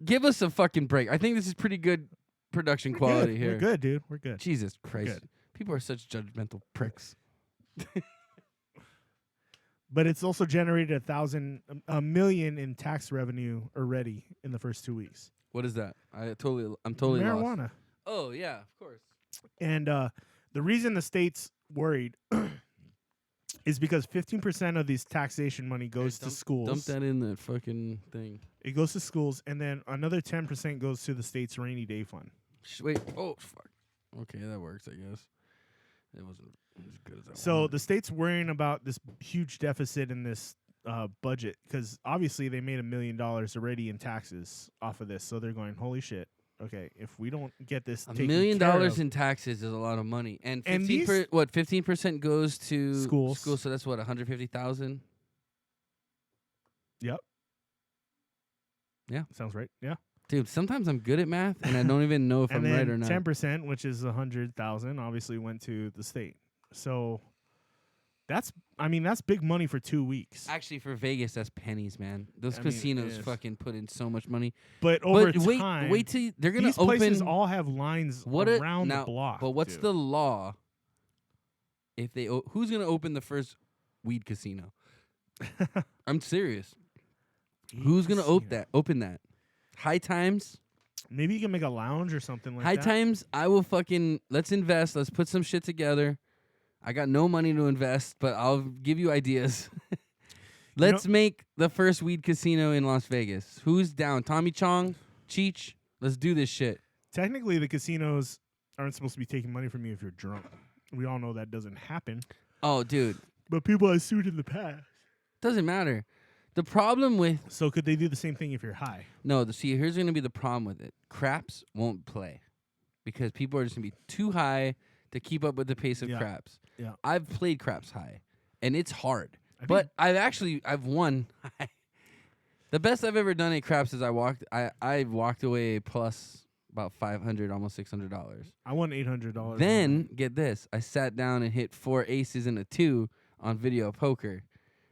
give us a fucking break. I think this is pretty good production quality here. We're good, dude. We're good. Jesus Christ, good. people are such judgmental pricks. But it's also generated $1 million in tax revenue already in the first 2 weeks. What is that? I'm totally lost. Marijuana. Oh yeah, of course. And the reason the state's worried is because 15% of these taxation money goes to schools. Dump that in that fucking thing. It goes to schools, and then another 10% goes to the state's rainy day fund. Wait. Oh fuck. Okay, that works. I guess it wasn't as good as I So wanted. the state's worrying about this huge deficit in this budget because obviously they made $1 million already in taxes off of this. So they're going, holy shit. Okay, if we don't get this $1 taken million care of, in taxes is a lot of money, and And 15% goes to Schools. Schools, so that's what 150,000. Yep. Yeah. Sounds right. Yeah. Dude, sometimes I'm good at math, and I don't even know if And I'm then right or not. 10%, which is 100,000, obviously went to the state. So that's big money for 2 weeks. Actually, for Vegas, that's pennies, man. Those I mean, it casinos is. fucking put in so much money. But over But time, wait till they're gonna these open. places all have lines around now, the block. But what's dude. the law? If they who's gonna open the first weed casino? I'm serious. Who's gonna open that? High Times. Maybe you can make a lounge or something like High that. Times. I will fucking let's invest. Let's put some shit together. I got no money to invest, but I'll give you ideas. Let's make the first weed casino in Las Vegas. Who's down? Tommy Chong, Cheech. Let's do this shit. Technically, the casinos aren't supposed to be taking money from you if you're drunk. We all know that doesn't happen. Oh, dude, But people have sued in the past. doesn't matter. The problem with So could they do the same thing if you're high? see, here's gonna be the problem with it. Craps won't play because people are just gonna be too high to keep up with the pace of Yeah. craps. Yeah. I've played craps high, and it's hard. I But I've won. The best I've ever done at craps is I walked away plus about $500, almost $600. I won $800. Then get this, I sat down and hit 4 aces and a 2 on video poker,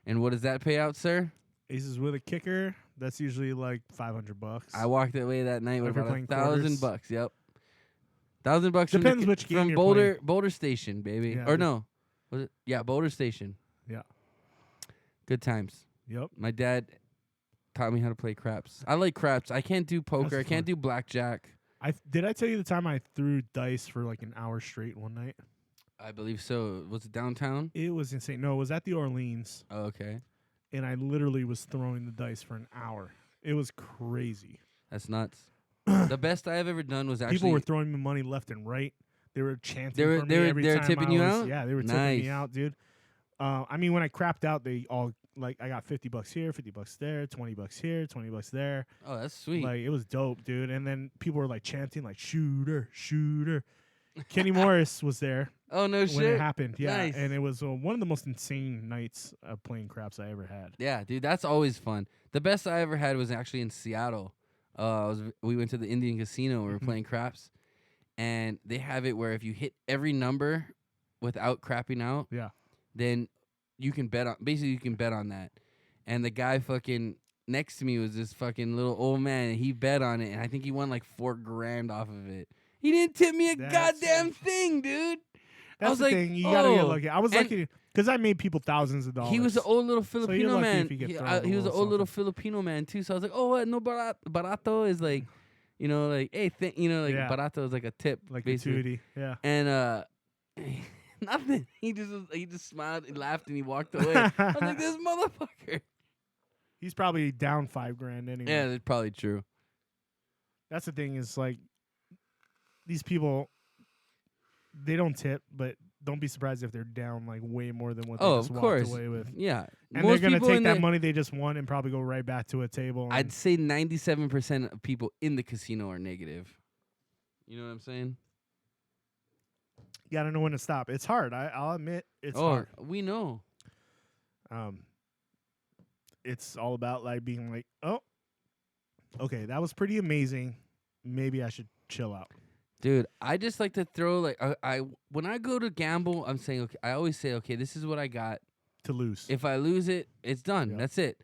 and what does that pay out, sir? Aces with a kicker. That's usually like $500. I walked away that night with If you're about playing $1,000 quarters? bucks. Yep, $1,000 from Depends which game from you're Boulder Station, baby. Yeah, Or but- no, was it? Yeah, Boulder Station. Yeah. Good times. Yep. My dad taught me how to play craps. I like craps. I can't do poker. I That's can't fun. do blackjack. Did I tell you the time I threw dice for like an hour straight one night? I believe so. Was it downtown? It was insane. No, it was at the Orleans, Oh, okay. and I literally was throwing the dice for an hour. It was crazy. That's nuts. The best I have ever done was actually People were throwing me money left and right. They were chanting They were- for they me were- every they were time tipping I you was- out? Yeah, they were tipping Nice. me out, dude. I mean, when I crapped out, they all like I got $50 here, $50 there, $20 here, $20 there. Oh, that's sweet. Like it was dope, dude. And then people were like chanting like shooter, shooter. Kenny Morris was there oh no when shit. it happened. Yeah, Nice. and it was one of the most insane nights of playing craps I ever had. Yeah, dude, that's always fun. The best I ever had was actually in Seattle. We went to the Indian Casino. We were playing craps, and they have it where if you hit every number without crapping out, Yeah. then you can bet on. Basically, you can bet on that. And the guy fucking next to me was this fucking little old man, and he bet on it, and I think he won like $4,000 off of it. He didn't tip me a That's goddamn thing, dude. That's was the like, thing. You gotta get oh. lucky. I was And lucky because I made people thousands of dollars. He was an old little you're Filipino lucky man. if you get He, thrown he was a an little old little Filipino man too. So I was like, oh, what? No barato is like, like, hey, like Yeah. barato is like a tip, like basically. gratuity. Yeah. And nothing. He just smiled and laughed and he walked away. I was like, this motherfucker. He's probably down $5,000 anyway. Yeah, that's probably true. That's the thing is like these people, they don't tip, but don't be surprised if they're down like way more than what they Oh, just of walked course. away with. Yeah, And most they're gonna people take in that the- money they just won and probably go right back to a table. I'd and- say 97% of people in the casino are negative. You know what I'm saying? you gotta know when to stop. It's hard. I'll admit it's oh, hard. we know. It's all about like being like, oh, okay, that was pretty amazing. Maybe I should chill out. Dude, I just like to throw like I when I go to gamble, I'm saying okay. I always say okay, this is what I got. To lose. If I lose it, it's done. Yep. That's it.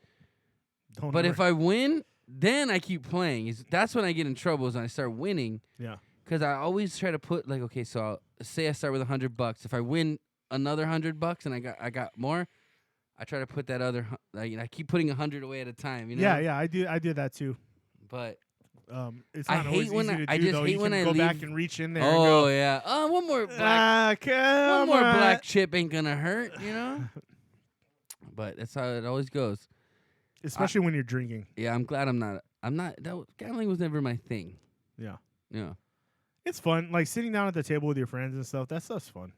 Don't But ever- if I win, then I keep playing. That's when I get in trouble. Is when I start winning. yeah. Because I always try to put like okay, so I'll, say I start with $100. If I win another $100 and I got more, I try to put that other I keep putting 100 away at a time. You know? Yeah, I did that too. But It's I not always hate when easy to I do, just though. hate You when can I go back leave- and reach in there. and oh go, yeah, one more black. One come more on." black chip ain't gonna hurt, you know. But that's how it always goes. Especially when you're drinking. Yeah, I'm glad I'm not. Gambling was never my thing. Yeah. Yeah, It's fun. Like sitting down at the table with your friends and stuff. That stuff's fun.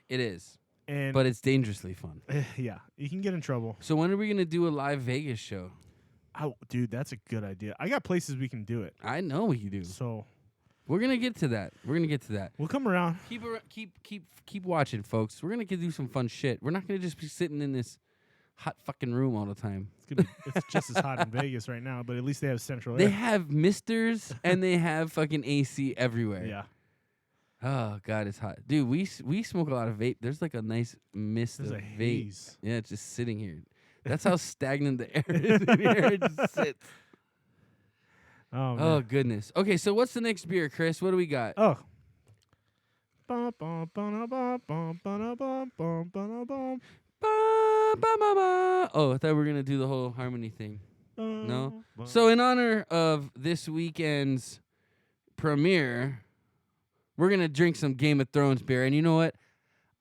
it is. And But it's dangerously fun. yeah, you can get in trouble. So when are we gonna do a live Vegas show? Oh, dude, that's a good idea. I got places we can do it. I know we do. So We're gonna get to that. we'll come around. Keep watching, folks. We're gonna do some fun shit. We're not gonna just be sitting in this hot fucking room all the time. It's just as hot in Vegas right now, but at least they have central They air. have misters and they have fucking AC everywhere. Yeah. Oh God, it's hot, dude. We smoke a lot of vape. There's like a nice mist There's of a vape. haze. Yeah, it's just sitting here. That's how stagnant the air is in here. It just sits. Oh, Oh man. goodness. Okay, so what's the next beer, Chris? What do we got? Oh. Bum, bum, bum, bum, bum, bum, bum, bum, bum, bum, Ba, ba, ba, ba. Oh, I thought we were gonna do the whole harmony thing. No. bum. So in honor of this weekend's premiere, we're gonna drink some Game of Thrones beer. And you know what?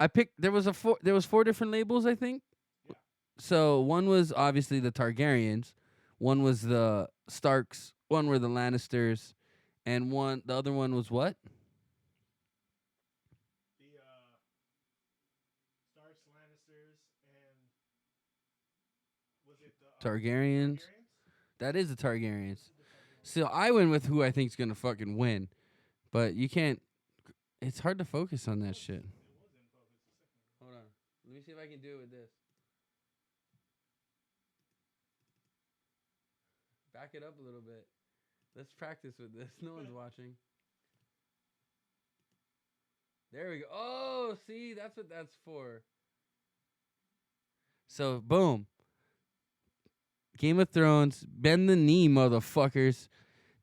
I picked. There was 4 different labels, I think. Yeah. So one was obviously the Targaryens, one was the Starks, one were the Lannisters, and the other one was what? The Starks, Lannisters, and was it the Targaryens. That is the Targaryens. So I went with who I think's gonna fucking win, but you can't. It's hard to focus on that shit. Hold on. Let me see if I can do it with this. Back it up a little bit. Let's practice with this. No one's watching. There we go. Oh, see, that's what that's for. So, boom. Game of Thrones. Bend the knee, motherfuckers.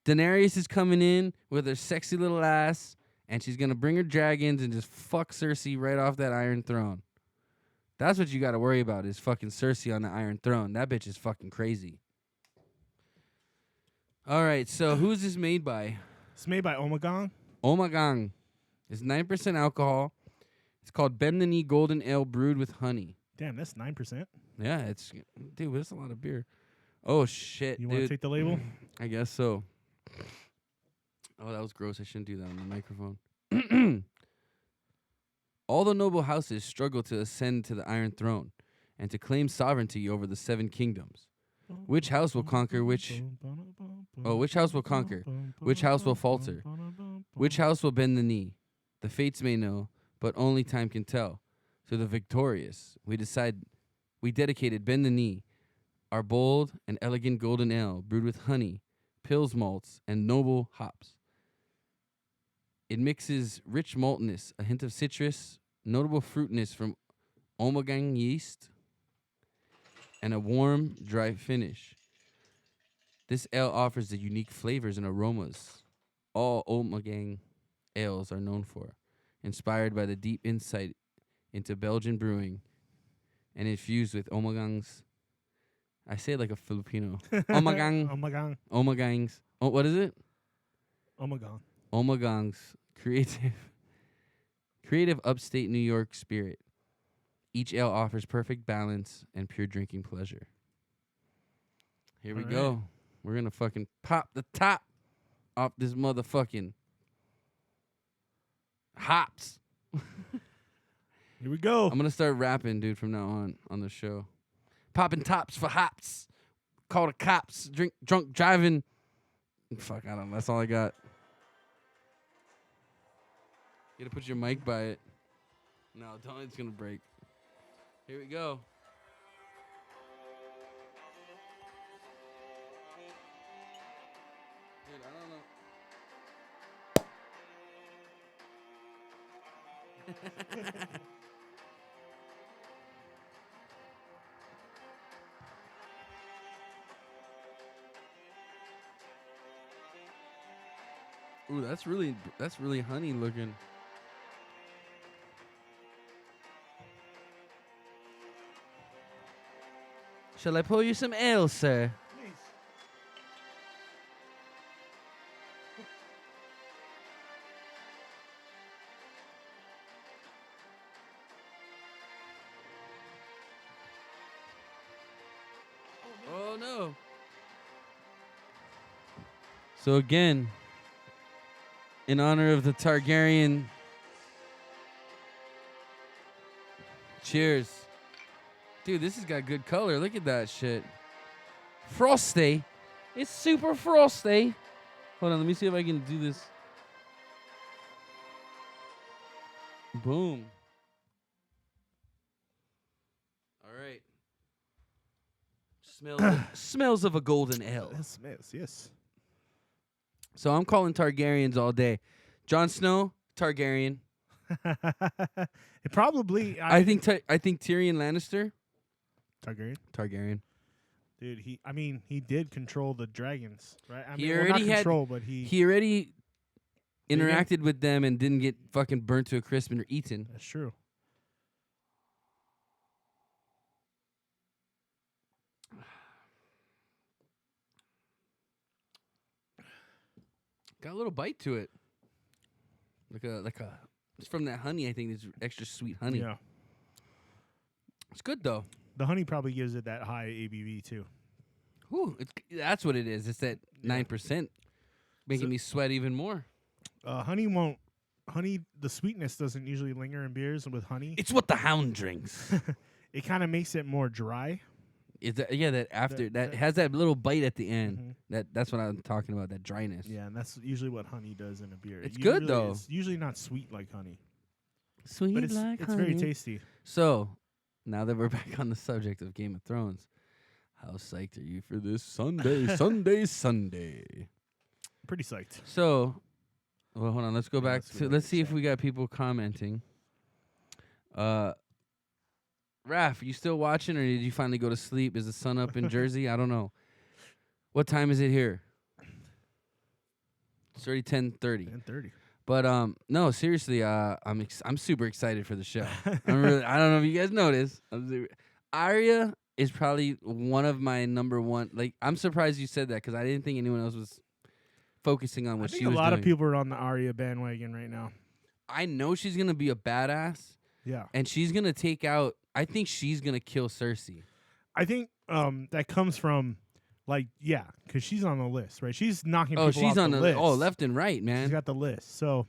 Daenerys is coming in with her sexy little ass, and she's going to bring her dragons and just fuck Cersei right off that Iron Throne. That's what you got to worry about is fucking Cersei on the Iron Throne. That bitch is fucking crazy. All right, so who's this made by? It's made by Ommegang. Ommegang. It's 9% alcohol. It's called Bend the Knee Golden Ale brewed with honey. Damn, that's 9%. Yeah, dude, that's a lot of beer. Oh shit, You want to dude. take the label? I guess so. Oh, that was gross. I shouldn't do that on the microphone. All the noble houses struggle to ascend to the Iron Throne and to claim sovereignty over the 7 kingdoms. Which house will conquer which? Oh, which house will conquer? Which house will falter? Which house will bend the knee? The fates may know, but only time can tell. To the victorious, we dedicated Bend the Knee, our bold and elegant golden ale brewed with honey, Pils malts, and noble hops. It mixes rich maltness, a hint of citrus, notable fruitness from Ommegang yeast, and a warm, dry finish. This ale offers the unique flavors and aromas all Ommegang ales are known for, inspired by the deep insight into Belgian brewing and infused with Ommegang's. I say it like a Filipino. Ommegang. Ommegang's. Oh, what is it? Ommegang. Ommegang's creative upstate New York spirit. Each ale offers perfect balance and pure drinking pleasure. Here we All go. right. We're going to fucking pop the top off this motherfucking hops. Here we go. I'm going to start rapping, dude, from now on the show. Popping tops for hops. Call the cops. Drunk driving. Fuck, I don't know. That's all I got. You got to put your mic by it. No, don't. It's going to break. Here we go. Dude, I don't know. Ooh, that's really honey looking. Shall I pour you some ale, sir? Please. Oh no. So again, in honor of the Targaryen, cheers. Dude, this has got good color. Look at that shit. Frosty. It's super frosty. Hold on, let me see if I can do this. Boom. All right. Smells of a golden ale. That smells, yes. So I'm calling Targaryens all day. Jon Snow, Targaryen. It probably. I think Tyrion Lannister. Targaryen. Dude, he did control the dragons, right? I He mean, well, already not had- control, but He already Did he? interacted with them and didn't get fucking burnt to a crisp and eaten. That's true. Got a little bite to it. Like a. It's from that honey. I think it's extra sweet honey. Yeah. It's good though. The honey probably gives it that high ABV too. Whew, that's what it is. It's that 9%, making me sweat even more. Honey, the sweetness doesn't usually linger in beers with honey. It's what the hound drinks. It kind of makes it more dry. That has that little bite at the end. That's what I'm talking about. That dryness. Yeah, and that's usually what honey does in a beer. It's good, though. It's usually not sweet like honey, Sweet but it's like it's honey. very tasty. So, now that we're back on the subject of Game of Thrones, how psyched are you for this Sunday? Sunday. Pretty psyched. So, well, hold on. Let's go back let's go to. back Let's to see if chat. we got people commenting. Raph, you still watching, or did you finally go to sleep? Is the sun up in Jersey? I don't know. What time is it here? It's already 10:30. 10:30. But no, seriously, I'm super excited for the show. I don't know if you guys noticed. Arya is probably one of my number one. Like, I'm surprised you said that because I didn't think anyone else was focusing on I what think she a was lot doing. of people are on the Arya bandwagon right now. I know she's gonna be a badass, Yeah, and she's gonna take out. I think she's gonna kill Cersei. I think that comes from because she's on the list, right? She's knocking Oh, people she's off on the the list. left and right, She's man. got the list. So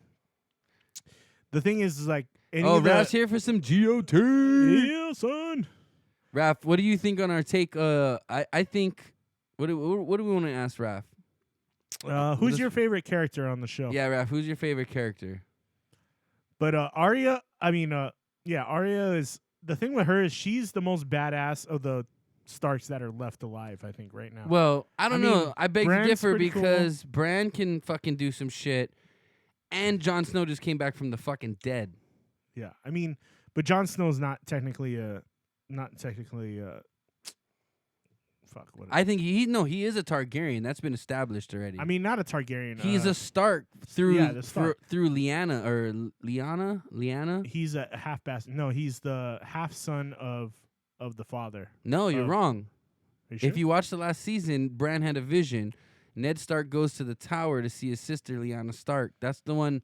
the thing is like, Oh, Raph's here for some GOT. Yeah, son. Raph, what do you think on our take? I think. What do we want to ask Raph? Who's this- your favorite character on the show? Yeah, Raph, who's your favorite character? But Arya, Arya is the thing with her is she's the most badass of the Starks that are left alive. I think right now. Well, I don't I know. mean, I beg to Bran's differ pretty cool. because Bran can fucking do some shit, and Jon Snow just came back from the fucking dead. Yeah, I mean, but Jon Snow's not technically fuck. What I think he is a Targaryen. That's been established already. I mean, not a Targaryen. he's a Stark through the Stark. through Lyanna or Lyanna. He's a half bastard. No, he's the half son of the father. No, you're of- wrong. Are you sure? If you watch the last season, Bran had a vision. Ned Stark goes to the tower to see his sister Lyanna Stark. That's the one.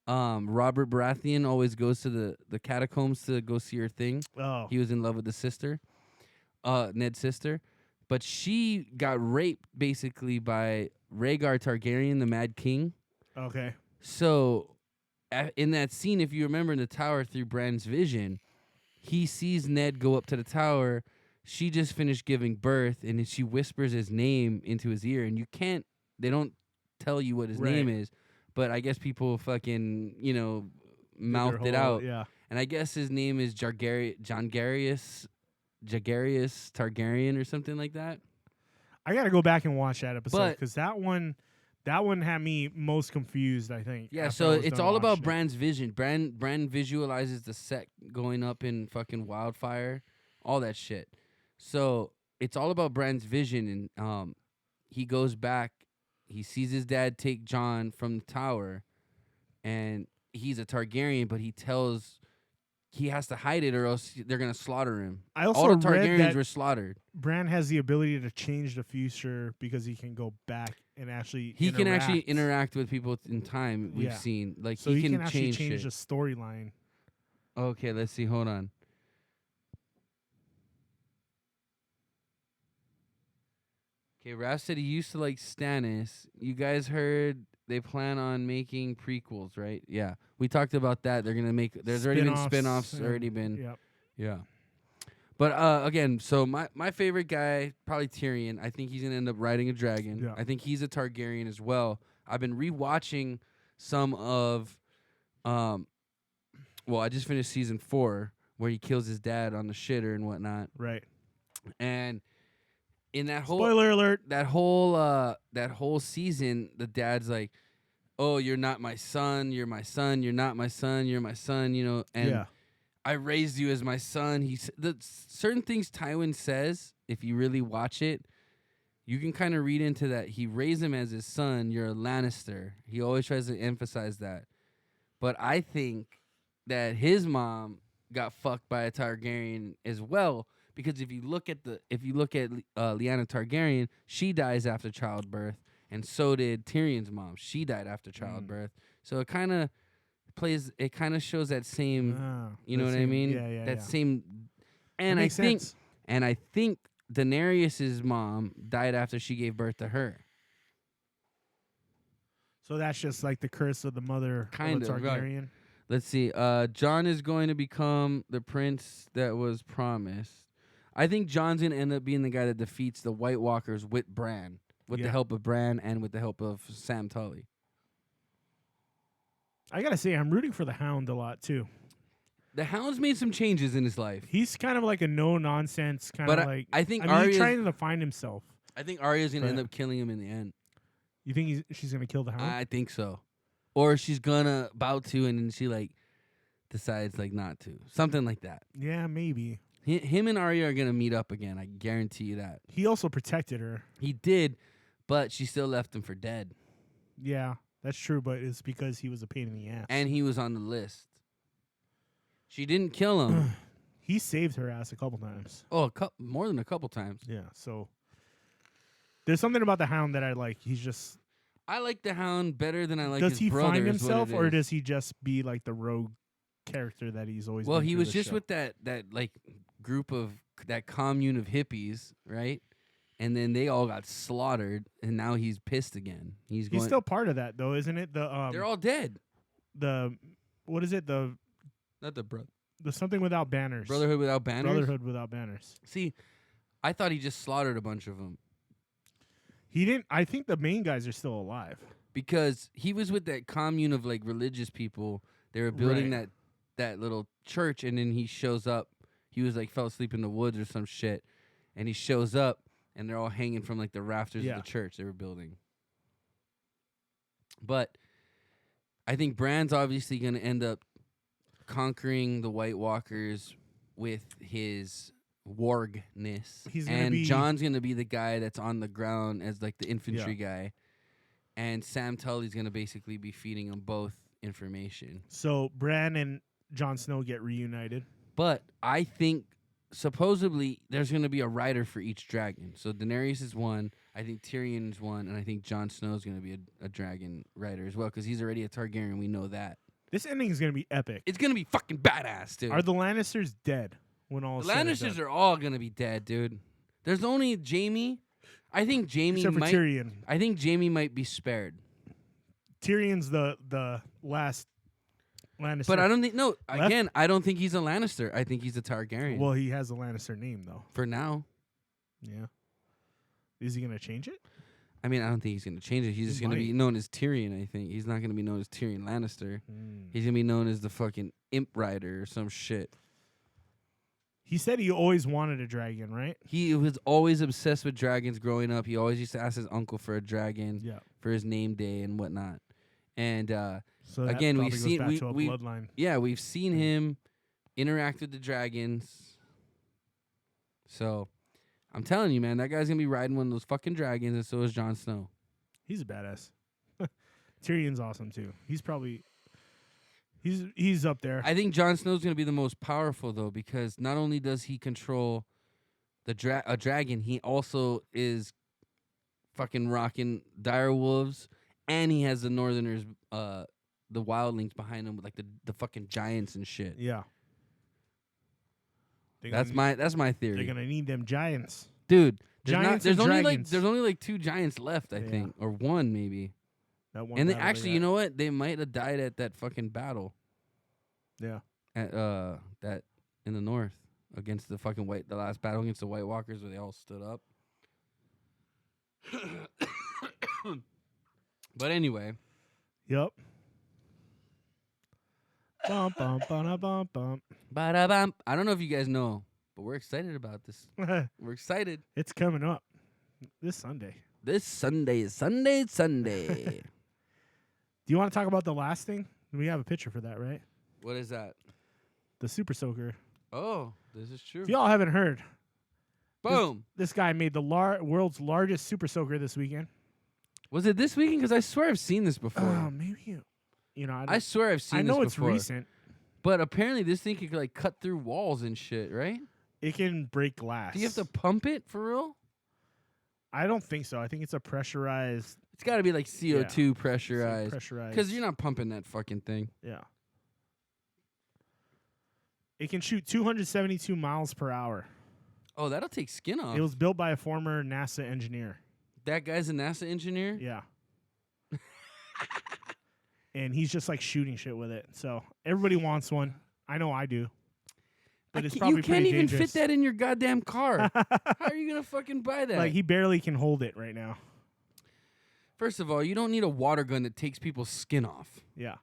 Robert Baratheon always goes to the catacombs to go see her thing. Oh, He was in love with the sister, Ned's sister. But she got raped basically by Rhaegar Targaryen, the Mad King. okay. So in that scene, if you remember in the tower through Bran's vision, he sees Ned go up to the tower. She just finished giving birth, and she whispers his name into his ear. And they don't tell you what his Right. name is. But I guess people fucking, mouthed it out. Yeah. And I guess his name is Jagarius Targaryen or something like that. I got to go back and watch that episode But- because that one had me most confused. I think. Yeah, after so I was it's done all about watching it. Bran's vision. Bran visualizes the set going up in fucking wildfire, all that shit. So it's all about Bran's vision, and he goes back. He sees his dad take Jon from the tower, and he's a Targaryen, but he has to hide it or else they're gonna slaughter him. I also All the read Targaryens that were slaughtered. Bran has the ability to change the future because he can go back and actually. He can actually interact with people in time. We've Yeah. seen like So he can actually change change shit. the storyline. Okay, let's see. Hold on. Okay, Raph said he used to like Stannis. You guys heard they plan on making prequels, right? Yeah. We talked about that. They're gonna make there's already been spin-offs, and- already been Yep. yeah. But again, so my favorite guy, probably Tyrion. I think he's gonna end up riding a dragon. Yeah. I think he's a Targaryen as well. I've been rewatching some of I just finished season 4 where he kills his dad on the shitter and whatnot. Right. And in that whole Spoiler alert. that whole season, the dad's like, oh, you're not my son, you're my son, you're not my son, you're my son, you know, and Yeah. I raised you as my son. The certain things Tywin says, if you really watch it, you can kind of read into that. He raised him as his son. You're a Lannister. He always tries to emphasize that. But I think that his mom got fucked by a Targaryen as well, because if you look at Lyanna Targaryen, she dies after childbirth, and so did Tyrion's mom. She died after childbirth. So it kind of shows that same, you know what I mean? Yeah. That same, and That I makes think, sense. and I think Daenerys' mom died after she gave birth to her. So that's just like the curse of the mother Kind of of, a right. Targaryen. Let's see. Jon is going to become the prince that was promised. I think Jon's going to end up being the guy that defeats the White Walkers with Bran, with the help of Bran and with the help of Sam Tully. I gotta say, I'm rooting for the Hound a lot too. The Hound's made some changes in his life. He's kind of like a no nonsense kind of But like. I think I mean, he's Arya's- trying to find himself. I think Arya's going to But- end up killing him in the end. You think she's gonna kill the Hound? I think so. Or she's going to about to, and then she like decides like not to. Something like that. Yeah, maybe. Him and Arya are going to meet up again. I guarantee you that. He also protected her. He did, but she still left him for dead. Yeah, that's true, but it's because he was a pain in the ass. And he was on the list. She didn't kill him. He saved her ass a couple times. Oh, more than a couple times. Yeah, so there's something about the Hound that I like. He's just. I like the Hound better than I like does his he brother. find is what himself, it or is. does he just be like the rogue character that he's always? Well, been he through was the just show? with that like group of that commune of hippies, right? And then they all got slaughtered, and now he's pissed again. He's still part of that, though, isn't it? They're all dead. The what is it? The Not the brother. the something without banners. Brotherhood without banners. Brotherhood without banners. See, I thought he just slaughtered a bunch of them He didn't. I think the main guys are still alive. because he was with that commune of like religious people. They were building Right. that little church, and then he shows up. He was like fell asleep in the woods or some shit, and he shows up, and they're all hanging from like the rafters Yeah. of the church they were building. But I think Bran's obviously going to end up conquering the White Walkers with his wargness, He's gonna and be- Jon's going to be the guy that's on the ground as like the infantry guy, and Sam Tully's going to basically be feeding them both information. So Bran and Jon Snow get reunited. But I think supposedly there's going to be a rider for each dragon. So Daenerys is one, I think Tyrion is one, and I think Jon Snow is going to be a dragon rider as well because he's already a Targaryen. We know that. This ending is gonna be epic. It's going to be fucking badass, dude. Are the Lannisters dead when all The said and Lannisters done? are all going to be dead, dude. There's only Jaime. I think Jaime Except for might. Tyrion. I think Jaime might be spared. Tyrion's the last Lannister. But I don't think Left? Again, I don't think he's a Lannister. I think he's a Targaryen. Well, he has a Lannister name though. for now. Yeah. Is he gonna change it? I mean, I don't think he's going to change it. He's just going to might. be known as Tyrion, I think. He's not going to be known as Tyrion Lannister. He's going to be known as the fucking Imp Rider or some shit. He said he always wanted a dragon, right? He was always obsessed with dragons growing up. He always used to ask his uncle for a dragon Yeah. for his name day and whatnot. And So that Again, we've probably goes seen- back we- to a we- bloodline. yeah, we've seen him interact with the dragons. So I'm telling you, man, that guy's going to be riding one of those fucking dragons, and so is Jon Snow. He's a badass. Tyrion's awesome too. He's probably he's up there. I think Jon Snow's going to be the most powerful, though, because not only does he control a dragon, he also is fucking rocking dire wolves, and he has the Northerners, the wildlings behind him with like the fucking giants and shit. Yeah. That's my They're theory, gonna need them giants. dude. Giants There's and only dragons. like 2 giants left, I Yeah. think, or 1 maybe. That one. And battle they actually, you had. know what? They might have died at that fucking battle Yeah. at that in the north against the fucking the last battle against the White Walkers where they all stood up. But anyway, Yep. Bum bum bum bum. ba-da-bum. I don't know if you guys know, but we're excited about this. We're excited. It's coming up this Sunday. This Sunday is Sunday. Do you want to talk about the last thing? We have a picture for that, right? What is that? The Super Soaker. Oh, this is true. If y'all haven't heard, Boom. this guy made the world's largest Super Soaker this weekend. Was it this weekend? Because I swear I've seen this before. Maybe you know. I swear I've seen I this know it's before. recent. But apparently this thing could like cut through walls and shit, right? It can break glass. Do you have to pump it for real? I don't think so. I think it's a pressurized. It's got to be like CO2 pressurized. Pressurized. Because you're not pumping that fucking thing. Yeah. It can shoot 272 miles per hour. Oh, that'll take skin off. It was built by a former NASA engineer. That guy's a NASA engineer? Yeah. And he's just like shooting shit with it. So everybody wants one. I know I do. But it's probably you can't pretty even dangerous. fit that in your goddamn car. How are you going to fucking buy that? Like he barely can hold it right now. First of all, you don't need a water gun that takes people's skin off. Yeah.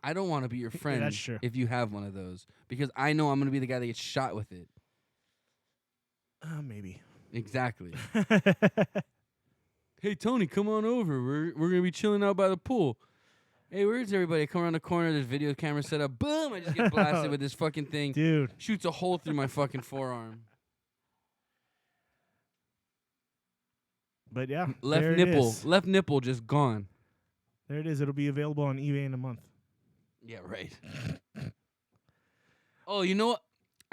I don't want to be your friend that's true. if you have one of those. Because I know I'm going to be the guy that gets shot with it. Maybe. Exactly. Hey, Tony, come on over. We're going to be chilling out by the pool. Hey, where's everybody? I come around the corner. There's video camera set up. Boom! I just get blasted with this fucking thing. Dude. Shoots a hole through my fucking forearm. But yeah. Left there it nipple. is. Left nipple just gone. There it is. It'll be available on eBay in a month. Yeah, right. Oh, you know what?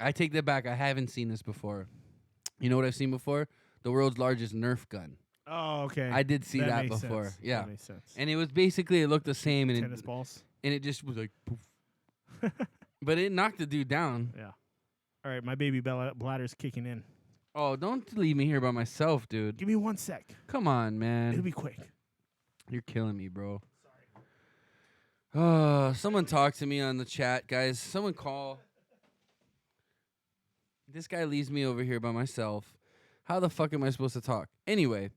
I take that back. I haven't seen this before. You know what I've seen before? The world's largest Nerf gun. Oh, okay. I did see that makes before. sense. Yeah. That makes sense. And it was basically, it looked the same. And Tennis balls. And it just was like, poof. But it knocked the dude down. Yeah. All right, my baby bladder's kicking in. Oh, don't leave me here by myself, dude. Give me 1 sec. Come on, man. It'll be quick. You're killing me, bro. Sorry. Someone talk to me on the chat, guys. Someone call. This guy leaves me over here by myself. How the fuck am I supposed to talk? Anyway,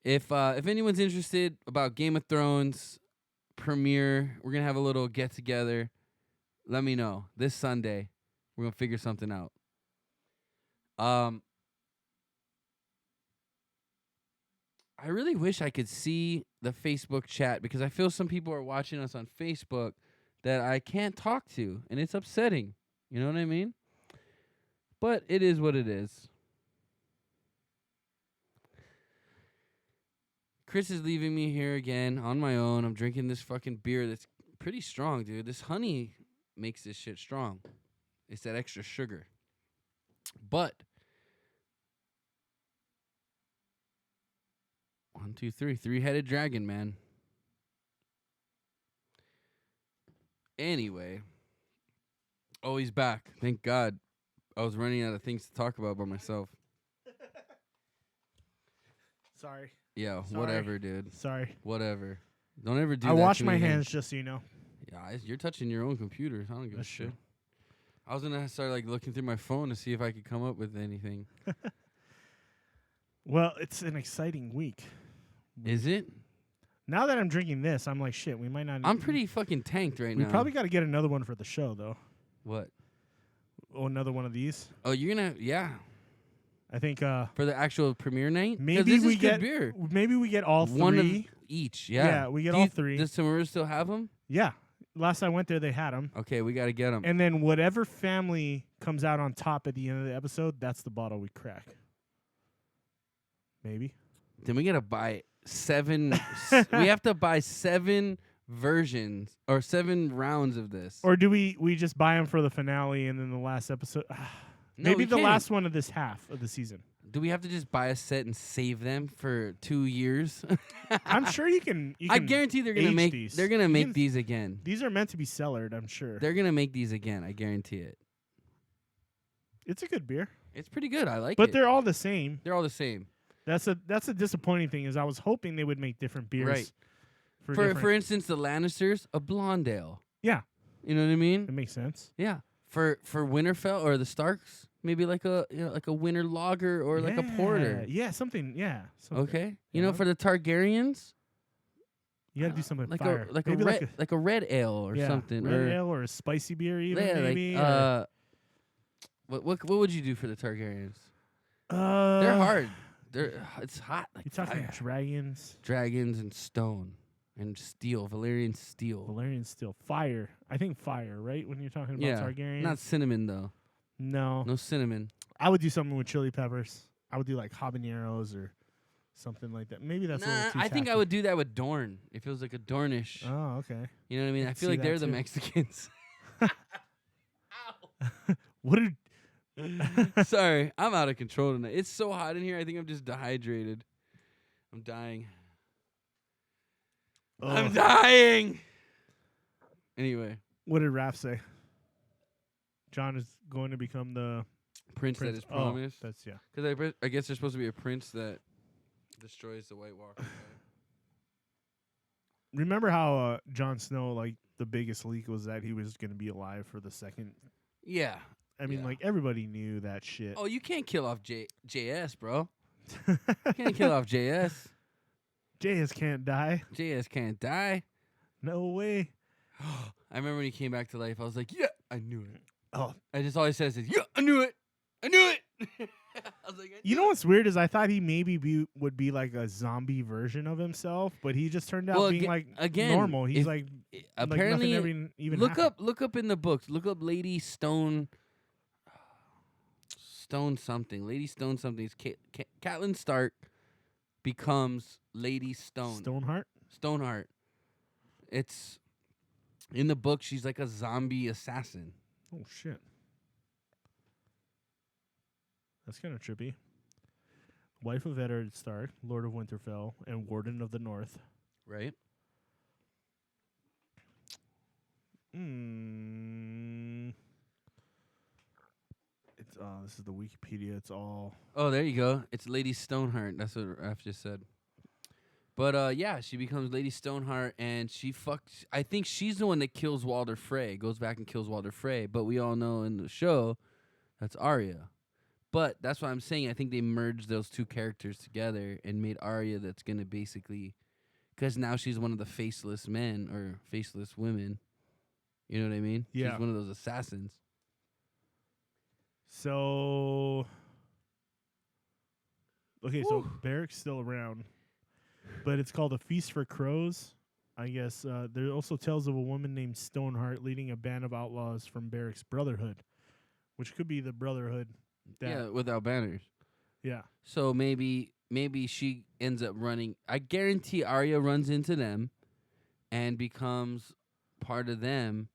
if anyone's interested about Game of Thrones premiere, we're gonna have a little get together. Let me know this Sunday. We're gonna figure something out. I really wish I could see the Facebook chat because I feel some people are watching us on Facebook that I can't talk to, and it's upsetting. You know what I mean? But it is what it is. Chris is leaving me here again on my own. I'm drinking this fucking beer that's pretty strong, dude. This honey makes this shit strong. It's that extra sugar. But 1, 2, 3, three-headed dragon, man. Anyway. Oh, he's back. Thank God. I was running out of things to talk about by myself. Sorry. Yeah, Sorry. whatever, dude. Sorry. Whatever. Don't ever do I that wash to my me again. hands, just so you know. Yeah, you're touching your own computer. I don't give That's a shit. true. I was gonna start like looking through my phone to see if I could come up with anything. Well, it's an exciting week. Is it? Now that I'm drinking this, I'm like, shit, we might not. I'm pretty fucking tanked right We now. probably got to get another one for the show, though. What? Oh, another one of these. Oh, you're gonna I think for the actual premiere night. 'Cause maybe this we is get good beer. Maybe we get all three. One of each. Yeah. Yeah, we get Do all you- three. Does Tamura still have them? Yeah. Last I went there, they had them. Okay, we gotta get them. And then whatever family comes out on top at the end of the episode, that's the bottle we crack. Maybe. Then we gotta buy 7. We have to buy 7 versions or 7 rounds of this. Or do we just buy them for the finale and then the last episode? No, Maybe we the can't. last one of this half of the season. Do we have to just buy a set and save them for 2 years? I'm sure you can. I guarantee they're gonna age make these. they're gonna You make can- these again. These are meant to be cellared, I'm sure. They're gonna make these again. I guarantee it. It's a good beer, It's pretty good. I like but it. they're all the same. They're all the same. That's a disappointing thing. Is I was hoping they would make different beers. Right. For For different, instance, the Lannisters, a blonde ale. yeah, You know what I mean? it makes sense. Yeah. For Winterfell or the Starks, maybe like a like a winter lager or like a porter. Yeah, something. Yeah. Something. Okay. You know, Yeah. for the Targaryens, You got to do something like fire. a like Maybe a red like a red ale or yeah, something. red or, ale or a spicy beer, even yeah, maybe. like what would you do for the Targaryens? or, They're hard. It's hot. Like You talking fire. dragons? Dragons and stone. And steel, Valerian steel. Valerian steel. Fire. I think fire, right? When you're talking about Yeah, Targaryen. not cinnamon though. No. No cinnamon. I would do something with chili peppers. I would do like habaneros or something like that. Maybe that's a little too I think I tacky. would do that with Dorn. If it was like a Dornish. Oh, okay. You know what I mean? I I could feel see like they're that the too. Mexicans. What did Sorry, I'm out of control tonight. It's so hot in here. I think I'm just dehydrated. I'm dying. I'm Ugh. dying. Anyway, What did Raph say? John is going to become the prince that prince. is promised. That's yeah. Because I guess there's supposed to be a prince that destroys the White Walkers. Right? Remember how Jon Snow, like the biggest leak was that he was going to be alive for the second. Yeah. I mean, Yeah. like everybody knew that shit. Oh, you can't kill off JS, bro. You can't kill off JS. JS can't die. JS can't die. No way. I remember when he came back to life. I was like, yeah, I knew it. Oh, I just always says is, yeah, I knew it. I knew it. I was like, I you knew know what's weird is I thought he maybe would be like a zombie version of himself, but he just turned out Well, being again, normal. He's if- like apparently like nothing even look happened. up in the books. Look up Lady Stone something. Lady Stone something. Catelyn Stark becomes Lady Stone. Stoneheart. Stoneheart. It's in the book. She's like a zombie assassin. Oh shit. That's kind of trippy. Wife of Eddard Stark, Lord of Winterfell, and Warden of the North. Right. It's this is the Wikipedia. It's all Oh, there you go. It's Lady Stoneheart. That's what Raph just said. But yeah, she becomes Lady Stoneheart, and she fucks. I think she's the one that kills Walder Frey. Goes back and kills Walder Frey. But we all know in the show, that's Arya. But that's what I'm saying. I think they merged those two characters together and made Arya that's gonna basically, because now she's one of the faceless men or faceless women. You know what I mean? Yeah. She's one of those assassins. so. Okay, so Barrack's still around, but it's called A Feast for Crows. I guess there are also tales of a woman named Stoneheart leading a band of outlaws from Barrack's Brotherhood, which could be the Brotherhood. Yeah, without banners. Yeah. So maybe she ends up running. I guarantee Arya runs into them and becomes part of them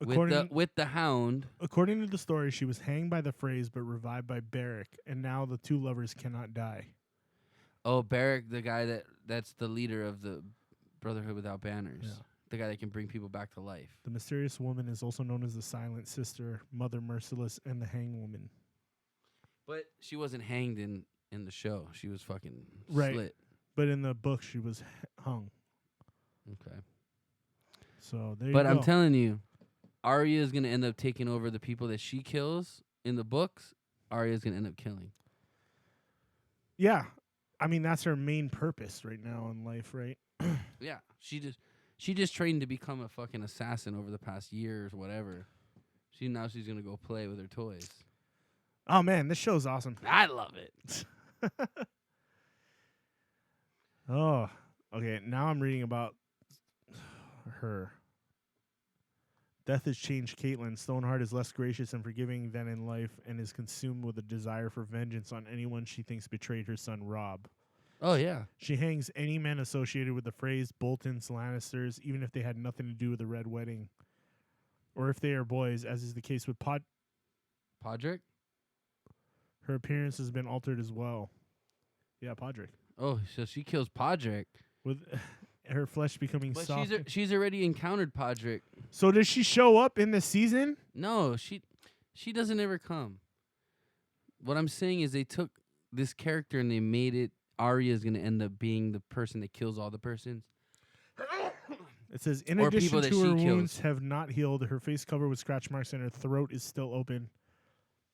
with the Hound. According to the story, she was hanged by the Freys but revived by Barrack, and now the two lovers cannot die. Oh, Barrack, the guy that's the leader of the Brotherhood Without Banners. Yeah. The guy that can bring people back to life. The mysterious woman is also known as the Silent Sister, Mother Merciless, and the Hang Woman. But she wasn't hanged in the show. She was fucking Right. slit. But in the book, she was hung. Okay. So there But you go. I'm telling you, Arya is going to end up taking over the people that she kills in the books. Arya is going to end up killing. Yeah. I mean, that's her main purpose right now in life, right? Yeah. She just trained to become a fucking assassin over the past years, whatever. She's going to go play with her toys. Oh, man, this show's awesome. I love it. Oh, okay. Now I'm reading about her. Death has changed Caitlyn. Stoneheart is less gracious and forgiving than in life and is consumed with a desire for vengeance on anyone she thinks betrayed her son, Robb. Oh, yeah. She hangs any men associated with the Freys, Boltons, Lannisters, even if they had nothing to do with the Red Wedding. Or if they are boys, as is the case with Podrick? Her appearance has been altered as well. Yeah, Podrick. Oh, so she kills Podrick. With her flesh becoming But soft. she's already encountered Podrick. So does she show up in this season? No, she doesn't ever come. What I'm saying is they took this character and they made it Arya's going to end up being the person that kills all the persons. It says, in Or addition people that to her she wounds kills. have not healed, her face covered with scratch marks and her throat is still open.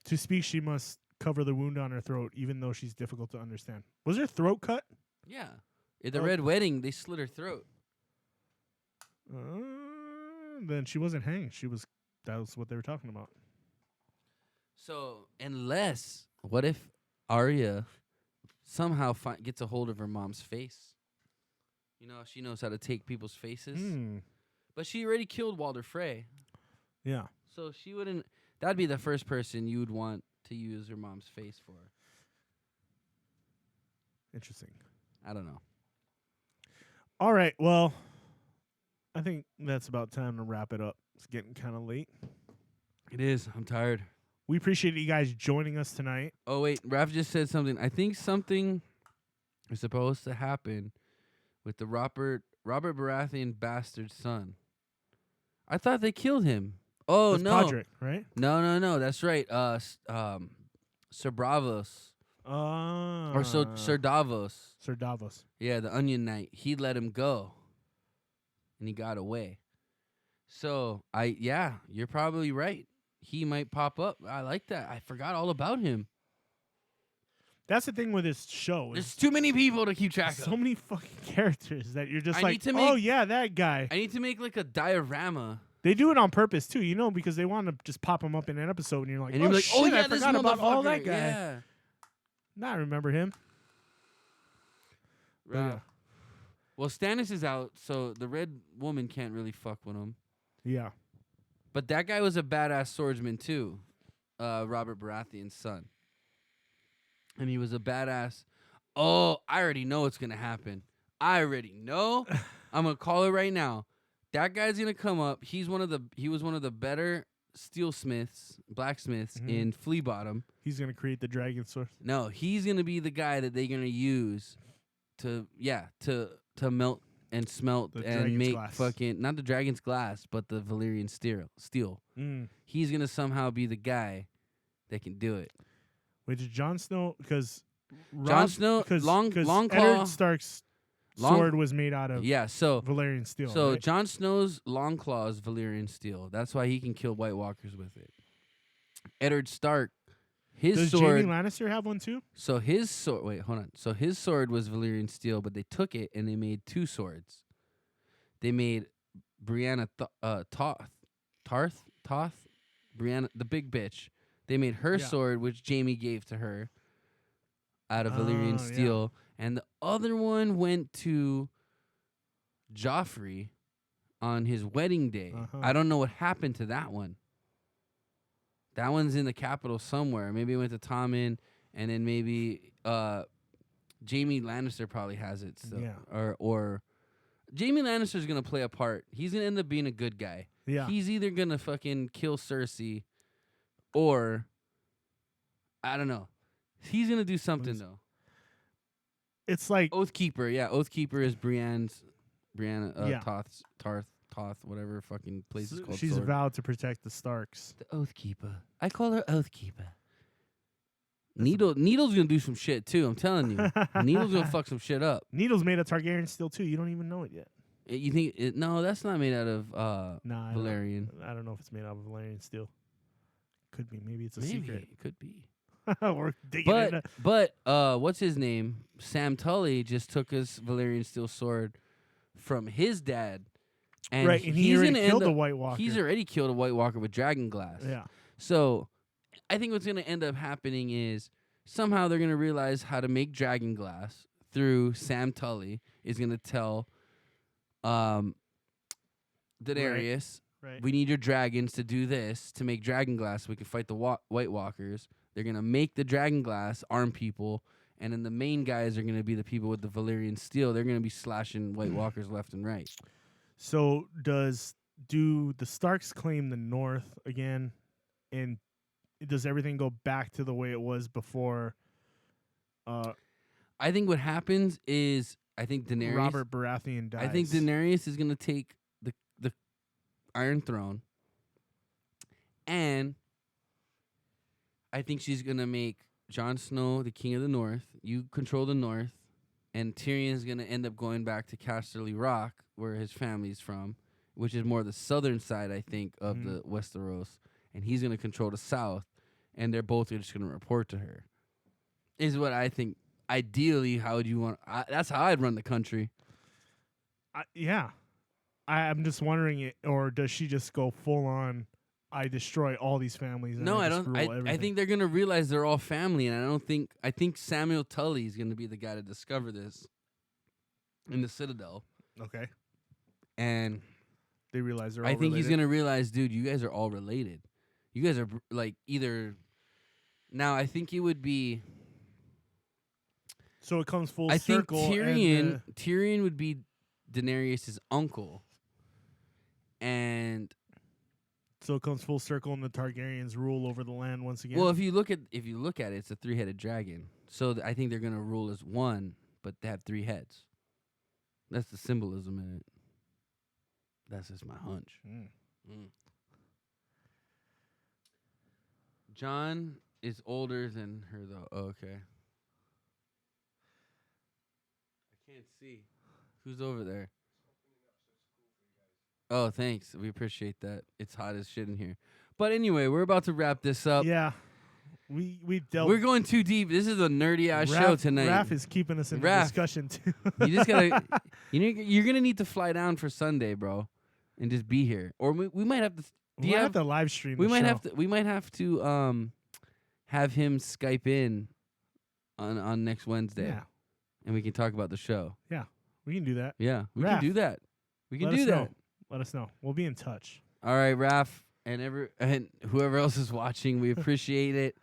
To speak, she must cover the wound on her throat, even though she's difficult to understand. Was her throat cut? Yeah. At the Oh. Red Wedding, they slit her throat. Then she wasn't hanged. That was what they were talking about. So, what if Arya somehow gets a hold of her mom's face? You know, she knows how to take people's faces. Hmm. But she already killed Walter Frey. Yeah. So she wouldn't. That'd be the first person you would want to use her mom's face for. Interesting. I don't know. All right. Well, I think that's about time to wrap it up. It's getting kind of late. It is. I'm tired. We appreciate you guys joining us tonight. Oh, wait. Raph just said something. I think something is supposed to happen with the Robert Baratheon bastard son. I thought they killed him. Oh, That's no. Podrick, right? No. That's right. Sir Bravos. Or Sir Davos. Sir Davos. Yeah, the Onion Knight. He let him go. And he got away. So, you're probably right. He might pop up. I like that. I forgot all about him. That's the thing with this show. There's too many people to keep track of. So many fucking characters that you're just I like, need to oh, make- yeah, that guy. I need to make like a diorama. They do it on purpose, too, because they want to just pop him up in an episode, and you're like, And oh, you're like, shit, oh, yeah, I this forgot about all that motherfucker. guy. Yeah. Now I remember him. But Right. Well, Stannis is out, so the red woman can't really fuck with him. Yeah. But that guy was a badass swordsman too, Robert Baratheon's son. And he was a badass. Oh, I already know what's gonna happen. I already know. I'm gonna call it right now. That guy's gonna come up. He was one of the better steelsmiths, blacksmiths Mhm. in Flea Bottom. He's going to create the dragon sword. No, he's gonna be the guy that they're gonna use to melt and smelt The and dragon's make glass. fucking not the dragon's glass, but the Valyrian steel. Mm. He's gonna somehow be the guy that can do it. Which is Jon Snow, because Jon Snow, Long Claw- Eddard Stark's Long- sword was made out of Yeah, so Valyrian steel. so right? Jon Snow's long claw is Valyrian steel. That's why he can kill White Walkers with it. Eddard Stark, his Does sword. Jaime Lannister have one too? So his sword. Wait, hold on. So his sword was Valyrian steel, but they took it and they made two swords. They made Brianna Tarth, Brianna, the big bitch. They made her Yeah. sword, which Jaime gave to her, out of Valyrian Oh, yeah. steel, and the other one went to Joffrey on his wedding day. Uh-huh. I don't know what happened to that one. That one's in the capital somewhere. Maybe it went to Tommen, and then maybe Jaime Lannister probably has it still. Yeah. Or Jaime Lannister's gonna play a part. He's gonna end up being a good guy. Yeah. He's either gonna fucking kill Cersei, or I don't know. He's gonna do something though. It's like Oathkeeper, yeah. Oathkeeper is Brianna Yeah. Toth, whatever fucking place is called. she's Sword. vowed to protect the Starks. The Oathkeeper. I call her Oathkeeper. Needle's gonna do some shit too. I'm telling you, Needle's gonna fuck some shit up. Needle's made of Targaryen steel too. You don't even know it yet. You think? No, that's not made out of Nah, Valerian. I don't know if it's made out of Valerian steel. Could be. Maybe it's a Maybe secret. it could be. We're digging into. But what's his name? Sam Tully just took his Valerian steel sword from his dad, and Right, and he he's already gonna killed end a up- White Walker. He's already killed a White Walker with dragon glass. Yeah. So, I think what's gonna end up happening is somehow they're gonna realize how to make dragon glass through Sam Tully is gonna tell Daenerys, Right. we need your dragons to do this to make dragon glass so we can fight the White Walkers. They're going to make the dragon glass, arm people, and then the main guys are going to be the people with the Valyrian steel. They're going to be slashing White Walkers left and right. So do the Starks claim the North again, and does everything go back to the way it was before? I think what happens is I think Daenerys Robert Baratheon dies. I think Daenerys is going to take the Iron Throne, and I think she's going to make Jon Snow the king of the North. You control the North, and Tyrion's going to end up going back to Casterly Rock, where his family's from, which is more the southern side, I think, of the Westeros, and he's going to control the South, and they're both just going to report to her. Is what I think. Ideally, how would you want? That's how I'd run the country. Yeah. I'm just wondering, or does she just go full on? I destroy all these families. And No, I just don't. rule I everything? think they're gonna realize they're all family, and I think Samuel Tully is gonna be the guy to discover this in the Citadel. Okay. And They realize they're all I think he's related. gonna realize, dude, you guys are all related. You guys are like either. Now I think it would be. So it comes full I think circle. Tyrion would be Daenerys' uncle, and So it comes full circle, and the Targaryens rule over the land once again. well, if you look at it, it's a 3-headed dragon. So I think they're gonna rule as one, but they have 3 heads. That's the symbolism in it. That's just my hunch. John is older than her, though. Oh, okay. I can't see. Who's over there? Oh, thanks. We appreciate that. It's hot as shit in here. But anyway, we're about to wrap this up. yeah, we dealt. We're going too deep. This is a nerdy ass show tonight. Raph is keeping us in the Raph. discussion too. You just gotta. You're gonna need to fly down for Sunday, bro, and just be here. Or we might have to. We might have to live stream. We the might show. have to. We might have to have him Skype in on next Wednesday, Yeah, and we can talk about the show. we can do that. Yeah, we Raph, can do that. We can Let do us that. know. Let us know. We'll be in touch. All right, Raph, and whoever else is watching, we appreciate it.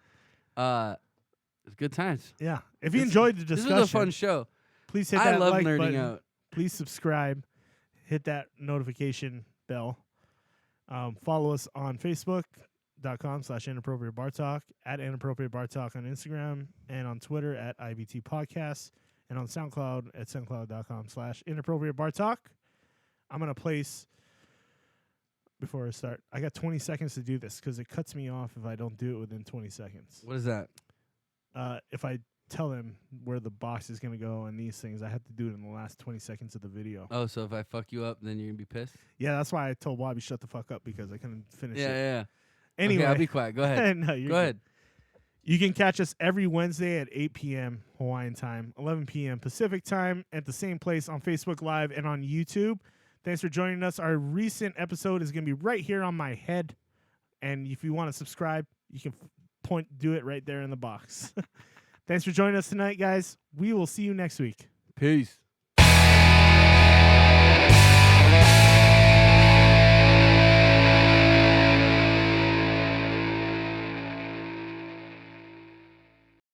It's good times. Yeah. If you This- enjoyed the This discussion, was a fun show. please hit I that love like nerding button. out. Please subscribe. Hit that notification bell. Follow us on Facebook.com/Inappropriate Bar Talk, at Inappropriate Bar Talk on Instagram, and on Twitter at IBT Podcast, and on SoundCloud at SoundCloud.com/Inappropriate Bar Talk. I'm going to place, before I start, I got 20 seconds to do this because it cuts me off if I don't do it within 20 seconds. What is that? If I tell them where the box is going to go and these things, I have to do it in the last 20 seconds of the video. Oh, so if I fuck you up, then you're gonna be pissed? Yeah, that's why I told Bobby shut the fuck up because I couldn't finish it. Yeah. Anyway, Okay, I'll be quiet. Go ahead. no, you're Go good. ahead. You can catch us every Wednesday at 8 p.m. Hawaiian time, 11 p.m. Pacific time at the same place on Facebook Live and on YouTube. Thanks for joining us. Our recent episode is going to be right here on my head. And if you want to subscribe, you can do it right there in the box. Thanks for joining us tonight, guys. We will see you next week. Peace.